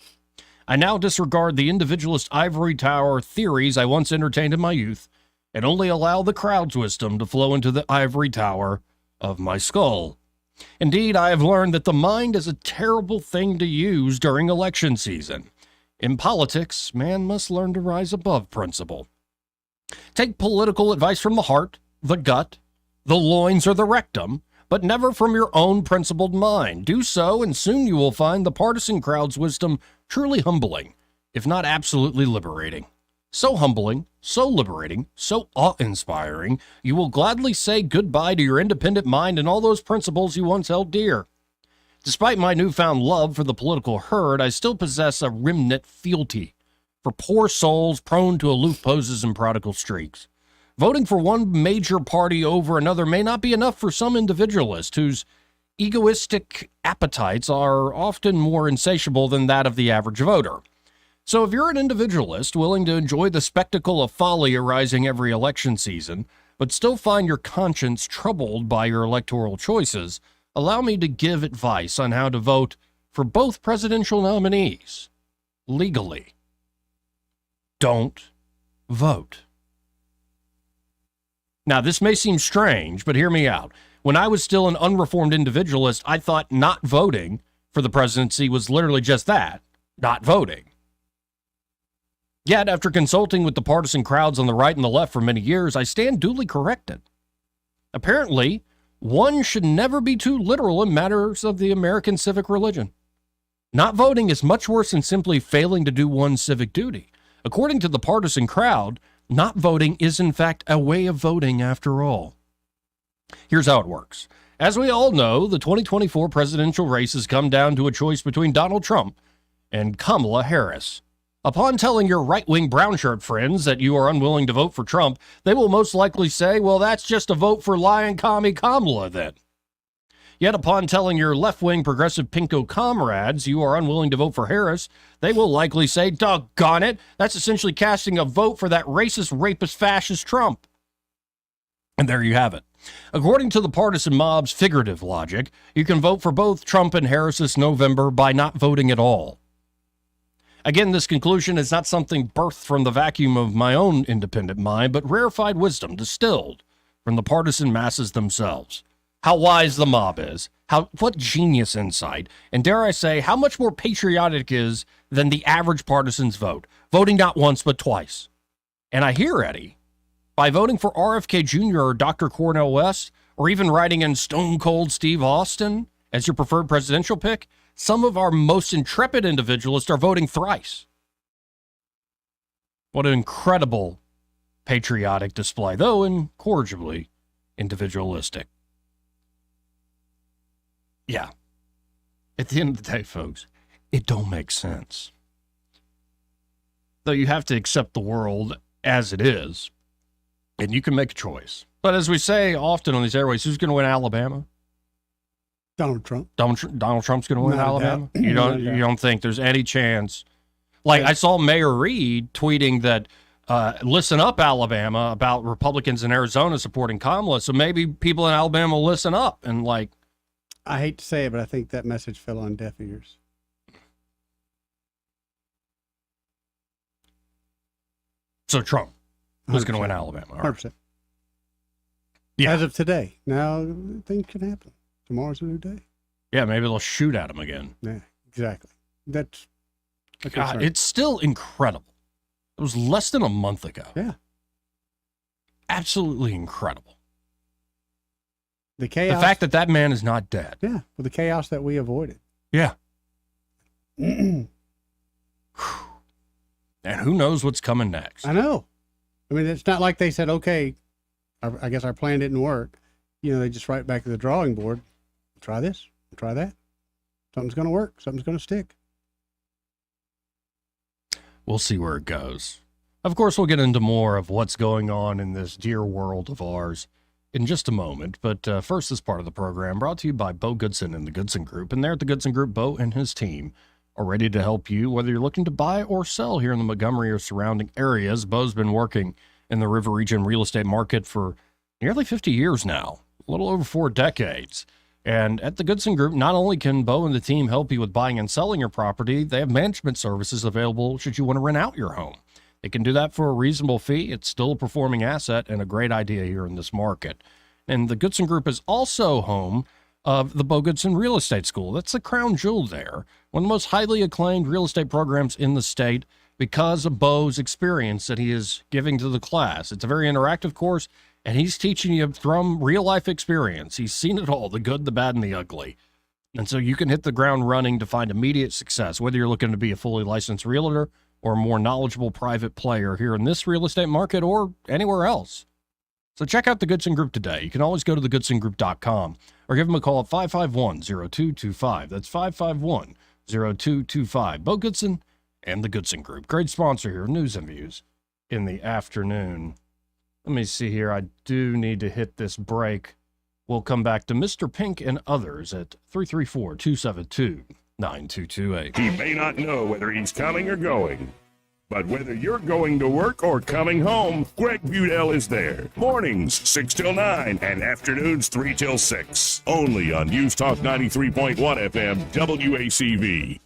Speaker 13: I now disregard the individualist ivory tower theories I once entertained in my youth, and only allow the crowd's wisdom to flow into the ivory tower of my skull. Indeed, I have learned that the mind is a terrible thing to use during election season. In politics, man must learn to rise above principle. Take political advice from the heart, the gut, the loins, or the rectum, but never from your own principled mind. Do so, and soon you will find the partisan crowd's wisdom truly humbling, if not absolutely liberating. So humbling, so liberating, so awe-inspiring, you will gladly say goodbye to your independent mind and all those principles you once held dear. Despite my newfound love for the political herd, I still possess a remnant fealty for poor souls prone to aloof poses and prodigal streaks. Voting for one major party over another may not be enough for some individualists whose egoistic appetites are often more insatiable than that of the average voter. So if you're an individualist willing to enjoy the spectacle of folly arising every election season, but still find your conscience troubled by your electoral choices, allow me to give advice on how to vote for both presidential nominees legally. Don't vote. Now, this may seem strange, but hear me out. When I was still an unreformed individualist, I thought not voting for the presidency was literally just that, not voting. Yet, after consulting with the partisan crowds on the right and the left for many years, I stand duly corrected. Apparently, one should never be too literal in matters of the American civic religion. Not voting is much worse than simply failing to do one's civic duty. According to the partisan crowd, not voting is in fact a way of voting after all. Here's how it works. As we all know, the 2024 presidential race has come down to a choice between Donald Trump and Kamala Harris. Upon telling your right-wing brown shirt friends that you are unwilling to vote for Trump, they will most likely say, well, that's just a vote for lying commie Kamala then. Yet upon telling your left-wing progressive pinko comrades you are unwilling to vote for Harris, they will likely say, doggone it, that's essentially casting a vote for that racist, rapist, fascist Trump. And there you have it. According to the partisan mob's figurative logic, you can vote for both Trump and Harris this November by not voting at all. Again, this conclusion is not something birthed from the vacuum of my own independent mind, but rarefied wisdom distilled from the partisan masses themselves. How wise the mob is, what genius insight, and dare I say, how much more patriotic is than the average partisan's vote, voting not once but twice. And I hear, Eddie, by voting for RFK Jr. or Dr. Cornel West, or even writing in Stone Cold Steve Austin as your preferred presidential pick, some of our most intrepid individualists are voting thrice. What an incredible patriotic display, though incorrigibly individualistic. Yeah. At the end of the day, folks, it don't make sense. Though you have to accept the world as it is, and you can make a choice. But as we say often on these airways, who's going to win Alabama?
Speaker 14: Donald Trump.
Speaker 13: Donald Trump's going to win
Speaker 14: Not a
Speaker 13: Alabama?
Speaker 14: doubt.
Speaker 13: You
Speaker 14: Not a
Speaker 13: don't
Speaker 14: doubt.
Speaker 13: you don't think there's any chance? Like, I saw Mayor Reed tweeting that listen up, Alabama, about Republicans in Arizona supporting Kamala. So maybe people in Alabama will listen up and like.
Speaker 14: I hate to say it, but I think that message fell on deaf ears.
Speaker 13: So Trump was going to win Alabama. All right.
Speaker 14: 100%.
Speaker 13: Yeah.
Speaker 14: As of today. Now, things can happen. Tomorrow's a new day.
Speaker 13: Yeah, maybe they'll shoot at him again.
Speaker 14: Yeah, exactly. That's a
Speaker 13: God,
Speaker 14: concern.
Speaker 13: it's still incredible. It was less than a month ago.
Speaker 14: Yeah.
Speaker 13: Absolutely incredible.
Speaker 14: The chaos.
Speaker 13: The fact that that man is not dead.
Speaker 14: Yeah, well, the chaos that we avoided.
Speaker 13: Yeah. And who knows what's coming next?
Speaker 14: I know. I mean, it's not like they said, okay, I guess our plan didn't work. You know, they just right back to the drawing board. Try this, try that. Something's going to work. Something's going to stick.
Speaker 13: We'll see where it goes. Of course, we'll get into more of what's going on in this dear world of ours in just a moment. But first, this part of the program brought to you by Bo Goodson and the Goodson Group. And there at the Goodson Group, Bo and his team are ready to help you, whether you're looking to buy or sell here in the Montgomery or surrounding areas. Bo's been working in the River Region real estate market for nearly 50 years now, a little over 4 decades. And at the Goodson Group, not only can Bo and the team help you with buying and selling your property, they have management services available should you want to rent out your home. They can do that for a reasonable fee. It's still a performing asset and a great idea here in this market. And the Goodson Group is also home of the Bo Goodson Real Estate School. That's the crown jewel there. One of the most highly acclaimed real estate programs in the state because of Bo's experience that he is giving to the class. It's a very interactive course, and he's teaching you from real-life experience. He's seen it all, the good, the bad, and the ugly. And so you can hit the ground running to find immediate success, whether you're looking to be a fully licensed realtor or a more knowledgeable private player here in this real estate market or anywhere else. So check out the Goodson Group today. You can always go to thegoodsongroup.com or give them a call at 551-0225. That's 551-0225. Bo Goodson and the Goodson Group. Great sponsor here, News and Views in the afternoon. Let me see here. I do need to hit this break. We'll come back to Mr. Pink and others at 334-272-9228.
Speaker 1: He may not know whether he's coming or going, but whether you're going to work or coming home, Greg Budell is there. Mornings 6 till 9 and afternoons 3 till 6. Only on News Talk 93.1 FM WACV.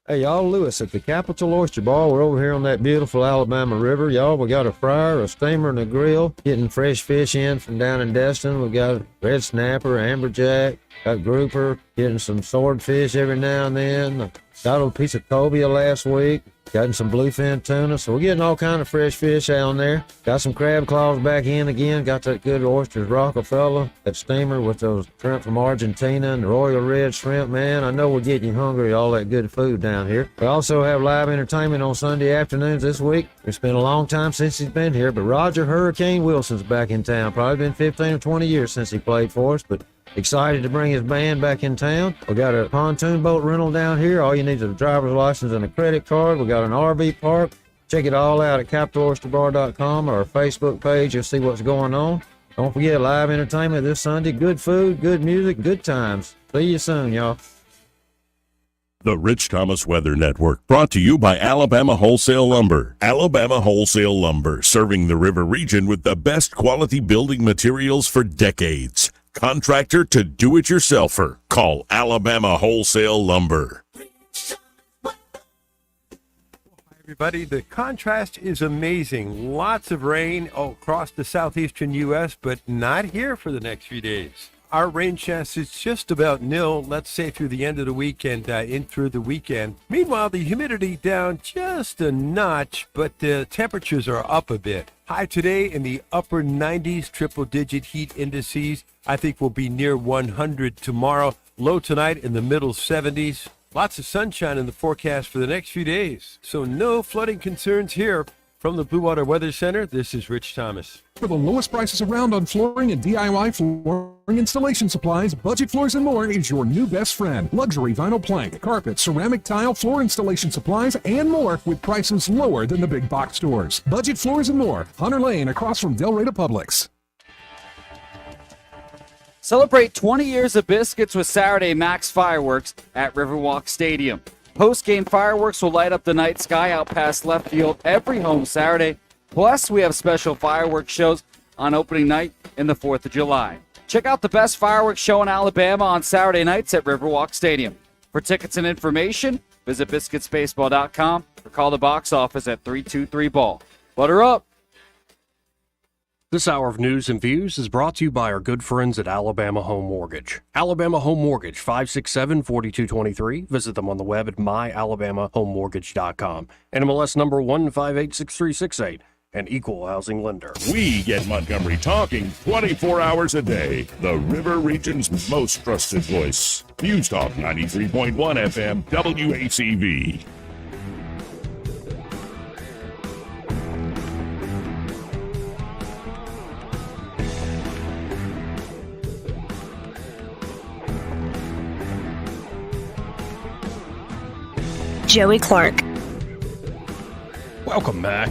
Speaker 10: Hey, y'all, Lewis at the Capital Oyster Bar. We're over here on that beautiful Alabama River. Y'all, we got a fryer, a steamer, and a grill. Getting fresh fish in from down in Destin. We got red snapper, amberjack, got grouper, getting some swordfish every now and then. Got a piece of cobia last week. Gotten some bluefin tuna. So we're getting all kind of fresh fish out there. Got some crab claws back in again. Got that good oysters Rockefeller, that steamer with those shrimp from Argentina and the Royal Red shrimp, man. I know we're getting you hungry, all that good food down here. We also have live entertainment on Sunday afternoons this week. It's been a long time since he's been here, but Roger Hurricane Wilson's back in town. Probably been 15 or 20 years since he played for us, but excited to bring his band back in town. We got a pontoon boat rental down here. All you need is a driver's license and a credit card. We got an RV park. Check it all out at CapitalOysterBar.com or our Facebook page. You'll see what's going on. Don't forget, live entertainment this Sunday. Good food, good music, good times. See you soon, y'all.
Speaker 1: The Rich Thomas Weather Network, brought to you by Alabama Wholesale Lumber. Alabama Wholesale Lumber, serving the River Region with the best quality building materials for decades. Contractor to do-it-yourselfer. Call Alabama Wholesale Lumber.
Speaker 2: Hi, everybody. The contrast is amazing. Lots of rain across the southeastern U.S., but not here for the next few days. Our rain chance is just about nil, let's say through the end of the week and in through the weekend. Meanwhile, the humidity down just a notch, but the temperatures are up a bit. High today in the upper 90s, triple-digit heat indices. I think we'll be near 100 tomorrow. Low tonight in the middle 70s. Lots of sunshine in the forecast for the next few days. So no flooding concerns here. From the Blue Water Weather Center, this is Rich Thomas.
Speaker 12: For the lowest prices around on flooring and DIY flooring installation supplies, Budget Floors and More is your new best friend. Luxury vinyl plank, carpet, ceramic tile, floor installation supplies, and more with prices lower than the big box stores. Budget Floors and More, Hunter Lane across from Del Rey Publix.
Speaker 15: Celebrate 20 years of biscuits with Saturday Max Fireworks at Riverwalk Stadium. Post-game fireworks will light up the night sky out past left field every home Saturday. Plus, we have special fireworks shows on opening night and the 4th of July. Check out the best fireworks show in Alabama on Saturday nights at Riverwalk Stadium. For tickets and information, visit biscuitsbaseball.com or call the box office at 323-BALL. Butter up!
Speaker 3: This hour of news and views is brought to you by our good friends at Alabama Home Mortgage. Alabama Home Mortgage, 567-4223. Visit them on the web at myalabamahomemortgage.com. NMLS number 1586368, an equal housing lender.
Speaker 1: We get Montgomery talking 24 hours a day. The River Region's most trusted voice. News Talk 93.1 FM, WACV.
Speaker 16: Joey Clark.
Speaker 13: Welcome back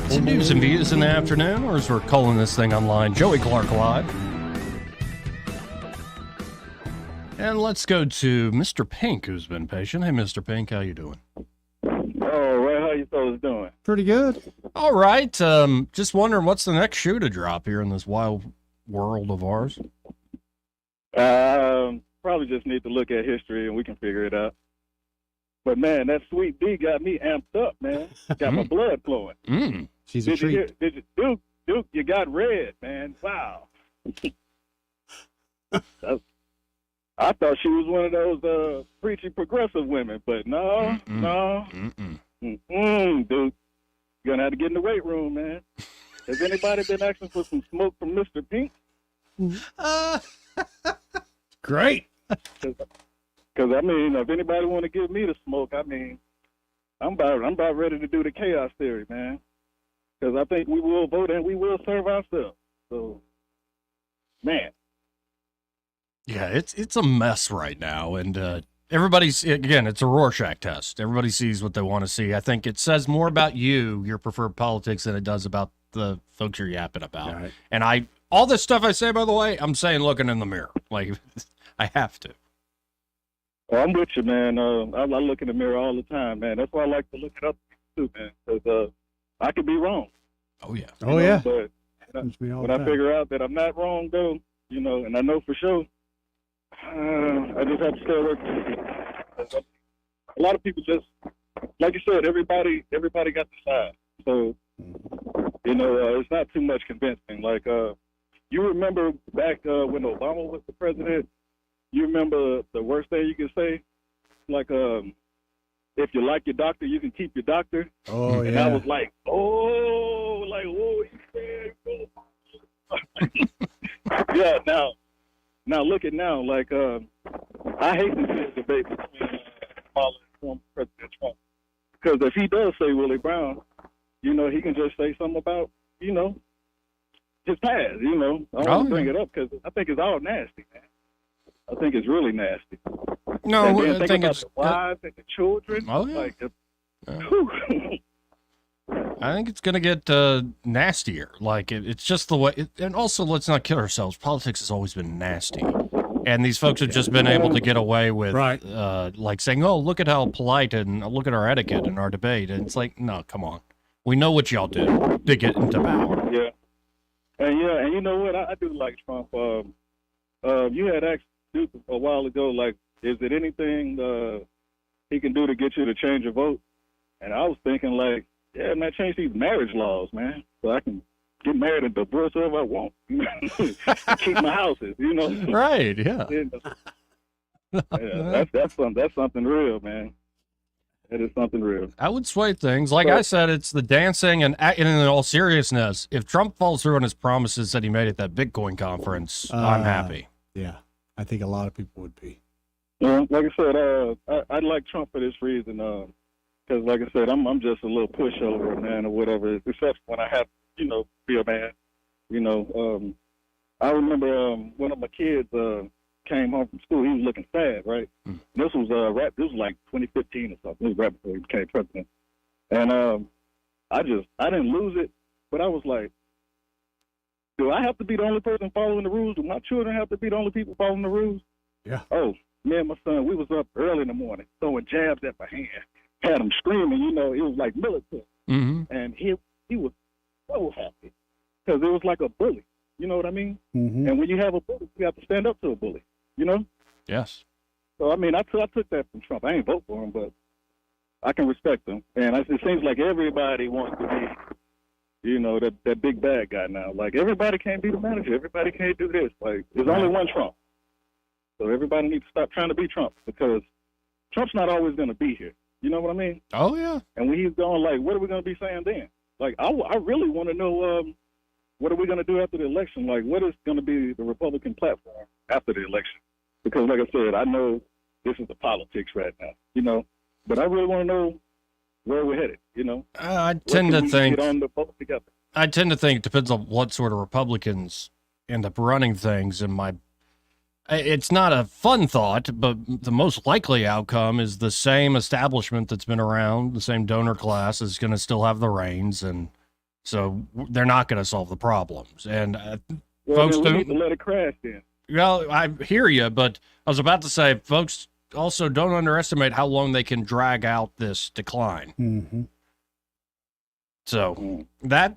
Speaker 13: to News and Views in the afternoon, or as we're calling this thing online, Joey Clark Live. And let's go to Mr. Pink, who's been patient. Hey, Mr. Pink, how you doing?
Speaker 17: Oh, right. How you fellas doing?
Speaker 14: Pretty good.
Speaker 13: All right. Just wondering what's the next shoe to drop here in this wild world of ours?
Speaker 17: Probably just need to look at history and we can figure it out. But man, that Sweet D got me amped up, man. Got my blood flowing.
Speaker 14: She's a treat.
Speaker 17: Did you, Duke, you got red, man. Wow. I thought she was one of those preachy progressive women, but no. Duke, you're gonna have to get in the weight room, man. Has anybody been asking for some smoke from Mr. Pink?
Speaker 14: Great.
Speaker 17: Because I mean, if anybody want to give me the smoke, I mean, I'm about ready to do the chaos theory, man. Because I think we will vote and we will serve ourselves. So, man.
Speaker 13: Yeah, it's a mess right now, and everybody's, again, it's a Rorschach test. Everybody sees what they want to see. I think it says more about you, your preferred politics, than it does about the folks you're yapping about. Right. And all this stuff I say, by the way, I'm saying looking in the mirror. Like, I have to.
Speaker 17: Well, I'm with you, man. I look in the mirror all the time, man. That's why I like to look it up too, man. Because I could be wrong.
Speaker 13: Oh yeah.
Speaker 17: Yeah. But when I figure out that I'm not wrong, though, and I know for sure, I just have to stay away from it. A lot of people just, like you said, everybody got the side. So, it's not too much convincing. Like, you remember back when Obama was the president. You remember the worst thing you could say? Like, if you like your doctor, you can keep your doctor.
Speaker 14: Oh,
Speaker 17: and
Speaker 14: yeah.
Speaker 17: I was like, you said, yeah, now look at now. Like, I hate to see a debate between Kamala and former President Trump. Because if he does say Willie Brown, he can just say something about, his past, I don't want to bring it up because I think it's all nasty, man. I think it's really nasty.
Speaker 13: No,
Speaker 17: and
Speaker 13: I think
Speaker 17: about
Speaker 13: it's
Speaker 17: the wives and the children.
Speaker 13: Oh, yeah.
Speaker 17: Like,
Speaker 13: I think it's going to get nastier. Like, it's just the way. And also, let's not kid ourselves. Politics has always been nasty. And these folks have just been able to get away with, like, saying, oh, look at how polite and look at our etiquette and our debate. And it's like, no, come on. We know what y'all did to get into power.
Speaker 17: Yeah. And you know what? I do like Trump. You had asked Duke a while ago, like, is it anything he can do to get you to change your vote? And I was thinking, like, yeah, man, change these marriage laws, man, so I can get married and divorce whoever I want. Keep my houses,
Speaker 13: Right, yeah.
Speaker 17: That's something real, man. That is something real.
Speaker 13: I would sway things. Like I said, it's the dancing, and in all seriousness, if Trump follows through on his promises that he made at that Bitcoin conference, I'm happy.
Speaker 14: Yeah, I think a lot of people would be.
Speaker 17: Like I said, I like Trump for this reason. Because, like I said, I'm just a little pushover, man, or whatever. Except when I have, be a man. I remember one of my kids came home from school. He was looking sad, right? This was this was like 2015 or something. This was right before he became president. And I didn't lose it, but I was like, do I have to be the only person following the rules? Do my children have to be the only people following the rules?
Speaker 14: Yeah.
Speaker 17: Oh, me and my son, we was up early in the morning throwing jabs at my hand. Had him screaming, it was like military.
Speaker 13: Mm-hmm.
Speaker 17: And he was so happy because it was like a bully. You know what I mean?
Speaker 14: Mm-hmm.
Speaker 17: And when you have a bully, you have to stand up to a bully,
Speaker 13: Yes.
Speaker 17: So, I mean, I took that from Trump. I ain't vote for him, but I can respect him. And it seems like everybody wants to be, that big bad guy now. Like, everybody can't be the manager. Everybody can't do this. Like, there's only one Trump. So everybody needs to stop trying to be Trump because Trump's not always going to be here. You know what I mean?
Speaker 13: Oh, yeah.
Speaker 17: And when he's gone, like, what are we going to be saying then? Like, I really want to know what are we going to do after the election? Like, what is going to be the Republican platform after the election? Because, like I said, I know this is the politics right now, but I really want to know where we're headed,
Speaker 13: I tend to think
Speaker 17: get on the boat together.
Speaker 13: I tend to think it depends on what sort of Republicans end up running things. It's not a fun thought, but the most likely outcome is the same establishment that's been around, the same donor class is going to still have the reins, and so they're not going to solve the problems. And folks
Speaker 17: we
Speaker 13: don't
Speaker 17: need to let it crash then.
Speaker 13: Well, I hear you, but I was about to say, folks also don't underestimate how long they can drag out this decline.
Speaker 14: Mm-hmm.
Speaker 13: So that's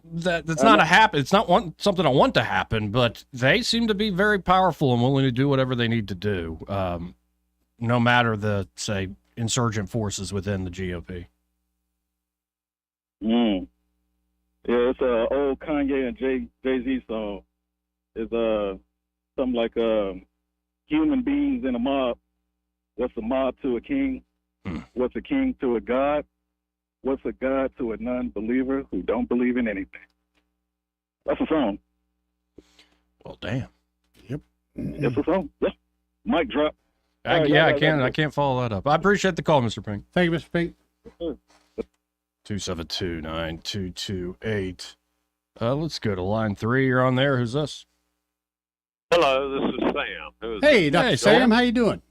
Speaker 13: not it's not something I want to happen, but they seem to be very powerful and willing to do whatever they need to do, no matter the, say, insurgent forces within the GOP.
Speaker 17: Yeah, it's an old Kanye and Jay-Z song. It's something like human beings in a mob. What's a mob to a king? What's a king to a god? What's a god to a non-believer who don't believe in anything? That's a song.
Speaker 13: Well, damn.
Speaker 14: Yep.
Speaker 17: It's a song. Yeah. Mic drop.
Speaker 13: I can't follow that up. I appreciate the call, Mr. Pink.
Speaker 14: Thank you, Mr. Pink.
Speaker 13: 272-9228. Let's go to line 3. You're on there. Who's this?
Speaker 18: Hello, this is Sam.
Speaker 14: Hey, Dr. Sam, how you doing?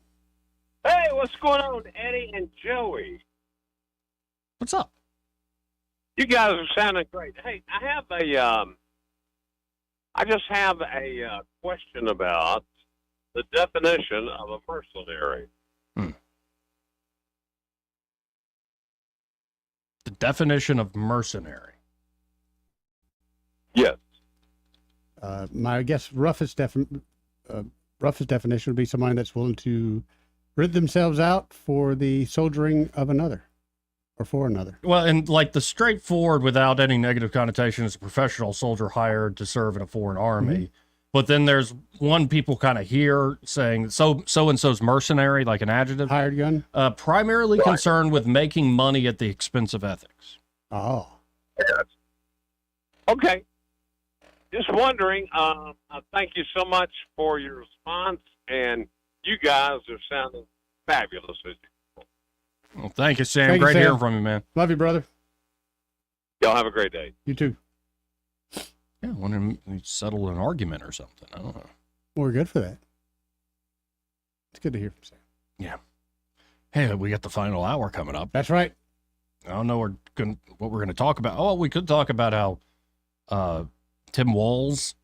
Speaker 18: Hey, what's going on, Eddie and Joey?
Speaker 13: What's up?
Speaker 18: You guys are sounding great. Hey, I just have a question about the definition of a mercenary.
Speaker 13: The definition of mercenary.
Speaker 18: Yes.
Speaker 14: My guess roughest definition would be somebody that's willing to rid themselves out for the soldiering of another or for another.
Speaker 13: Well, and like the straightforward, without any negative connotation, is a professional soldier hired to serve in a foreign army.
Speaker 14: Mm-hmm.
Speaker 13: But then there's one people kind of hear saying so-and-so's mercenary, like an adjective.
Speaker 14: Hired gun?
Speaker 13: Primarily concerned with making money at the expense of ethics.
Speaker 14: Oh.
Speaker 18: Okay. Just wondering, thank you so much for your response, and you guys are sounding fabulous.
Speaker 13: Well, thank you, Sam.
Speaker 14: Thank you,
Speaker 13: Great
Speaker 14: Sam.
Speaker 13: hearing from you, man.
Speaker 14: Love you, brother.
Speaker 18: Y'all have a great day.
Speaker 14: You too.
Speaker 13: Yeah, I wonder if we settled an argument or something. I don't know.
Speaker 14: We're good for that. It's good to hear from Sam.
Speaker 13: Yeah. Hey, we got the final hour coming up.
Speaker 14: That's right.
Speaker 13: I don't know what we're going to talk about. Oh, we could talk about how Tim Walz,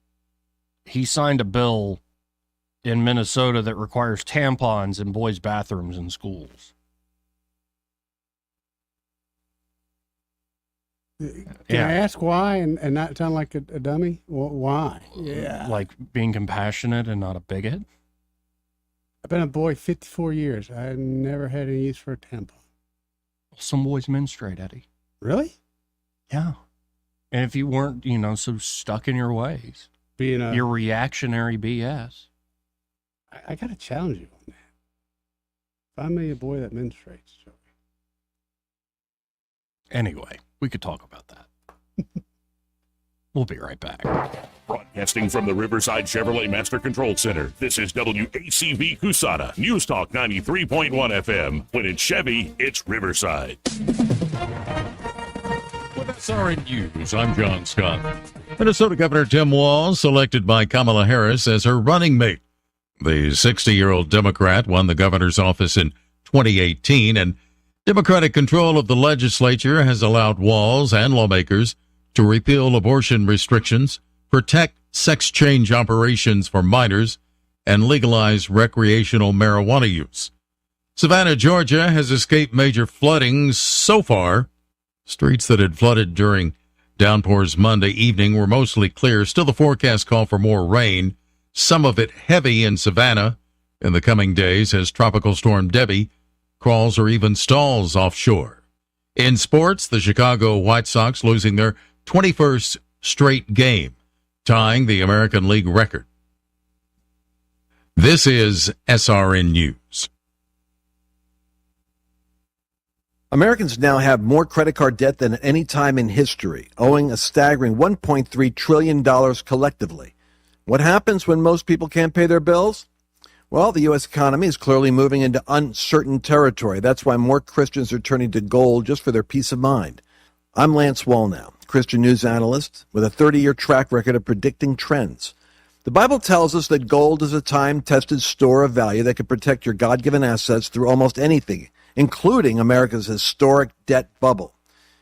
Speaker 13: he signed a bill in Minnesota that requires tampons in boys' bathrooms in schools.
Speaker 14: Can I ask why and not sound like a dummy? Why?
Speaker 13: Yeah. Like being compassionate and not a bigot?
Speaker 14: I've been a boy 54 years. I never had any use for a tampon.
Speaker 13: Some boys menstruate, Eddie.
Speaker 14: Really?
Speaker 13: Yeah. And if you weren't, so stuck in your ways,
Speaker 14: being
Speaker 13: your reactionary BS.
Speaker 14: I got to challenge you on that. Find me a boy that menstruates, Joey.
Speaker 13: Anyway, we could talk about that. We'll be right back.
Speaker 1: Broadcasting from the Riverside Chevrolet Master Control Center, this is WACV Cusana, News Talk 93.1 FM. When it's Chevy, it's Riverside.
Speaker 19: With SRN News, I'm John Scott. Minnesota Governor Tim Walz selected by Kamala Harris as her running mate. The 60-year-old Democrat won the governor's office in 2018, and Democratic control of the legislature has allowed Walz and lawmakers to repeal abortion restrictions, protect sex change operations for minors, and legalize recreational marijuana use. Savannah, Georgia has escaped major flooding so far. Streets that had flooded during downpours Monday evening were mostly clear. Still, the forecast call for more rain, some of it heavy in Savannah in the coming days as Tropical Storm Debbie crawls or even stalls offshore. In sports, the Chicago White Sox losing their 21st straight game, tying the American League record. This is SRN News.
Speaker 20: Americans now have more credit card debt than at any time in history, owing a staggering $1.3 trillion collectively. What happens when most people can't pay their bills? Well, the U.S. economy is clearly moving into uncertain territory. That's why more Christians are turning to gold just for their peace of mind. I'm Lance Wallnow, Christian news analyst with a 30-year track record of predicting trends. The Bible tells us that gold is a time-tested store of value that can protect your God-given assets through almost anything, including America's historic debt bubble.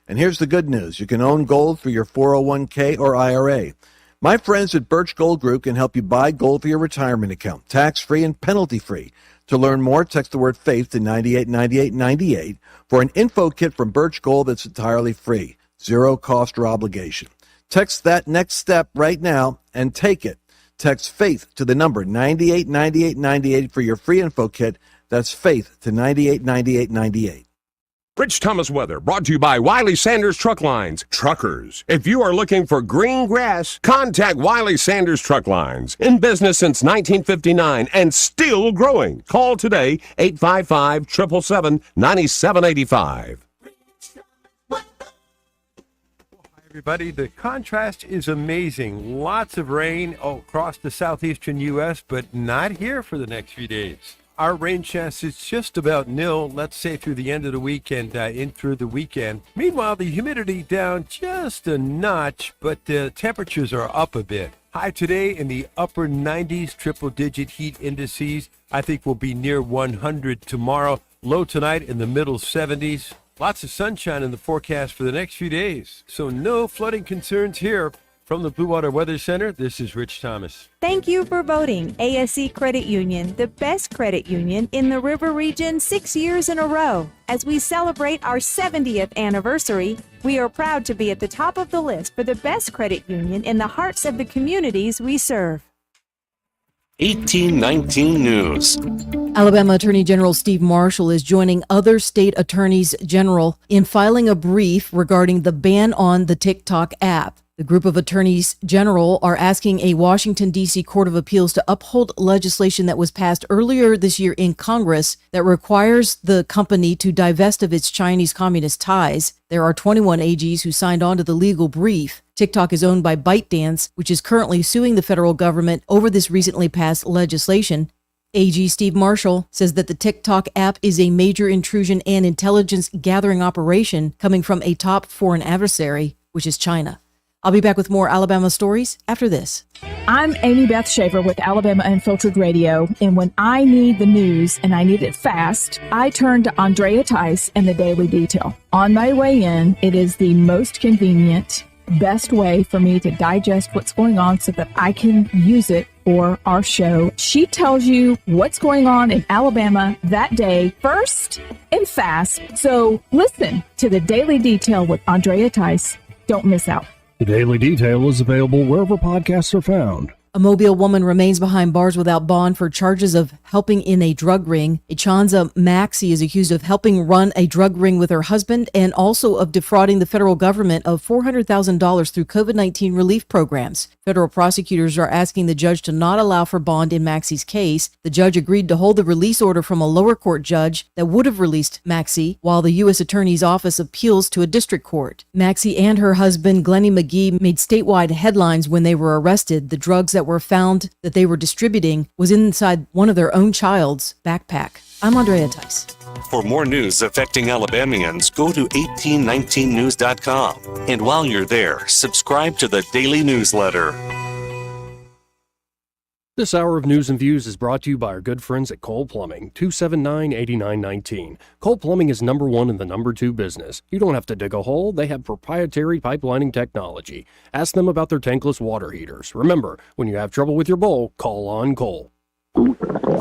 Speaker 20: And here's the good news. You can own gold through your 401k or IRA. My friends at Birch Gold Group can help you buy gold for your retirement account, tax-free and penalty-free. To learn more, text the word FAITH to 989898 for an info kit from Birch Gold that's entirely free, zero cost or obligation. Text that next step right now and take it. Text FAITH to the number 989898 for your free info kit. That's FAITH to 989898.
Speaker 21: Rich Thomas weather brought to you by Wiley Sanders Truck Lines. Truckers, if you are looking for green grass, contact Wiley Sanders Truck Lines. In business since 1959 and still growing. Call today, 855-777-9785.
Speaker 2: Hi, everybody. The contrast is amazing. Lots of rain across the southeastern U.S., but not here for the next few days. Our rain chance is just about nil, let's say through the end of the week and in through the weekend. Meanwhile, the humidity down just a notch, but the temperatures are up a bit. High today in the upper 90s, triple-digit heat indices. I think we'll be near 100 tomorrow. Low tonight in the middle 70s. Lots of sunshine in the forecast for the next few days. So no flooding concerns here. From the Blue Water Weather Center, this is Rich Thomas.
Speaker 22: Thank you for voting ASC Credit Union, the best credit union in the River Region 6 years in a row. As we celebrate our 70th anniversary, we are proud to be at the top of the list for the best credit union in the hearts of the communities we serve.
Speaker 24: 1819 News.
Speaker 25: Alabama Attorney General Steve Marshall is joining other state attorneys general in filing a brief regarding the ban on the TikTok app. The group of attorneys general are asking a Washington, D.C. Court of Appeals to uphold legislation that was passed earlier this year in Congress that requires the company to divest of its Chinese communist ties. There are 21 AGs who signed on to the legal brief. TikTok is owned by ByteDance, which is currently suing the federal government over this recently passed legislation. AG Steve Marshall says that the TikTok app is a major intrusion and intelligence gathering operation coming from a top foreign adversary, which is China. I'll be back with more Alabama stories after this.
Speaker 27: I'm Amy Beth Shaver with Alabama Unfiltered Radio, and when I need the news and I need it fast, I turn to Andrea Tice and the Daily Detail. On my way in, it is the most convenient, best way for me to digest what's going on so that I can use it for our show. She tells you what's going on in Alabama that day first and fast. So listen to the Daily Detail with Andrea Tice. Don't miss out.
Speaker 3: The Daily Detail is available wherever podcasts are found.
Speaker 25: A Mobile woman remains behind bars without bond for charges of helping in a drug ring. Echanza Maxey is accused of helping run a drug ring with her husband and also of defrauding the federal government of $400,000 through COVID-19 relief programs. Federal prosecutors are asking the judge to not allow for bond in Maxey's case. The judge agreed to hold the release order from a lower court judge that would have released Maxey, while the U.S. Attorney's Office appeals to a district court. Maxey and her husband, Glennie McGee, made statewide headlines when they were arrested. The drugs that were found that they were distributing was inside one of their own child's backpack. I'm Andrea Tice.
Speaker 4: For more news affecting Alabamians, go to 1819news.com. And while you're there, subscribe to the daily newsletter.
Speaker 3: This hour of News and Views is brought to you by our good friends at Cole Plumbing, 279-8919. Cole Plumbing is number one in the number two business. You don't have to dig a hole. They have proprietary pipelining technology. Ask them about their tankless water heaters. Remember, when you have trouble with your bowl, call on Cole.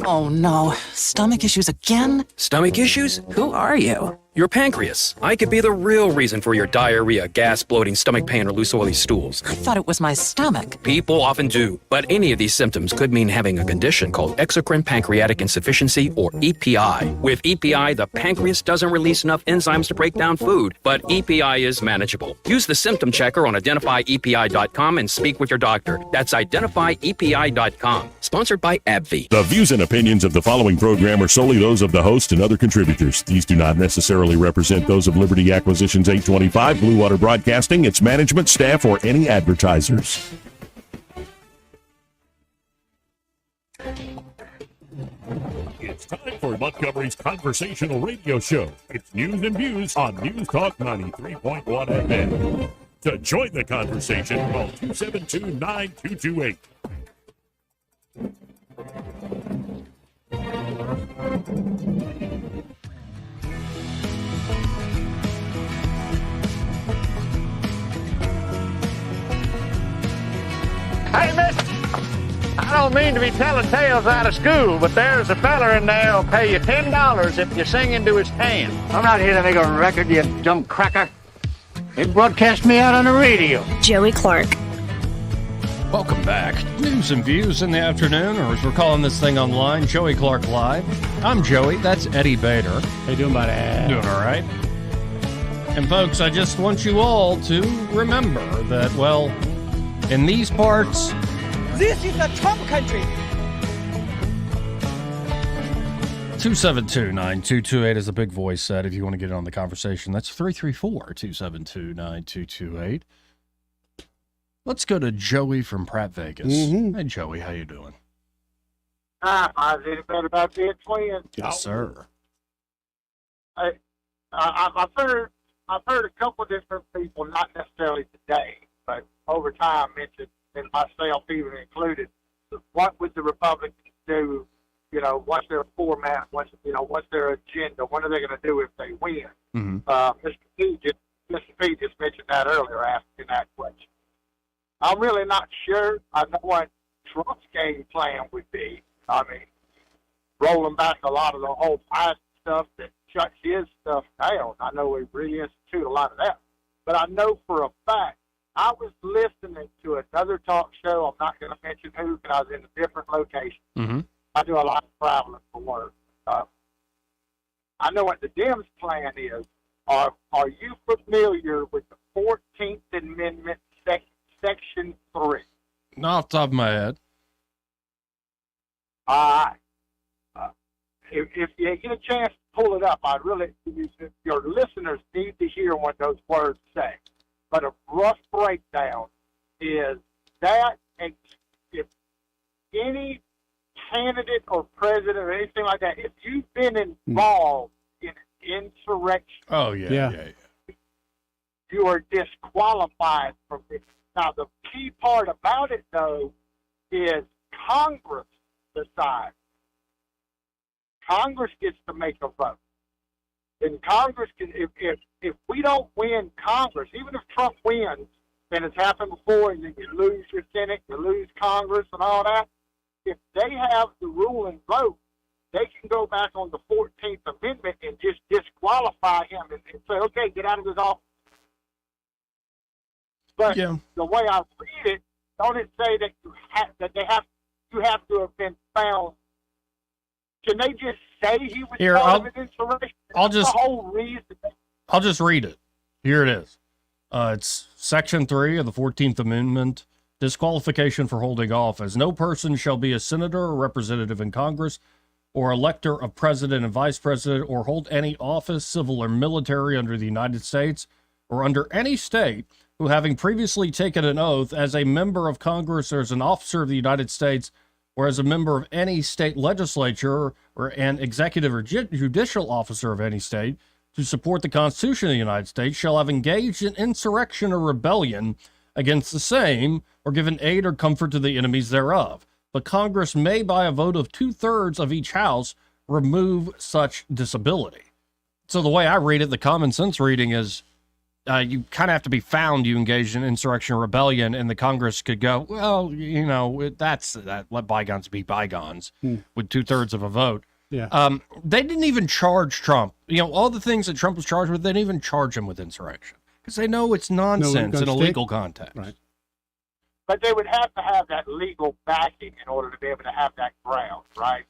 Speaker 5: Oh no, stomach issues again?
Speaker 6: Stomach issues? Who are you? Your pancreas. I could be the real reason for your diarrhea, gas, bloating, stomach pain, or loose oily stools.
Speaker 5: I thought it was my stomach.
Speaker 6: People often do, but any of these symptoms could mean having a condition called exocrine pancreatic insufficiency, or EPI. With EPI, the pancreas doesn't release enough enzymes to break down food, but EPI is manageable. Use the symptom checker on identifyepi.com and speak with your doctor. That's identifyepi.com. Sponsored by AbbVie.
Speaker 1: The views and opinions of the following program are solely those of the host and other contributors. These do not necessarily represent those of Liberty Acquisitions 825, Blue Water Broadcasting, its management, staff, or any advertisers. It's time for Montgomery's conversational radio show. It's News and Views on News Talk 93.1 FM. To join the conversation, call 272-9228.
Speaker 7: Hey, mister, I don't mean to be telling tales out of school, but there's a feller in there who'll pay you $10 if you sing into his hand. I'm not here to make a record, you dumb cracker. They broadcast me out on the radio.
Speaker 16: Joey Clark.
Speaker 13: Welcome back. News and Views in the afternoon, or as we're calling this thing online, Joey Clark Live. I'm Joey. That's Eddie Bader.
Speaker 14: How you doing, buddy?
Speaker 13: Doing all right. And folks, I just want you all to remember that, well, in these parts,
Speaker 23: this is a Trump country.
Speaker 13: 272-9228 is a big voice set if you want to get on the conversation. That's 334-272-9228. Let's go to Joey from Pratt, Vegas. Hey, Joey, how you doing?
Speaker 7: Hi, I was any better about being twins.
Speaker 13: Yes, sir.
Speaker 7: I've heard a couple of different people, not necessarily today, but over time mentioned, and myself even included, what would the Republicans do? You know, what's their format? What's their agenda? What are they going to do if they win? Mr. P just mentioned that earlier, asking that question. I'm really not sure. I know what Trump's game plan would be. I mean, rolling back a lot of the whole Biden stuff that shuts his stuff down. I know we reinstitute a lot of that. But I know for a fact, I was listening to another talk show. I'm not going to mention who, because I was in a different location. I do a lot of traveling for work. I know what the Dems' plan is. Are you familiar with the 14th Amendment, Section 3?
Speaker 13: Not off the top of my head.
Speaker 7: If you get a chance to pull it up, your listeners need to hear what those words say. But a rough breakdown is that, and if any candidate or president or anything like that, if you've been involved in an insurrection, you are disqualified from this. Now, the key part about it, though, is Congress decides. Congress gets to make a vote. And Congress can, if we don't win Congress, even if Trump wins, and it's happened before, and you lose your Senate, you lose Congress and all that, if they have the ruling vote, they can go back on the 14th Amendment and just disqualify him and say, okay, get out of his office. But the way I read it, don't it say that you have to have been found? Can they just say he was
Speaker 13: Here,
Speaker 7: part of an insurrection?
Speaker 13: I'll
Speaker 7: That's
Speaker 13: just-
Speaker 7: the whole reason.
Speaker 13: I'll just read it. Here it is. It's Section 3 of the 14th Amendment. Disqualification for holding office. No person shall be a senator or representative in Congress or elector of president and vice president or hold any office, civil or military, under the United States or under any state who, having previously taken an oath as a member of Congress or as an officer of the United States or as a member of any state legislature or an executive or judicial officer of any state, to support the Constitution of the United States, shall have engaged in insurrection or rebellion against the same, or given aid or comfort to the enemies thereof. But Congress may, by a vote of 2/3 of each house, remove such disability. So the way I read it, the common sense reading is you kind of have to be found you engaged in insurrection or rebellion, and the Congress could go, well, you know, that's that. Let bygones be bygones, with 2/3 of a vote.
Speaker 14: Yeah.
Speaker 13: They didn't even charge Trump. You know, all the things that Trump was charged with, they didn't even charge him with insurrection because they know it's nonsense in a legal context.
Speaker 14: Right.
Speaker 7: But they would have to have that legal backing in order to be able to have that ground, right?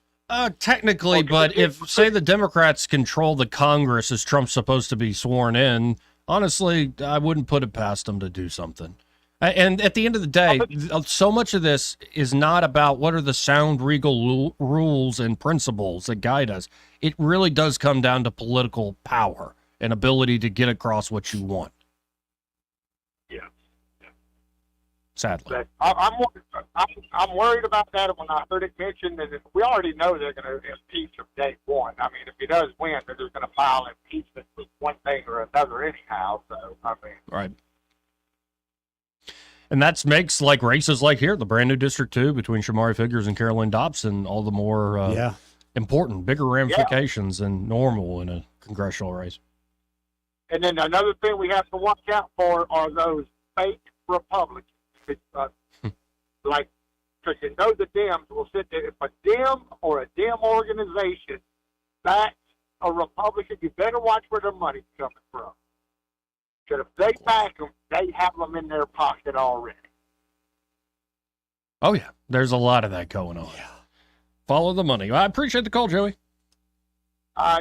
Speaker 13: Technically, but if, say, the Democrats control the Congress as Trump's supposed to be sworn in, honestly, I wouldn't put it past them to do something. And at the end of the day, so much of this is not about what are the sound legal rules and principles that guide us. It really does come down to political power and ability to get across what you want.
Speaker 7: Yeah.
Speaker 13: Sadly.
Speaker 7: But I'm worried about that when I heard it mentioned, and we already know they're going to impeach him day one. I mean, if he does win, they're just going to file impeachment with one thing or another anyhow. So, I mean.
Speaker 13: Right. And that makes like races like here, the brand new District 2 between Shamari Figures and Carolyn Dobson, all the more important, bigger ramifications than normal in a congressional race.
Speaker 7: And then another thing we have to watch out for are those fake Republicans. Like, because you know the Dems will sit there. If a Dem or a Dem organization backs a Republican, you better watch where their money's coming from. Because if they back them, they have them in their pocket already.
Speaker 13: Oh, yeah. There's a lot of that going on. Yeah. Follow the money. I appreciate the call, Joey.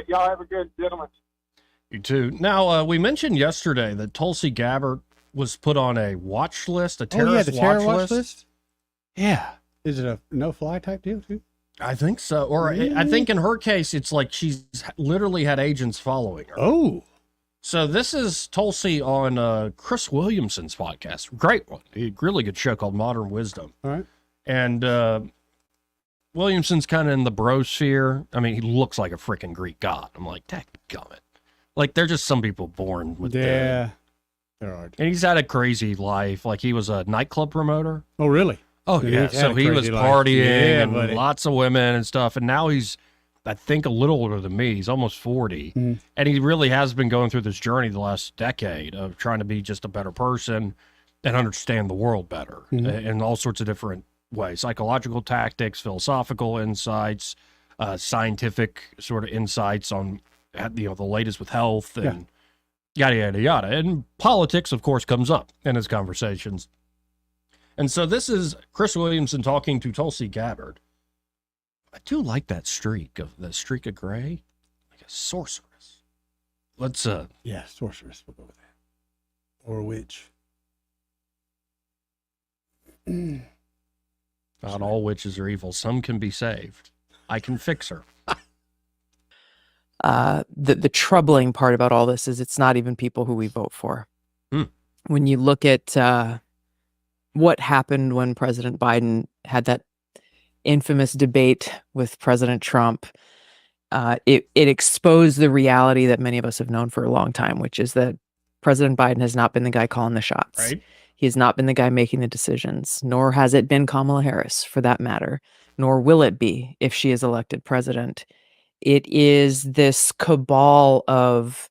Speaker 7: Y'all have a good gentleman.
Speaker 13: You too. Now, we mentioned yesterday that Tulsi Gabbard was put on a watch list, a terrorist watch list. Yeah.
Speaker 14: Is it a no-fly type deal, too?
Speaker 13: I think so. Or I think in her case, it's like she's literally had agents following her.
Speaker 14: Oh.
Speaker 13: So this is Tulsi on Chris Williamson's podcast. Great one. A really good show called Modern Wisdom.
Speaker 14: All right.
Speaker 13: And Williamson's kind of in the brosphere. I mean, he looks like a freaking Greek god. I'm like, dadgummit. Like, they're just some people born with
Speaker 14: there are.
Speaker 13: And he's had a crazy life. Like, he was a nightclub promoter.
Speaker 14: Oh, really?
Speaker 13: Oh,
Speaker 14: Dude,
Speaker 13: yeah.
Speaker 14: he's had
Speaker 13: So
Speaker 14: a
Speaker 13: he was
Speaker 14: crazy life.
Speaker 13: partying
Speaker 14: Yeah,
Speaker 13: and
Speaker 14: buddy.
Speaker 13: lots of women and stuff. And now he's, I think, a little older than me. He's almost 40.
Speaker 14: Mm.
Speaker 13: And he really has been going through this journey the last decade of trying to be just a better person and understand the world better in all sorts of different ways. Psychological tactics, philosophical insights, scientific sort of insights on, the latest with health and yada, yada, yada. And politics, of course, comes up in his conversations. And so this is Chris Williamson talking to Tulsi Gabbard. I do like that streak of gray, like a sorceress. Let's
Speaker 14: yeah, sorceress. We'll go with that. Or a witch.
Speaker 13: Not all witches are evil. Some can be saved. I can fix her.
Speaker 8: The troubling part about all this is it's not even people who we vote for. When you look at what happened when President Biden had that infamous debate with President Trump, it exposed the reality that many of us have known for a long time, which is that President Biden has not been the guy calling the shots.
Speaker 13: Right.
Speaker 8: He has not been the guy making the decisions, nor has it been Kamala Harris, for that matter, nor will it be if she is elected president. It is this cabal of,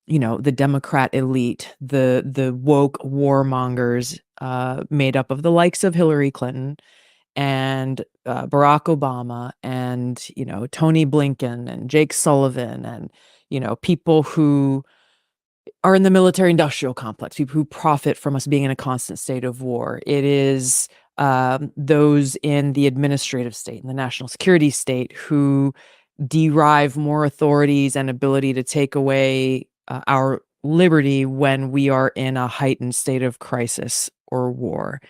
Speaker 8: the Democrat elite, the woke warmongers, made up of the likes of Hillary Clinton and Barack Obama and, Tony Blinken and Jake Sullivan and, people who are in the military industrial complex, people who profit from us being in a constant state of war. It is those in the administrative state, in the national security state, who derive more authorities and ability to take away our liberty when we are in a heightened state of crisis or war.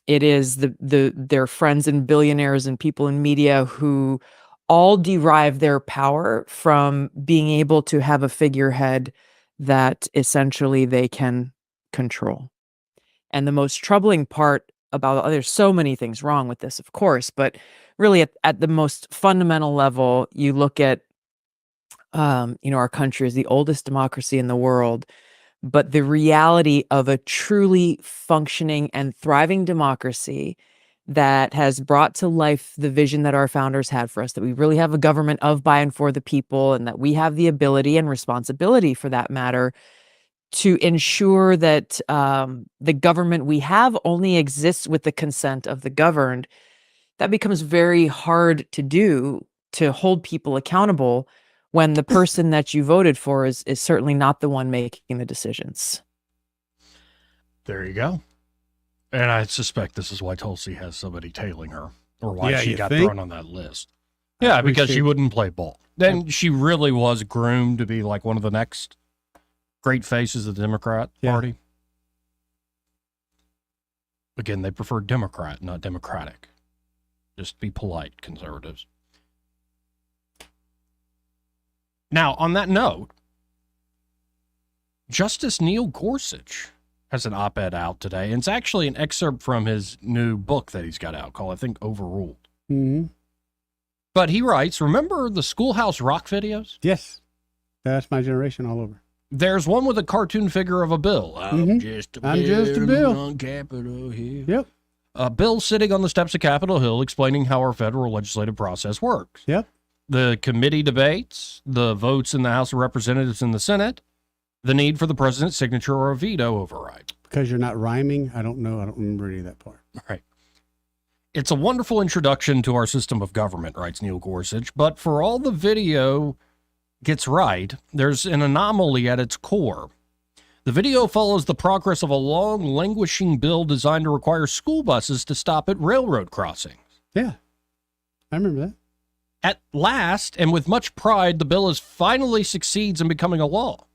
Speaker 8: It is their friends and billionaires and people in media who all derive their power from being able to have a figurehead that essentially they can control. And the most troubling part about, there's so many things wrong with this, of course, but really at the most fundamental level, you look at, our country is the oldest democracy in the world, but the reality of a truly functioning and thriving democracy that has brought to life the vision that our founders had for us, that we really have a government of, by, and for the people, and that we have the ability and responsibility, for that matter, to ensure that the government we have only exists with the consent of the governed. That becomes very hard to do, to hold people accountable when the person that you voted for is certainly not the one making the decisions.
Speaker 13: There you go. And I suspect this is why Tulsi has somebody tailing her, or why she got thrown on that list. Yeah, because she wouldn't play ball. Then she really was groomed to be like one of the next great faces of the Democrat Party. Again, they prefer Democrat, not Democratic. Just be polite, conservatives. Now, on that note, Justice Neil Gorsuch has an op-ed out today, and it's actually an excerpt from his new book that he's got out called, I think, Overruled.
Speaker 14: Mm-hmm.
Speaker 13: But he writes, remember the Schoolhouse Rock videos?
Speaker 14: Yes. That's my generation all over.
Speaker 13: There's one with a cartoon figure of a bill. I'm just a bill on Capitol Hill.
Speaker 14: Yep.
Speaker 13: A bill sitting on the steps of Capitol Hill explaining how our federal legislative process works.
Speaker 14: Yep.
Speaker 13: The committee debates, the votes in the House of Representatives and the Senate, the need for the president's signature or a veto override.
Speaker 14: Because you're not rhyming, I don't know. I don't remember any of that part.
Speaker 13: Right. It's a wonderful introduction to our system of government, writes Neil Gorsuch, but for all the video gets right, there's an anomaly at its core. The video follows the progress of a long, languishing bill designed to require school buses to stop at railroad crossings.
Speaker 14: Yeah, I remember that.
Speaker 13: At last, and with much pride, the bill finally succeeds in becoming a law.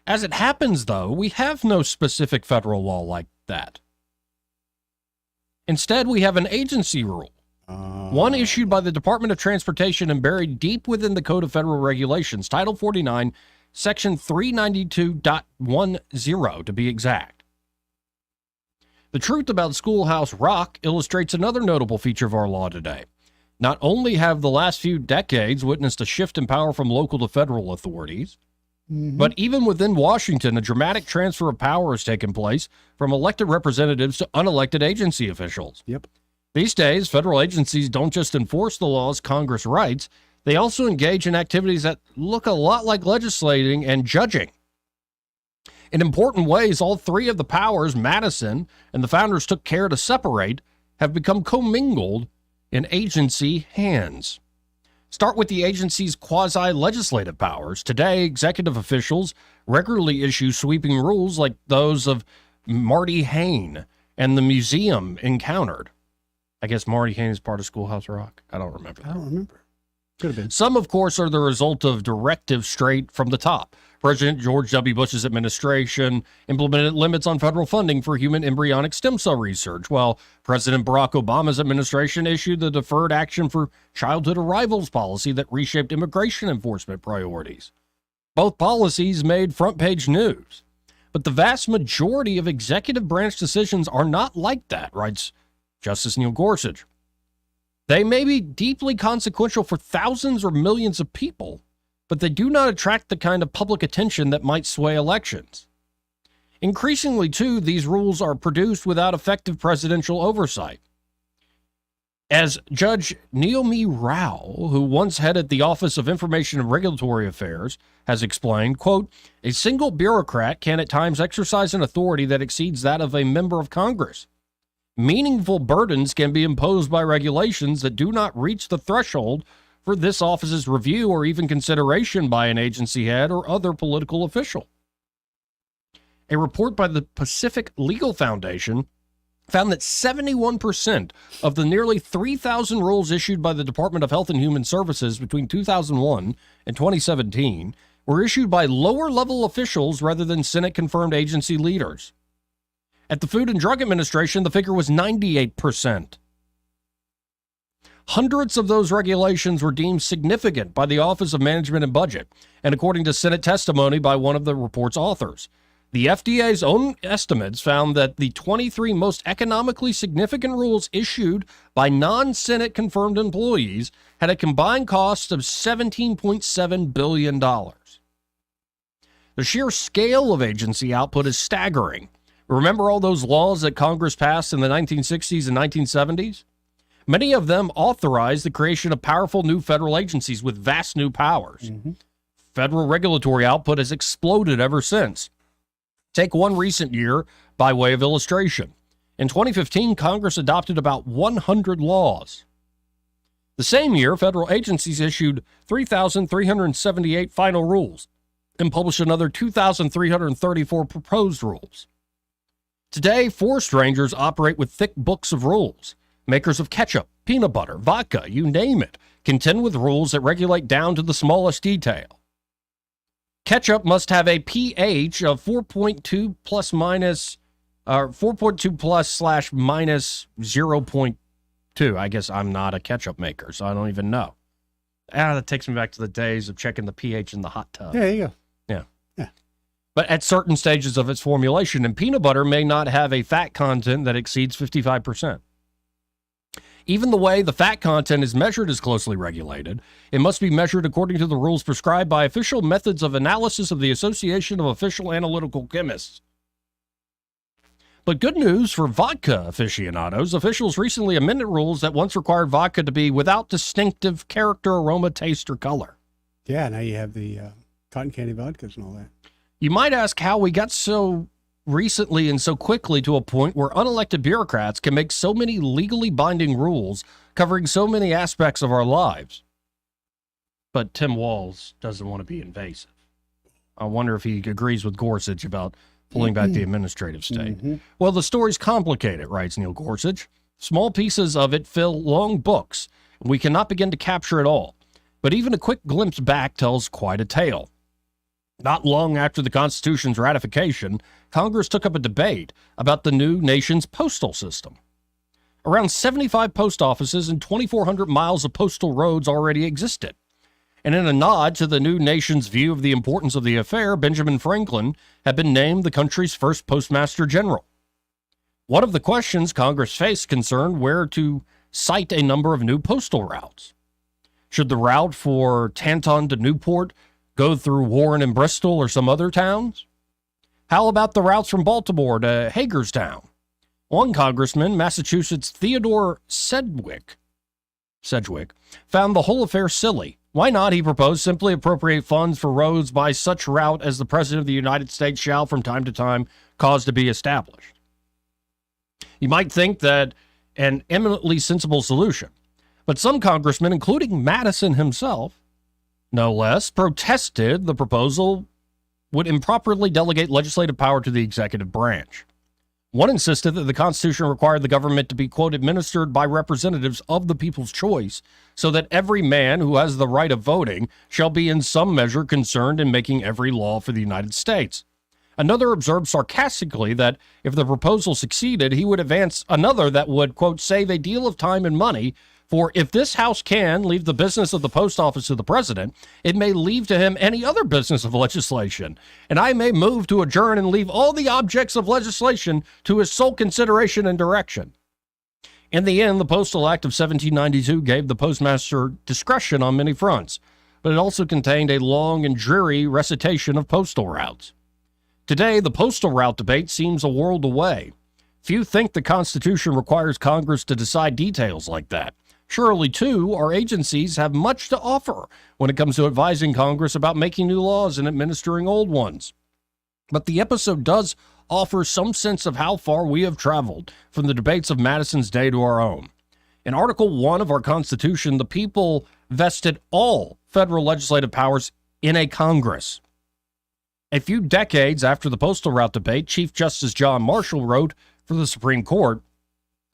Speaker 13: As it happens, though, we have no specific federal law like that. Instead, we have an agency rule, one issued by the Department of Transportation and buried deep within the Code of Federal Regulations, Title 49, Section 392.10 to be exact. The truth about Schoolhouse Rock illustrates another notable feature of our law today. Not only have the last few decades witnessed a shift in power from local to federal authorities, but even within Washington, a dramatic transfer of power has taken place from elected representatives to unelected agency officials.
Speaker 14: Yep.
Speaker 13: These days, federal agencies don't just enforce the laws Congress writes, they also engage in activities that look a lot like legislating and judging. In important ways, all three of the powers Madison and the founders took care to separate have become commingled in agency hands. Start with the agency's quasi-legislative powers. Today, executive officials regularly issue sweeping rules like those of Marty Hayne and the museum encountered. I guess Marty Hayne is part of Schoolhouse Rock. I don't remember.
Speaker 14: I don't remember. Could have been.
Speaker 13: Some, of course, are the result of directives straight from the top. President George W. Bush's administration implemented limits on federal funding for human embryonic stem cell research, while President Barack Obama's administration issued the Deferred Action for Childhood Arrivals policy that reshaped immigration enforcement priorities. Both policies made front-page news. But the vast majority of executive branch decisions are not like that, writes Justice Neil Gorsuch. They may be deeply consequential for thousands or millions of people, but they do not attract the kind of public attention that might sway elections. Increasingly, too, these rules are produced without effective presidential oversight. As Judge Naomi Rao, who once headed the Office of Information and Regulatory Affairs, has explained, quote, a single bureaucrat can at times exercise an authority that exceeds that of a member of Congress. Meaningful burdens can be imposed by regulations that do not reach the threshold for this office's review or even consideration by an agency head or other political official. A report by the Pacific Legal Foundation found that 71% of the nearly 3,000 rules issued by the Department of Health and Human Services between 2001 and 2017 were issued by lower-level officials rather than Senate-confirmed agency leaders. At the Food and Drug Administration, the figure was 98%. Hundreds of those regulations were deemed significant by the Office of Management and Budget, and according to Senate testimony by one of the report's authors, the FDA's own estimates found that the 23 most economically significant rules issued by non-Senate confirmed employees had a combined cost of $17.7 billion. The sheer scale of agency output is staggering. Remember all those laws that Congress passed in the 1960s and 1970s? Many of them authorized the creation of powerful new federal agencies with vast new powers. Federal regulatory output has exploded ever since. Take one recent year by way of illustration. In 2015, Congress adopted about 100 laws. The same year, federal agencies issued 3,378 final rules and published another 2,334 proposed rules. Today, forest rangers operate with thick books of rules. Makers of ketchup, peanut butter, vodka, you name it, contend with rules that regulate down to the smallest detail. Ketchup must have a pH of 4.2 plus minus, 4.2 plus slash minus 0.2. I guess I'm not a ketchup maker, so I don't even know. That takes me back to the days of checking the pH in the hot tub.
Speaker 14: There you go.
Speaker 13: Yeah. But at certain stages of its formulation, and peanut butter may not have a fat content that exceeds 55%. Even the way the fat content is measured is closely regulated. It must be measured according to the rules prescribed by official methods of analysis of the Association of Official Analytical Chemists. But good news for vodka aficionados. Officials recently amended rules that once required vodka to be without distinctive character, aroma, taste, or color.
Speaker 14: Yeah, now you have the cotton candy vodkas and all that.
Speaker 13: You might ask how we got so recently and so quickly to a point where unelected bureaucrats can make so many legally binding rules covering so many aspects of our lives. But Tim Walz doesn't want to be invasive. I wonder if he agrees with Gorsuch about pulling back the administrative state. Well, the story's complicated, writes Neil Gorsuch. Small pieces of it fill long books. We cannot begin to capture it all. But even a quick glimpse back tells quite a tale. Not long after the Constitution's ratification, Congress took up a debate about the new nation's postal system. Around 75 post offices and 2,400 miles of postal roads already existed. And in a nod to the new nation's view of the importance of the affair, Benjamin Franklin had been named the country's first postmaster general. One of the questions Congress faced concerned where to site a number of new postal routes. Should the route for Taunton to Newport go through Warren and Bristol or some other towns? How about the routes from Baltimore to Hagerstown? One congressman, Massachusetts' Theodore Sedgwick, found the whole affair silly. Why not, he proposed, simply appropriate funds for roads by such route as the President of the United States shall from time to time cause to be established? You might think that an eminently sensible solution, but some congressmen, including Madison himself, no less, protested the proposal would improperly delegate legislative power to the executive branch. One insisted that the Constitution required the government to be, quote, administered by representatives of the people's choice, so that every man who has the right of voting shall be in some measure concerned in making every law for the United States. Another observed sarcastically that if the proposal succeeded, he would advance another that would, quote, save a deal of time and money. For if this House can leave the business of the post office to the president, it may leave to him any other business of legislation. And I may move to adjourn and leave all the objects of legislation to his sole consideration and direction. In the end, the Postal Act of 1792 gave the postmaster discretion on many fronts, but it also contained a long and dreary recitation of postal routes. Today, the postal route debate seems a world away. Few think the Constitution requires Congress to decide details like that. Surely, too, our agencies have much to offer when it comes to advising Congress about making new laws and administering old ones. But the episode does offer some sense of how far we have traveled from the debates of Madison's day to our own. In Article 1 of our Constitution, the people vested all federal legislative powers in a Congress. A few decades after the postal route debate, Chief Justice John Marshall wrote for the Supreme Court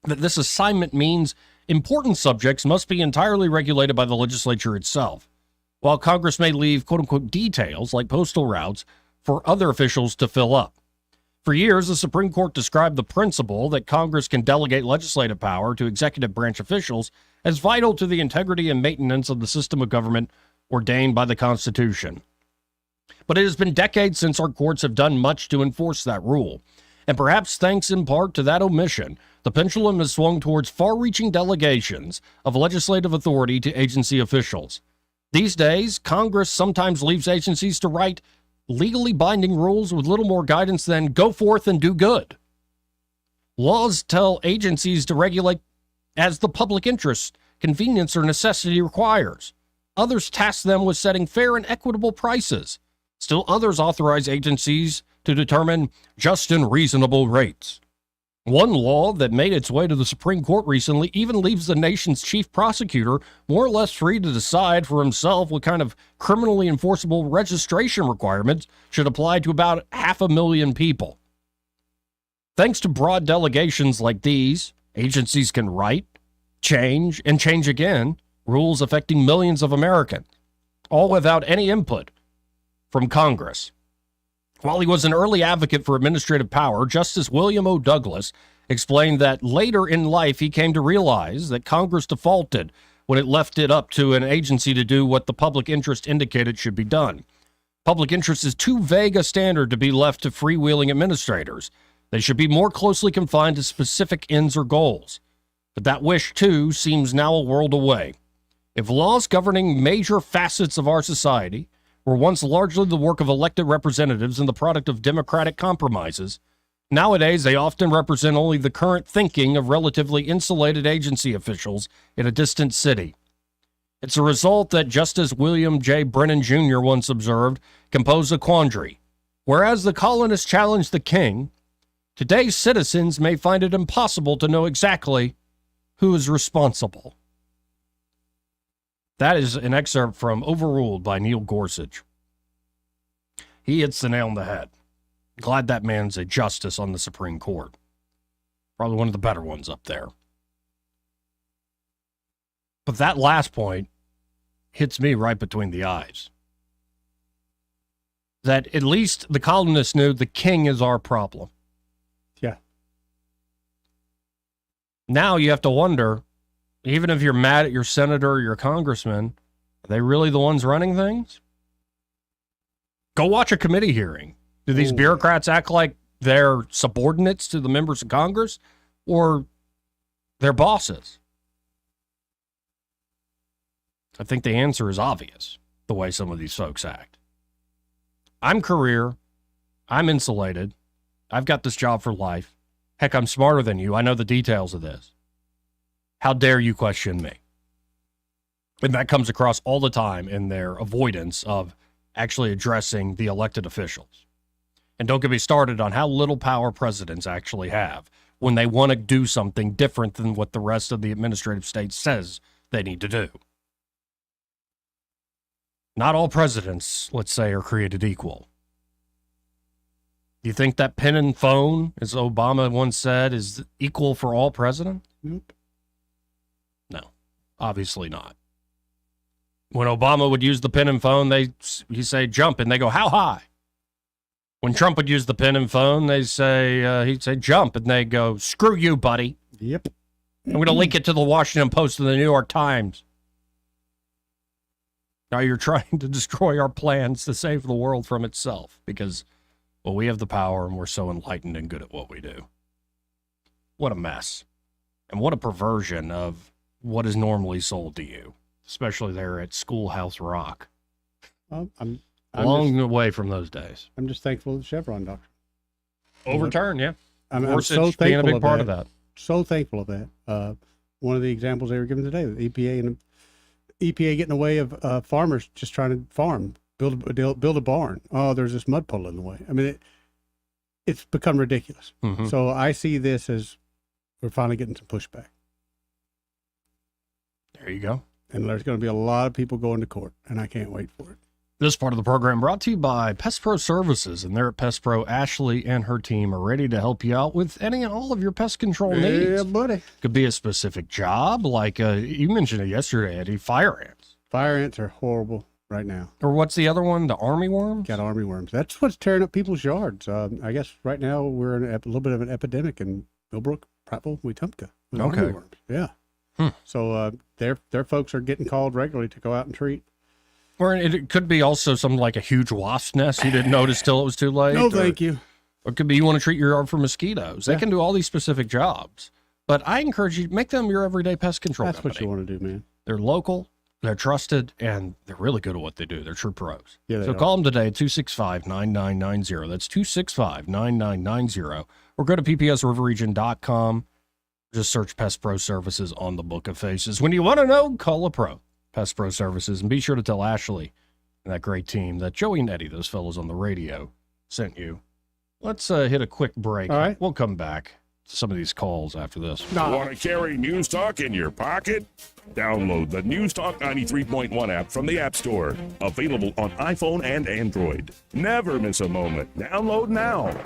Speaker 13: that this assignment means important subjects must be entirely regulated by the legislature itself, while Congress may leave quote-unquote details like postal routes for other officials to fill up. For years, the Supreme Court described the principle that Congress can delegate legislative power to executive branch officials as vital to the integrity and maintenance of the system of government ordained by the Constitution. But it has been decades since our courts have done much to enforce that rule. And perhaps thanks in part to that omission, the pendulum has swung towards far-reaching delegations of legislative authority to agency officials. These days, Congress sometimes leaves agencies to write legally binding rules with little more guidance than go forth and do good. Laws tell agencies to regulate as the public interest, convenience, or necessity requires. Others task them with setting fair and equitable prices. Still others authorize agencies to determine just and reasonable rates. One law that made its way to the Supreme Court recently even leaves the nation's chief prosecutor more or less free to decide for himself what kind of criminally enforceable registration requirements should apply to about 500,000 people. Thanks to broad delegations like these, agencies can write, change, and change again rules affecting millions of Americans, all without any input from Congress. While he was an early advocate for administrative power, Justice William O. Douglas explained that later in life he came to realize that Congress defaulted when it left it up to an agency to do what the public interest indicated should be done. Public interest is too vague a standard to be left to freewheeling administrators. They should be more closely confined to specific ends or goals. But that wish, too, seems now a world away. If laws governing major facets of our society were once largely the work of elected representatives and the product of democratic compromises, nowadays they often represent only the current thinking of relatively insulated agency officials in a distant city. It's a result that, just as William J. Brennan Jr. once observed, compose a quandary. Whereas the colonists challenged the king, today's citizens may find it impossible to know exactly who is responsible. That is an excerpt from Overruled by Neil Gorsuch. He hits the nail on the head. Glad that man's a justice on the Supreme Court. Probably one of the better ones up there. But that last point hits me right between the eyes. That at least the colonists knew the king is our problem.
Speaker 14: Yeah.
Speaker 13: Now you have to wonder, even if you're mad at your senator or your congressman, are they really the ones running things? Go watch a committee hearing. Do these bureaucrats act like they're subordinates to the members of Congress or their bosses? I think the answer is obvious, the way some of these folks act. I'm career. I'm insulated. I've got this job for life. Heck, I'm smarter than you. I know the details of this. How dare you question me? And that comes across all the time in their avoidance of actually addressing the elected officials. And don't get me started on how little power presidents actually have when they want to do something different than what the rest of the administrative state says they need to do. Not all presidents, let's say, are created equal. Do you think that pen and phone, as Obama once said, is equal for all presidents?
Speaker 14: Nope.
Speaker 13: No, obviously not. When Obama would use the pen and phone, he'd say, jump, and they go, how high? When Trump would use the pen and phone, he'd say, jump, and they go, screw you, buddy.
Speaker 14: Yep.
Speaker 13: I'm going to link it to the Washington Post and the New York Times. Now you're trying to destroy our plans to save the world from itself because, well, we have the power and we're so enlightened and good at what we do. What a mess. And what a perversion of what is normally sold to you, especially there at Schoolhouse Rock.
Speaker 14: Well, I'm
Speaker 13: long away from those days.
Speaker 14: I'm just thankful for the Chevron doctrine.
Speaker 13: Overturn, yeah.
Speaker 14: I'm
Speaker 13: Gorsuch
Speaker 14: so thankful
Speaker 13: being a big
Speaker 14: of
Speaker 13: part
Speaker 14: that.
Speaker 13: of that.
Speaker 14: So thankful of that. One of the examples they were given today, the EPA and EPA getting in the way of farmers just trying to farm, build a barn. Oh, there's this mud puddle in the way. I mean, it's become ridiculous.
Speaker 13: Mm-hmm.
Speaker 14: So I see this as we're finally getting some pushback.
Speaker 13: There you go.
Speaker 14: And there's going to be a lot of people going to court, and I can't wait for it.
Speaker 13: This part of the program brought to you by Pest Pro Services, and there at Pest Pro, Ashley and her team are ready to help you out with any and all of your pest control needs.
Speaker 14: Yeah, buddy.
Speaker 13: Could be a specific job, like you mentioned it yesterday, Eddie, fire ants.
Speaker 14: Fire ants are horrible right now.
Speaker 13: Or what's the other one? The army worms?
Speaker 14: Got army worms. That's what's tearing up people's yards. I guess right now we're in a little bit of an epidemic in Millbrook, Prattville, Wetumpka. With army worms. Yeah. So their folks are getting called regularly to go out and treat.
Speaker 13: Or it could be also something like a huge wasp nest you didn't notice till it was too late.
Speaker 14: No, thank you.
Speaker 13: Or it could be you want to treat your yard for mosquitoes. They can do all these specific jobs. But I encourage you to make them your everyday pest control
Speaker 14: That's
Speaker 13: company.
Speaker 14: what you want to do, man.
Speaker 13: They're local, they're trusted, and they're really good at what they do. They're true pros.
Speaker 14: Yeah,
Speaker 13: so call them today at 265-9990. That's 265-9990. Or go to ppsriverregion.com. Just search Pest Pro Services on the Book of Faces. When you want to know, call a pro. Pest Pro Services. And be sure to tell Ashley and that great team that Joey and Eddie, those fellows on the radio, sent you. Let's hit a quick break.
Speaker 1: All right.
Speaker 13: We'll come back to some of these calls after this.
Speaker 1: Want to carry News Talk in your pocket? Download the News Talk 93.1 app from the App Store. Available on iPhone and Android. Never miss a moment. Download now.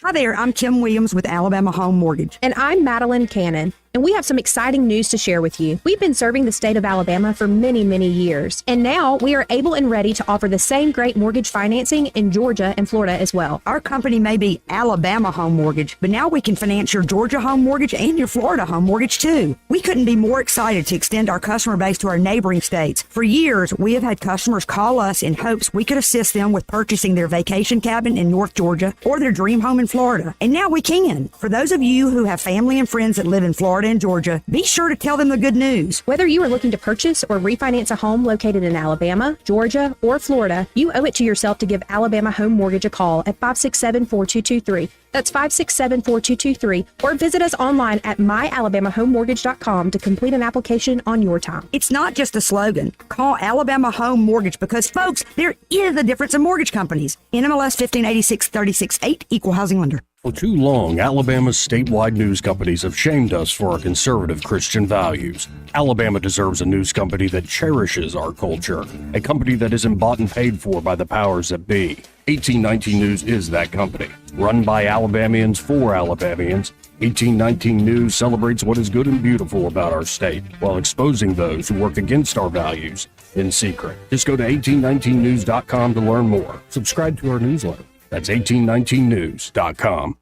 Speaker 9: Hi there, I'm Kim Williams with Alabama Home Mortgage.
Speaker 16: And I'm Madeline Cannon. And we have some exciting news to share with you. We've been serving the state of Alabama for many, many years. And now we are able and ready to offer the same great mortgage financing in Georgia and Florida as well.
Speaker 9: Our company may be Alabama Home Mortgage, but now we can finance your Georgia home mortgage and your Florida home mortgage too. We couldn't be more excited to extend our customer base to our neighboring states. For years, we have had customers call us in hopes we could assist them with purchasing their vacation cabin in North Georgia or their dream home in Florida. And now we can. For those of you who have family and friends that live in Florida and Georgia, be sure to tell them the good news.
Speaker 16: Whether you are looking to purchase or refinance a home located in Alabama, Georgia, or Florida, you owe it to yourself to give Alabama Home Mortgage a call at 567-4223. That's 567-4223. Or visit us online at myalabamahomemortgage.com to complete an application on your time.
Speaker 9: It's not just a slogan. Call Alabama Home Mortgage because, folks, there is a difference in mortgage companies. NMLS 1586-36-8, Equal Housing Lender.
Speaker 3: For too long, Alabama's statewide news companies have shamed us for our conservative Christian values. Alabama deserves a news company that cherishes our culture, a company that isn't bought and paid for by the powers that be. 1819 News is that company. Run by Alabamians for Alabamians, 1819 News celebrates what is good and beautiful about our state, while exposing those who work against our values in secret. Just go to 1819news.com to learn more. Subscribe to our newsletter. That's 1819news.com.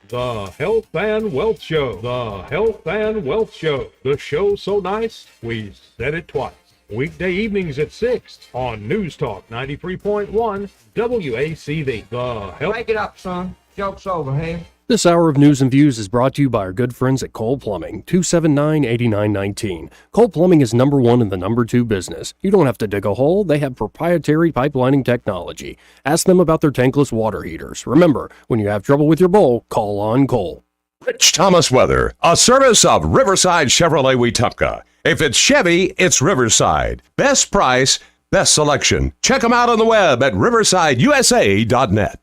Speaker 10: The Health and Wealth Show. The Health and Wealth Show. The show so nice, we said it twice. Weekday evenings at 6 on News Talk 93.1 WACV. The Health.
Speaker 11: Break it up, son. Joke's over, hey?
Speaker 3: This hour of News and Views is brought to you by our good friends at Cole Plumbing, 279-8919. Cole Plumbing is number one in the number two business. You don't have to dig a hole. They have proprietary pipelining technology. Ask them about their tankless water heaters. Remember, when you have trouble with your bowl, call on Cole.
Speaker 21: Rich Thomas Weather, a service of Riverside Chevrolet Wetumpka. If it's Chevy, it's Riverside. Best price, best selection. Check them out on the web at riversideusa.net.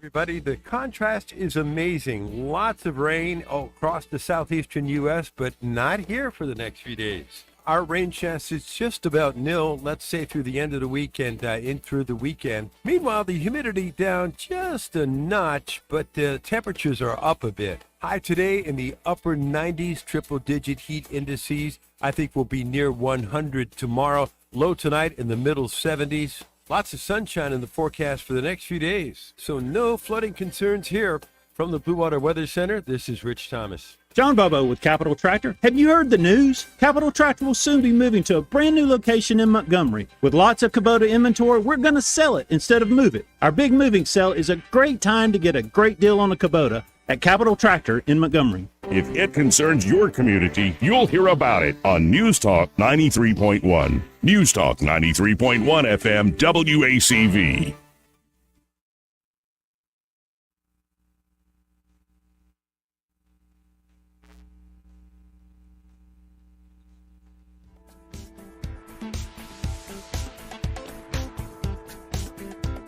Speaker 2: Everybody, the contrast is amazing. Lots of rain across the southeastern U.S., but not here for the next few days. Our rain chance is just about nil, let's say through the end of the weekend, in through the weekend. Meanwhile, the humidity down just a notch, but the temperatures are up a bit. High today in the upper 90s, triple-digit heat indices. I think we'll be near 100 tomorrow. Low tonight in the middle 70s. Lots of sunshine in the forecast for the next few days. So no flooding concerns here. From the Blue Water Weather Center, this is Rich Thomas.
Speaker 12: John Bobo with Capital Tractor. Have you heard the news? Capital Tractor will soon be moving to a brand new location in Montgomery. With lots of Kubota inventory, we're going to sell it instead of move it. Our big moving sale is a great time to get a great deal on a Kubota at Capital Tractor in Montgomery.
Speaker 1: If it concerns your community, you'll hear about it on News Talk 93.1. News Talk 93.1 FM WACV.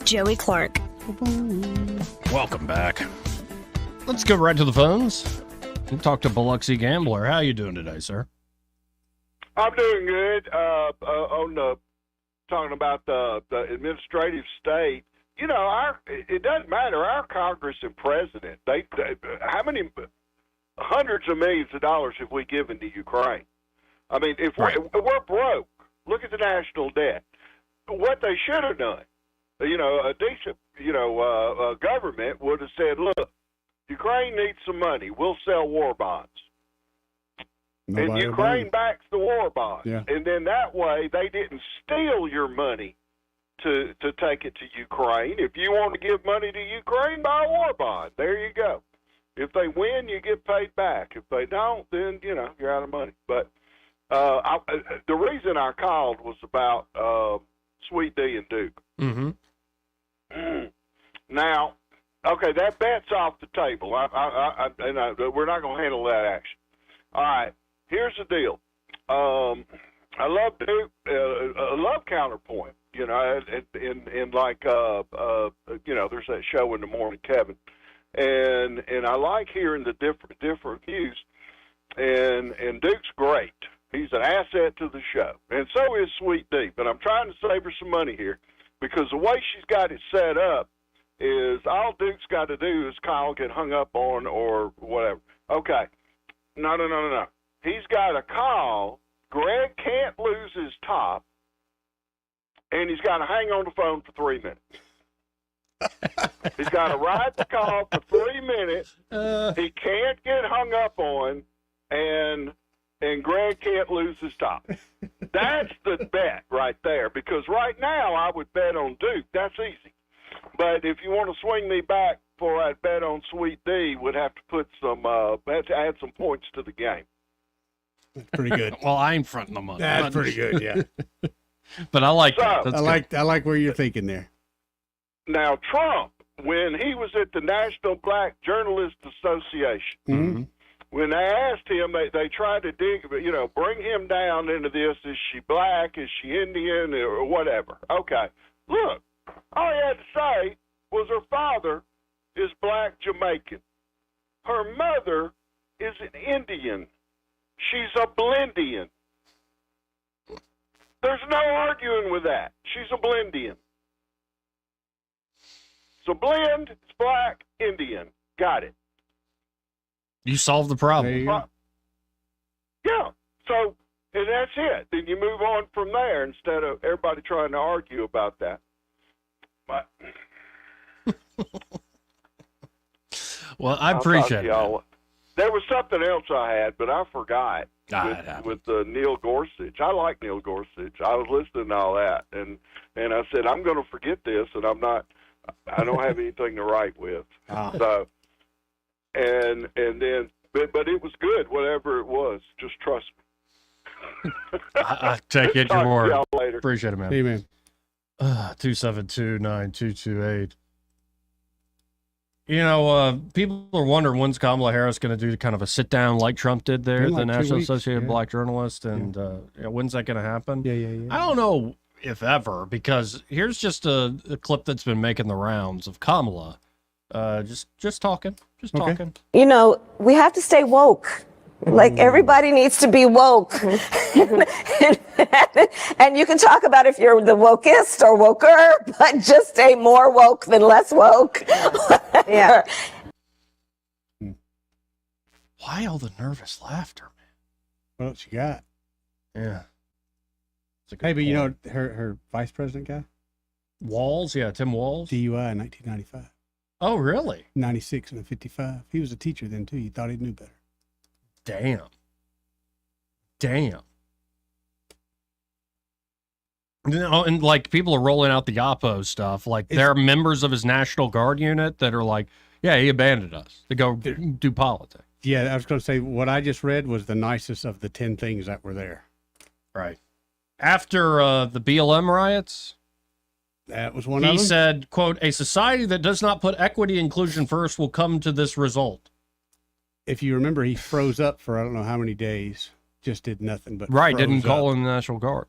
Speaker 16: Joey Clark.
Speaker 13: Welcome back. Let's go right to the phones. We'll talk to Biloxi Gambler. How you doing today, sir?
Speaker 15: I'm doing good. On the talking about the administrative state, you know, it doesn't matter. Our Congress and president, they how many hundreds of millions of dollars have we given to Ukraine? I mean, if we're broke, look at the national debt. What they should have done, you know, a decent, government would have said, look, Ukraine needs some money. We'll sell war bonds. And Ukraine backs the war bonds.
Speaker 14: Yeah.
Speaker 15: And then that way they didn't steal your money to take it to Ukraine. If you want to give money to Ukraine, buy a war bond. There you go. If they win, you get paid back. If they don't, then, you're out of money. But the reason I called was about Sweet D and Duke.
Speaker 13: Mm-hmm.
Speaker 15: Now, okay, that bet's off the table. We're not going to handle that action. All right, here's the deal. I love Duke. I love Counterpoint. In like there's that show in the morning, Kevin, and I like hearing the different views. And Duke's great. He's an asset to the show, and so is Sweet D. But I'm trying to save her some money here, because the way she's got it set up is all Duke's got to do is call, get hung up on, or whatever. Okay. No. He's got to call. Greg can't lose his top, and he's got to hang on the phone for 3 minutes. He's got to ride the call for 3 minutes. He can't get hung up on, and Greg can't lose his top. That's the bet right there, because right now I would bet on Duke. That's easy. But if you want to swing me back for I'd bet on Sweet D, would have to put have to add some points to the game.
Speaker 14: That's pretty good.
Speaker 13: Well, I ain't fronting the money.
Speaker 14: That's pretty good, yeah.
Speaker 13: But I like that.
Speaker 14: I like where you're thinking there.
Speaker 15: Now, Trump, when he was at the National Black Journalists Association,
Speaker 14: Mm-hmm.
Speaker 15: when they asked him, they tried to bring him down into this. Is she black? Is she Indian? Or whatever. Okay. Look, all he had to say was her father is black Jamaican. Her mother is an Indian. She's a Blendian. There's no arguing with that. She's a Blendian. So blend, it's black, Indian. Got it.
Speaker 13: You solved the problem.
Speaker 15: Yeah. So, and that's it. Then you move on from there instead of everybody trying to argue about that. But
Speaker 13: well, I appreciate it.
Speaker 15: There was something else I had, but I forgot. With Neil Gorsuch. I like Neil Gorsuch. I was listening to all that, and I said, I'm going to forget this, and I don't have anything to write with. So, and then, but it was good, whatever it was. Just trust me.
Speaker 13: I take it your word.
Speaker 15: Y'all later.
Speaker 13: Appreciate it, man.
Speaker 14: Amen.
Speaker 13: 272-9228. People are wondering when's Kamala Harris going to do kind of a sit down like Trump did there at the National Association of Black Journalists, and when's that going to happen?
Speaker 14: Yeah.
Speaker 13: I don't know if ever, because here's just a clip that's been making the rounds of Kamala, just talking.
Speaker 17: We have to stay woke. Like, everybody needs to be woke. And you can talk about if you're the wokest or woker, but just stay more woke than less woke. Yeah.
Speaker 13: Why all the nervous laughter, man?
Speaker 14: What else you got?
Speaker 13: Yeah.
Speaker 14: Hey, but her vice president guy?
Speaker 13: Walz? Yeah, Tim Walz.
Speaker 14: DUI in 1995.
Speaker 13: Oh, really?
Speaker 14: 96 and a 55. He was a teacher then, too. He thought he knew better.
Speaker 13: Damn. And like, people are rolling out the Oppo stuff. Like, there are members of his National Guard unit that are like, yeah, he abandoned us to go do politics.
Speaker 14: Yeah, I was going to say, what I just read was the nicest of the 10 things that were there.
Speaker 13: Right. After the BLM riots,
Speaker 14: that was one of them.
Speaker 13: He said, quote, a society that does not put equity inclusion first will come to this result.
Speaker 14: If you remember, he froze up for I don't know how many days, just did nothing but
Speaker 13: didn't call in the National Guard.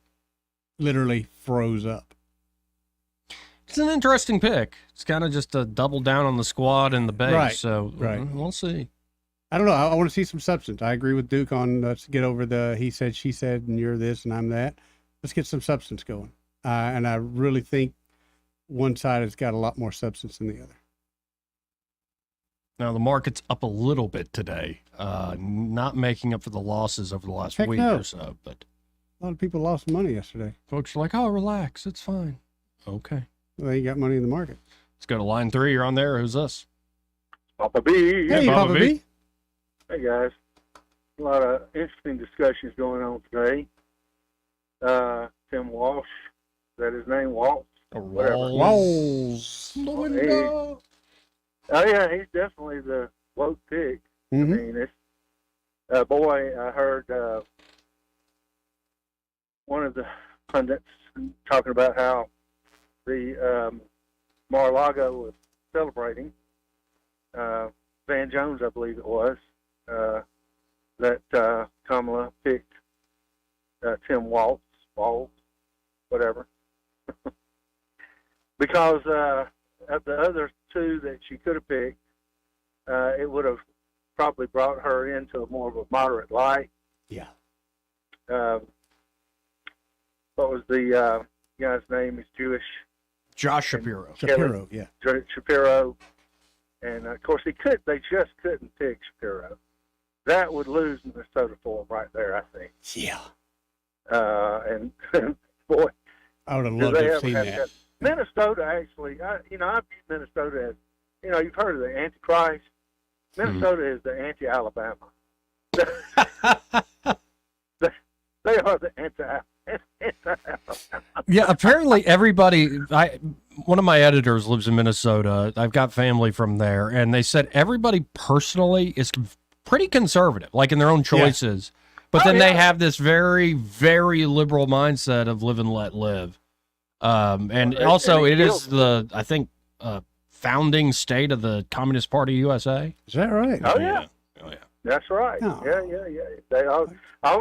Speaker 14: Literally froze up.
Speaker 13: It's an interesting pick. It's kind of just a double down on the squad and the base.
Speaker 14: Right,
Speaker 13: So
Speaker 14: right.
Speaker 13: We'll see.
Speaker 14: I don't know. I want to see some substance. I agree with Duke on let's get over the he said, she said, and you're this and I'm that. Let's get some substance going. And I really think one side has got a lot more substance than the other.
Speaker 13: Now, the market's up a little bit today, not making up for the losses over the last
Speaker 14: Heck
Speaker 13: week
Speaker 14: no.
Speaker 13: or so, but
Speaker 14: A lot of people lost money yesterday.
Speaker 13: folks are like, oh, relax, it's fine. Okay.
Speaker 14: Well, they got money in the market.
Speaker 13: Let's go to line 3. You're on there. Who's this?
Speaker 18: Papa B.
Speaker 14: Hey, Papa B.
Speaker 18: Hey, guys. A lot of interesting discussions going on today. Tim Walsh, is that his name? Walsh? Whatever.
Speaker 14: Walsh.
Speaker 18: Oh, yeah, he's definitely the woke pick. I mean, it's, boy, I heard one of the pundits talking about how the Mar-a-Lago was celebrating. Van Jones, I believe it was, that Kamala picked Tim Walz, whatever. Because of the other two that she could have picked, it would have probably brought her into a more of a moderate light.
Speaker 14: Yeah.
Speaker 18: What was the guy's name? He's Jewish.
Speaker 13: Josh Shapiro.
Speaker 14: Shapiro, yeah.
Speaker 18: Shapiro. And, of course, they just couldn't pick Shapiro. That would lose Minnesota for him right there, I think.
Speaker 14: Yeah.
Speaker 18: And, boy.
Speaker 14: I would have loved to have seen that.
Speaker 18: Minnesota, actually, I view Minnesota as, you've heard of the Antichrist. Minnesota is the anti-Alabama. They are the anti-Alabama.
Speaker 13: Yeah, apparently everybody. One of my editors lives in Minnesota. I've got family from there, and they said everybody personally is pretty conservative, like in their own choices. Yeah. But then they have this very, very liberal mindset of live and let live. And also, it is the, I think, founding state of the Communist Party USA.
Speaker 14: Is that right?
Speaker 18: Oh, yeah. Oh, yeah. That's right.
Speaker 14: Oh.
Speaker 18: Yeah. They all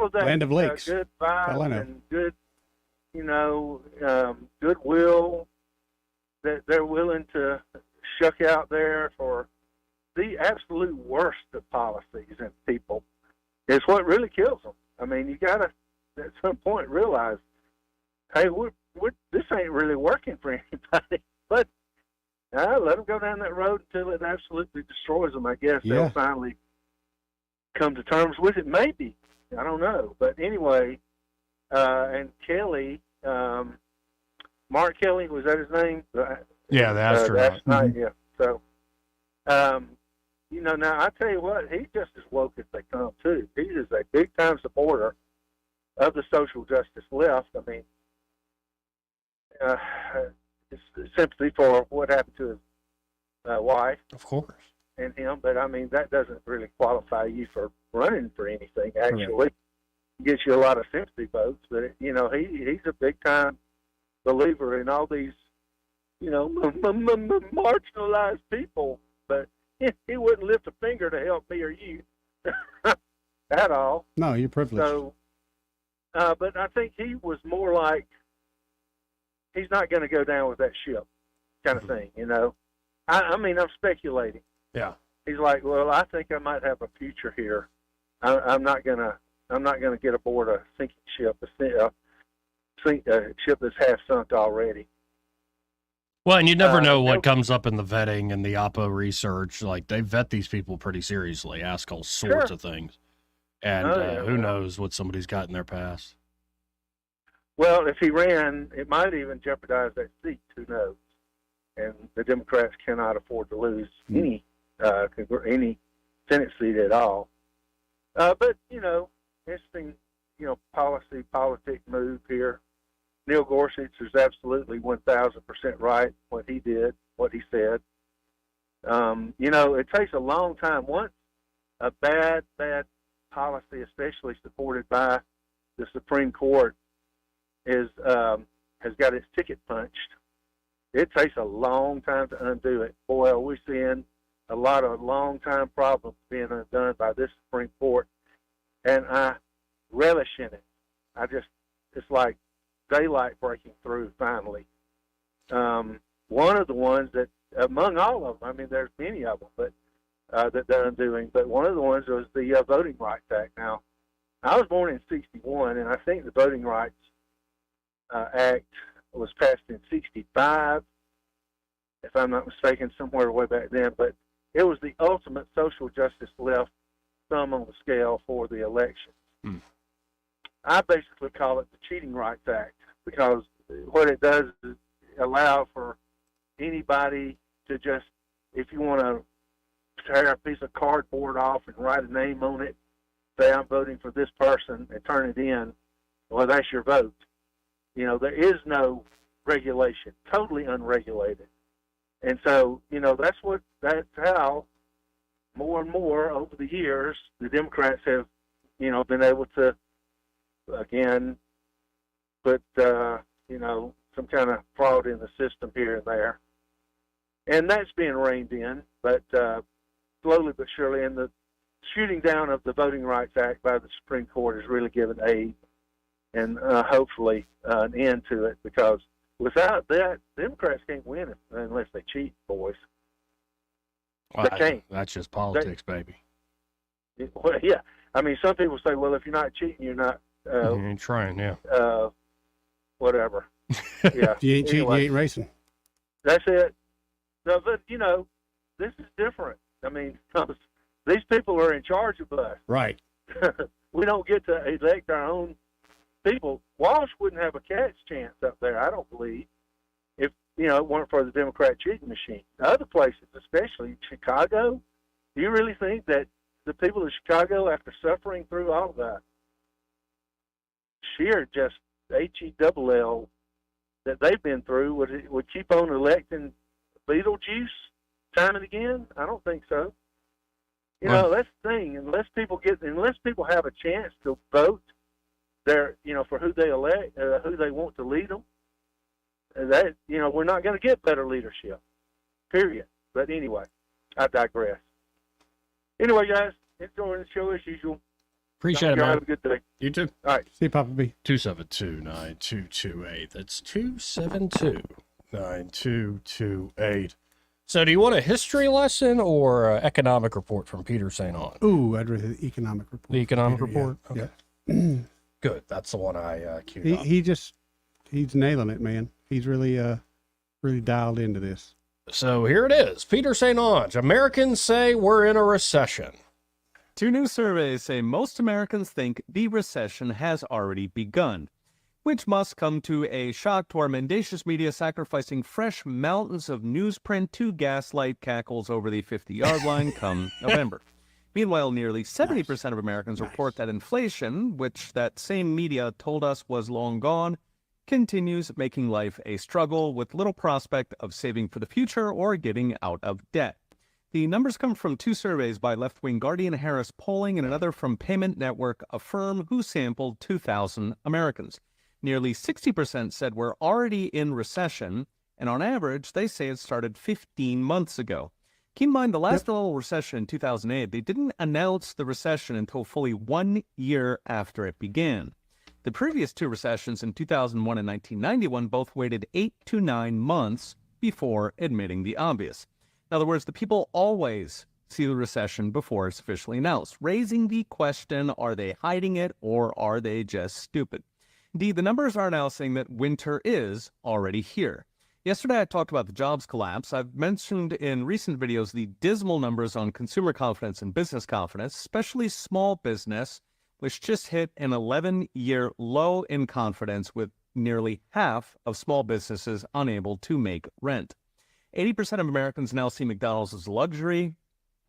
Speaker 18: of that
Speaker 14: Land of Lakes.
Speaker 18: Good vibes
Speaker 14: Carolina.
Speaker 18: and good, goodwill that they're willing to shuck out there for the absolute worst of policies and people is what really kills them. I mean, you got to, at some point, realize, hey, this ain't really working for anybody. But let them go down that road until it absolutely destroys them. I guess they'll finally come to terms with it. Maybe. I don't know. But anyway, and Kelly, Mark Kelly, was that his name?
Speaker 13: Yeah, the astronaut.
Speaker 18: Yeah. So, now I tell you what, he's just as woke as they come, too. He is a big-time supporter of the social justice left. I mean, sympathy for what happened to his wife.
Speaker 13: Of course.
Speaker 18: And him, but I mean, that doesn't really qualify you for running for anything, actually. Gets you a lot of sympathy votes, but, he's a big-time believer in all these, marginalized people, but he wouldn't lift a finger to help me or you at all.
Speaker 14: No, you're privileged.
Speaker 18: So, but I think he was more like, he's not going to go down with that ship kind of thing, I mean, I'm speculating.
Speaker 13: Yeah.
Speaker 18: He's like, well, I think I might have a future here. I'm not gonna get aboard a sinking ship, a ship that's half sunk already.
Speaker 13: Well, and you never know what comes up in the vetting and the Oppo research. Like, they vet these people pretty seriously, ask all sorts of things. And who knows what somebody's got in their past.
Speaker 18: Well, if he ran, it might even jeopardize that seat. Who knows? And the Democrats cannot afford to lose any Senate seat at all. But, interesting, politic move here. Neil Gorsuch is absolutely 1,000% right what he did, what he said. It takes a long time. Once a bad policy, especially supported by the Supreme Court, has got its ticket punched, it takes a long time to undo it. Boy, are we seeing a lot of long-time problems being undone by this Supreme Court, and I relish in it. It's like daylight breaking through finally. One of the ones that, among all of them, I mean, there's many of them, but that they're undoing. But one of the ones was the Voting Rights Act. Now, I was born in '61, and I think the Voting Rights Act was passed in '65, if I'm not mistaken, somewhere way back then. But it was the ultimate social justice left thumb on the scale for the elections. I basically call it the Cheating Rights Act, because what it does is allow for anybody to just, if you want to tear a piece of cardboard off and write a name on it, say I'm voting for this person, and turn it in, well, that's your vote. You know, there is no regulation, totally unregulated. And so, you know, that's how more and more over the years, the Democrats have, you know, been able to, again, put, you know, some kind of fraud in the system here and there. And that's being reined in, but slowly but surely, and the shooting down of the Voting Rights Act by the Supreme Court has really given aid and hopefully an end to it, because without that, Democrats can't win unless they cheat, boys.
Speaker 13: Well,
Speaker 18: They can't.
Speaker 13: That's just politics, baby.
Speaker 18: Well, yeah. I mean, some people say, well, if you're not cheating, you're not,
Speaker 13: You ain't trying, yeah.
Speaker 18: whatever. Yeah.
Speaker 14: If you ain't cheating,
Speaker 18: Anyway,
Speaker 14: you ain't racing.
Speaker 18: That's it. No, but, you know, this is different. I mean, these people are in charge of us.
Speaker 14: Right.
Speaker 18: We don't get to elect our own people. Walsh wouldn't have a cat's chance up there, I don't believe, if, you know, it weren't for the Democrat cheating machine. Other places, especially Chicago, do you really think that the people of Chicago, after suffering through all of that sheer just HELL that they've been through, would keep on electing Beetlejuice time and again? I don't think so. You know, that's the thing. Unless people have a chance to vote, for who they elect, who they want to lead them, that, you know, we're not going to get better leadership. Period. But anyway, I digress. Anyway, guys, enjoying the show as usual.
Speaker 13: Appreciate it, man.
Speaker 18: Have a good day.
Speaker 13: You too.
Speaker 18: All right.
Speaker 14: See you, Papa B.
Speaker 3: 272-9228. That's 272-9228.
Speaker 13: So do you want a history lesson or an economic report from Peter St. Onge?
Speaker 14: Ooh, I'd rather the economic report.
Speaker 13: The economic
Speaker 14: Peter,
Speaker 13: report?
Speaker 14: Yeah.
Speaker 13: Okay. Good. That's the one I queued up.
Speaker 14: He's nailing it, man. He's really really dialed into this.
Speaker 13: So here it is. Peter St. Onge. Americans say we're in a recession.
Speaker 19: Two new surveys say most Americans think the recession has already begun, which must come to a shock to our mendacious media sacrificing fresh mountains of newsprint to gaslight cackles over the 50-yard line come November. Meanwhile, nearly 70% of Americans report that inflation, which that same media told us was long gone, continues making life a struggle with little prospect of saving for the future or getting out of debt. The numbers come from two surveys by left-wing Guardian Harris Polling and another from Payment Network, a firm who sampled 2,000 Americans. Nearly 60% said we're already in recession, and on average, they say it started 15 months ago. Keep in mind, the last little recession in 2008, they didn't announce the recession until fully 1 year after it began. The previous two recessions in 2001 and 1991 both waited 8 to 9 months before admitting the obvious. In other words, the people always see the recession before it's officially announced, raising the question, are they hiding it or are they just stupid? Indeed, the numbers are now saying that winter is already here. Yesterday, I talked about the jobs collapse. I've mentioned in recent videos the dismal numbers on consumer confidence and business confidence, especially small business, which just hit an 11-year low in confidence with nearly half of small businesses unable to make rent. 80% of Americans now see McDonald's as a luxury.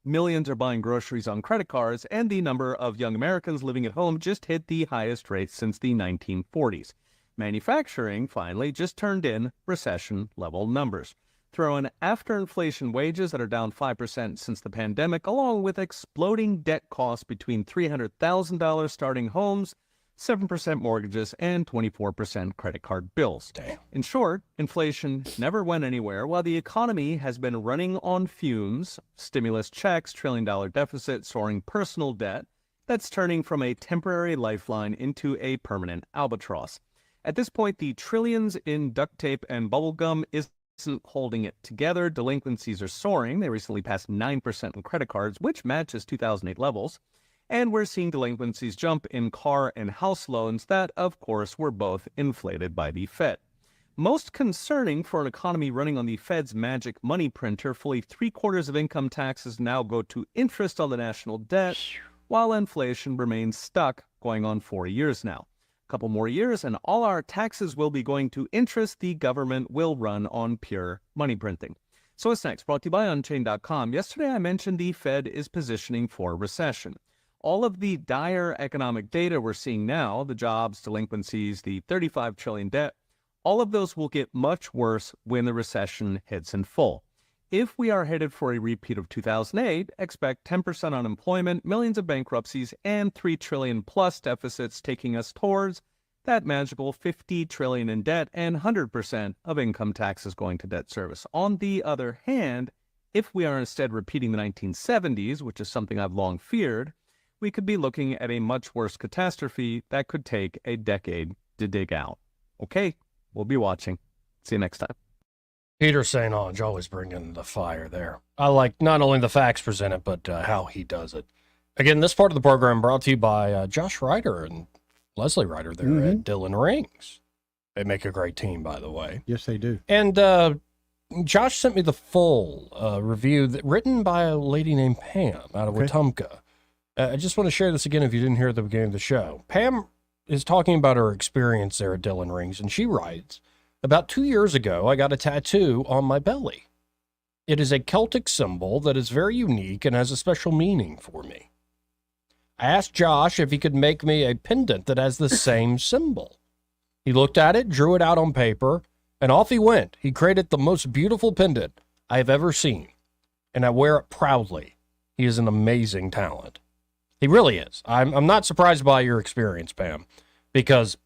Speaker 19: Millions are buying groceries on credit cards, and the number of young Americans living at home just hit the highest rate since the 1940s. Manufacturing, finally, just turned in recession-level numbers. Throw in after-inflation wages that are down 5% since the pandemic, along with exploding debt costs between $300,000 starting homes, 7% mortgages, and 24% credit card bills.
Speaker 13: Damn.
Speaker 19: In short, inflation never went anywhere, while the economy has been running on fumes, stimulus checks, trillion-dollar deficit, soaring personal debt, that's turning from a temporary lifeline into a permanent albatross. At this point, the trillions in duct tape and bubble gum is isn't holding it together. Delinquencies are soaring. They recently passed 9% in credit cards, which matches 2008 levels. And we're seeing delinquencies jump in car and house loans that, of course, were both inflated by the Fed. Most concerning for an economy running on the Fed's magic money printer, fully 3/4 of income taxes now go to interest on the national debt, while inflation remains stuck, going on 4 years now. A couple more years, and all our taxes will be going to interest. The government will run on pure money printing. So what's next? Brought to you by Unchained.com. Yesterday I mentioned the Fed is positioning for recession. All of the dire economic data we're seeing now, the jobs, delinquencies, the $35 trillion debt, all of those will get much worse when the recession hits in full. If we are headed for a repeat of 2008, expect 10% unemployment, millions of bankruptcies, and $3 trillion plus deficits, taking us towards that magical $50 trillion in debt and 100% of income taxes going to debt service. On the other hand, if we are instead repeating the 1970s, which is something I've long feared, we could be looking at a much worse catastrophe that could take a decade to dig out. Okay, we'll be watching. See you next time.
Speaker 13: Peter St. Onge always bringing the fire there. I like not only the facts presented, but how he does it. Again, this part of the program brought to you by Josh Ryder and Leslie Ryder there at Dillon Rings. They make a great team, by the way.
Speaker 14: Yes, they do.
Speaker 13: And Josh sent me the full review written by a lady named Pam out of Wetumpka. I just want to share this again if you didn't hear at the beginning of the show. Pam is talking about her experience there at Dillon Rings, and she writes, about 2 years ago, I got a tattoo on my belly. It is a Celtic symbol that is very unique and has a special meaning for me. I asked Josh if he could make me a pendant that has the same symbol. He looked at it, drew it out on paper, and off he went. He created the most beautiful pendant I have ever seen, and I wear it proudly. He is an amazing talent. He really is. I'm not surprised by your experience, Pam, because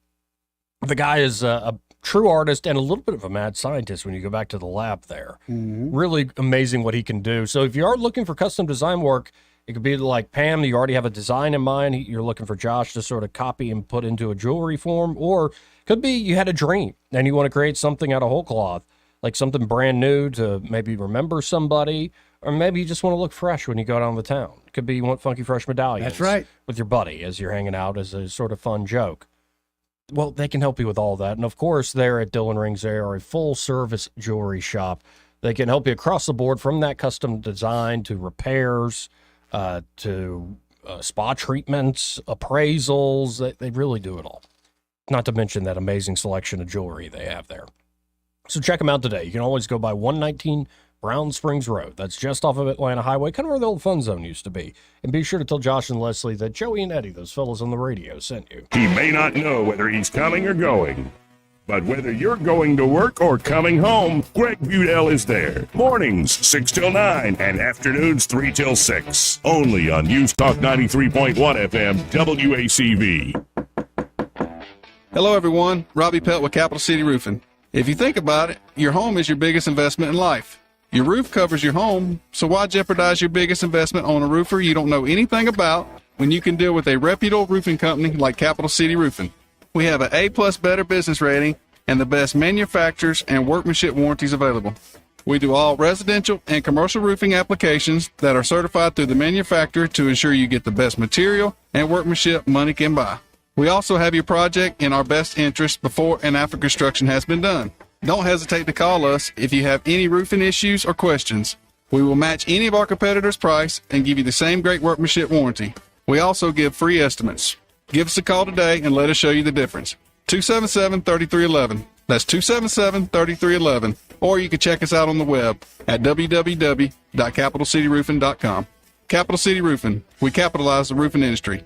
Speaker 13: the guy is a true artist and a little bit of a mad scientist when you go back to the lab there. Really amazing what he can do. So if you are looking for custom design work, it could be like Pam, you already have a design in mind. You're looking for Josh to sort of copy and put into a jewelry form, or could be you had a dream and you want to create something out of whole cloth, like something brand new to maybe remember somebody, or maybe you just want to look fresh when you go down the town. It could be you want funky fresh medallions.
Speaker 14: That's right.
Speaker 13: With your buddy as you're hanging out as a sort of fun joke. Well, they can help you with all that. And of course, there at Dillon Rings, they are a full service jewelry shop. They can help you across the board from that custom design to repairs, to spa treatments, appraisals. They really do it all. Not to mention that amazing selection of jewelry they have there. So check them out today. You can always go by 119 Brown Springs Road. That's just off of Atlanta Highway, kind of where the old fun zone used to be. And be sure to tell Josh and Leslie that Joey and Eddie, those fellas on the radio, sent you.
Speaker 1: He may not know whether he's coming or going, but whether you're going to work or coming home, Greg Budell is there. Mornings 6 till 9 and afternoons 3 till 6. Only on News Talk 93.1 FM WACV.
Speaker 4: Hello, everyone. Robbie Pelt with Capital City Roofing. If you think about it, your home is your biggest investment in life. Your roof covers your home, so why jeopardize your biggest investment on a roofer you don't know anything about when you can deal with a reputable roofing company like Capital City Roofing? We have an A+ Better business rating and the best manufacturers and workmanship warranties available. We do all residential and commercial roofing applications that are certified through the manufacturer to ensure you get the best material and workmanship money can buy. We also have your project in our best interest before and after construction has been done. Don't hesitate to call us if you have any roofing issues or questions. We will match any of our competitors' price and give you the same great workmanship warranty. We also give free estimates. Give us a call today and let us show you the difference. 277-3311. That's 277-3311. Or you can check us out on the web at www.capitalcityroofing.com. Capital City Roofing. We capitalize the roofing industry.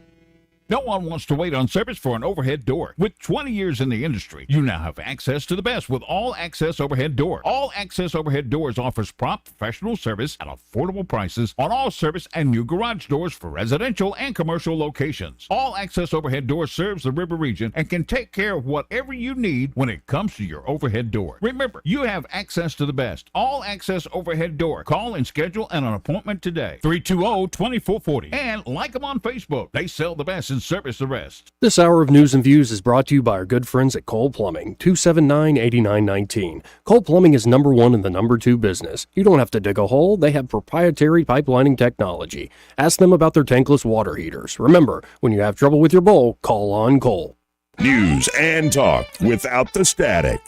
Speaker 20: No one wants to wait on service for an overhead door. With 20 years in the industry, you now have access to the best with All Access Overhead Door. All Access Overhead Doors offers prompt professional service at affordable prices on all service and new garage doors for residential and commercial locations. All Access Overhead Door serves the river region and can take care of whatever you need when it comes to your overhead door. Remember, you have access to the best. All Access Overhead Door. Call and schedule an appointment today. 320-2440. And like them on Facebook. They sell the best and service the rest.
Speaker 3: This hour of News and Views is brought to you by our good friends at Cole Plumbing, 279-8919. Cole Plumbing is number one in the number two business. You don't have to dig a hole. They have proprietary pipelining technology. Ask them about their tankless water heaters. Remember, when you have trouble with your bowl, call on Cole.
Speaker 1: News and talk without the static.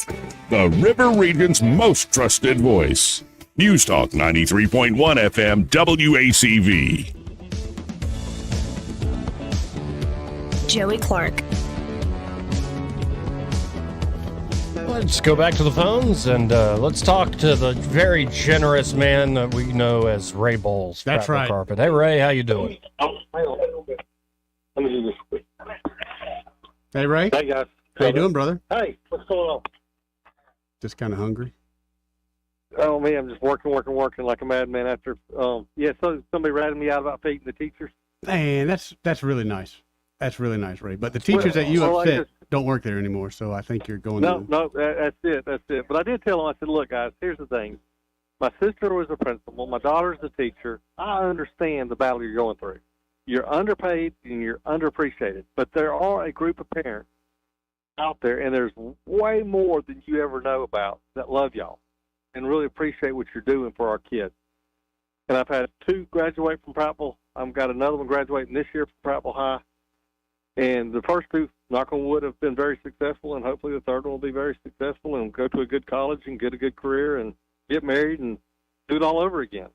Speaker 1: The River Region's most trusted voice. News Talk 93.1 FM WACV.
Speaker 5: Joey Clark.
Speaker 13: Let's go back to the phones and let's talk to the very generous man that we know as Ray Bowles.
Speaker 14: That's right.
Speaker 13: Carpet. Hey, Ray, how you doing?
Speaker 7: Let me do this quick.
Speaker 14: Hey, Ray.
Speaker 7: Hey, guys.
Speaker 14: How you doing, brother?
Speaker 7: Hey, what's going on?
Speaker 14: Just kind of hungry.
Speaker 18: Oh, me, I'm just working like a madman after, so somebody ratted me out about feeding the teachers.
Speaker 14: Man, that's really nice. That's really nice, Ray. But the teachers that you upset don't work there anymore, so I think you're going
Speaker 18: No, that's it. But I did tell them, I said, look, guys, here's the thing. My sister was a principal. My daughter's a teacher. I understand the battle you're going through. You're underpaid and you're underappreciated. But there are a group of parents out there, and there's way more than you ever know about, that love y'all and really appreciate what you're doing for our kids. And I've had 2 graduate from Prattville. I've got another one graduating this year from Prattville High. And the first 2, knock on wood, have been very successful, and hopefully the third one will be very successful and go to a good college and get a good career and get married and do it all over again.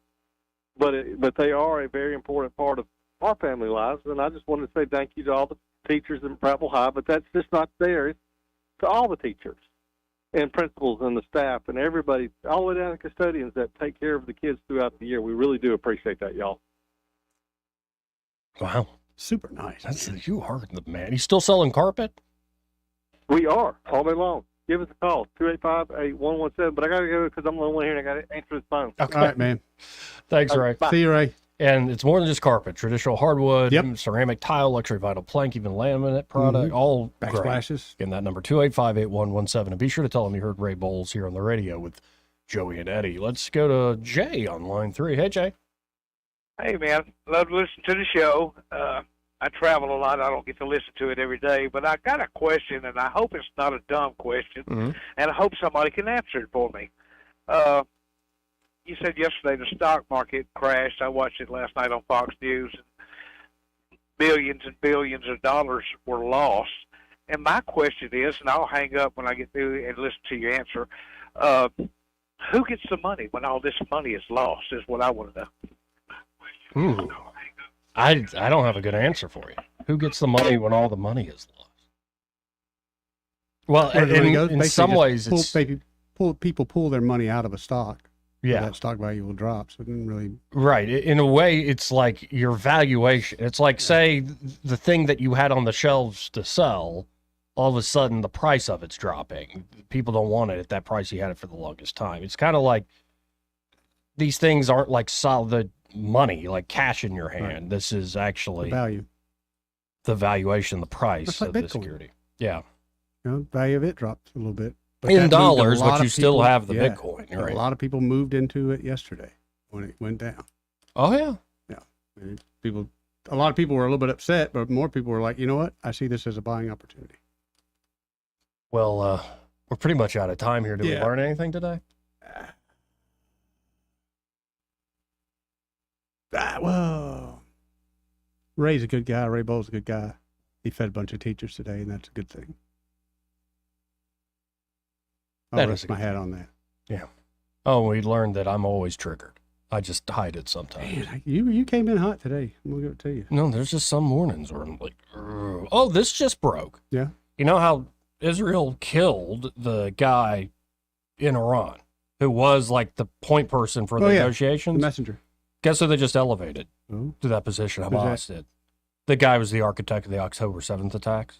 Speaker 18: But they are a very important part of our family lives, and I just wanted to say thank you to all the teachers in Prattville High, but that's just not there. It's to all the teachers and principals and the staff and everybody, all the way down to custodians that take care of the kids throughout the year. We really do appreciate that, y'all.
Speaker 13: Wow.
Speaker 14: Super nice.
Speaker 13: You are the man. He's still selling carpet?
Speaker 18: We are, all day long. Give us a call, 285-8117. But I got to go because I'm the only one here and I got to answer the phone.
Speaker 13: Okay.
Speaker 14: All right, man.
Speaker 13: Thanks, Ray.
Speaker 18: Bye.
Speaker 14: See you, Ray.
Speaker 13: And it's more than just carpet. Traditional hardwood, ceramic tile, luxury vinyl plank, even laminate product, all
Speaker 14: backsplashes.
Speaker 13: Again, that number 285-8117. And be sure to tell them you heard Ray Bowles here on the radio with Joey and Eddie. Let's go to Jay on line 3. Hey, Jay.
Speaker 6: Hey, man. Love to listen to the show. I travel a lot. I don't get to listen to it every day. But I got a question, and I hope it's not a dumb question, and I hope somebody can answer it for me. You said yesterday the stock market crashed. I watched it last night on Fox News. And billions and billions of dollars were lost. And my question is, and I'll hang up when I get through and listen to your answer, who gets the money when all this money is lost is what I want to know.
Speaker 13: Ooh. I don't have a good answer for you. Who gets the money when all the money is lost? Well, in some ways,
Speaker 14: people pull their money out of a stock.
Speaker 13: Yeah.
Speaker 14: That stock value will drop. So it didn't really.
Speaker 13: Right. In a way, it's like your valuation. It's like, say, the thing that you had on the shelves to sell, all of a sudden the price of it's dropping. People don't want it at that price you had it for the longest time. It's kind of like these things aren't like solid money, like cash in your hand. Right. This is actually the valuation, the price of the security. Yeah.
Speaker 14: Value of it dropped a little bit. But
Speaker 13: in dollars, but you still have the Bitcoin.
Speaker 14: Right? A lot of people moved into it yesterday when it went down.
Speaker 13: Oh, yeah.
Speaker 14: Yeah. A lot of people were a little bit upset, but more people were like, you know what? I see this as a buying opportunity.
Speaker 13: Well, we're pretty much out of time here. Did we learn anything today?
Speaker 14: Well, Ray's a good guy. Ray Bowles a good guy. He fed a bunch of teachers today, and that's a good thing. I'll rest my hat on that.
Speaker 13: Yeah. Oh, we learned that I'm always triggered. I just hide it sometimes.
Speaker 14: Man, you came in hot today. I'm going to give it to you.
Speaker 13: No, there's just some mornings where I'm like, oh, this just broke.
Speaker 14: Yeah.
Speaker 13: You know how Israel killed the guy in Iran who was like the point person for the negotiations?
Speaker 14: The messenger.
Speaker 13: Guess who they just elevated to that position? Hamas did. The guy was the architect of the October 7th attacks.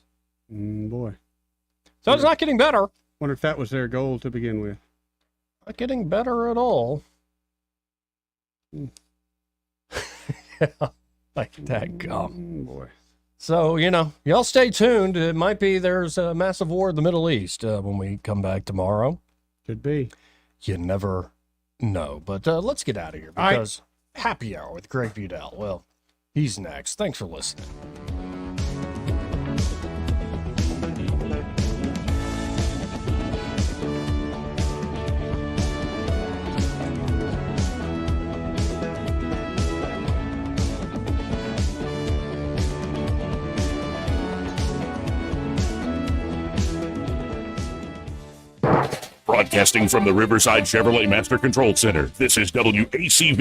Speaker 14: Boy.
Speaker 13: So it's not getting better.
Speaker 14: Wonder if that was their goal to begin with.
Speaker 13: Not getting better at all. Like that gum.
Speaker 14: Boy.
Speaker 13: So, y'all stay tuned. It might be there's a massive war in the Middle East when we come back tomorrow.
Speaker 14: Could be.
Speaker 13: You never know. But let's get out of here because Happy Hour with Greg Vidal. Well, he's next. Thanks for listening.
Speaker 1: Broadcasting from the Riverside Chevrolet Master Control Center, this is WACV.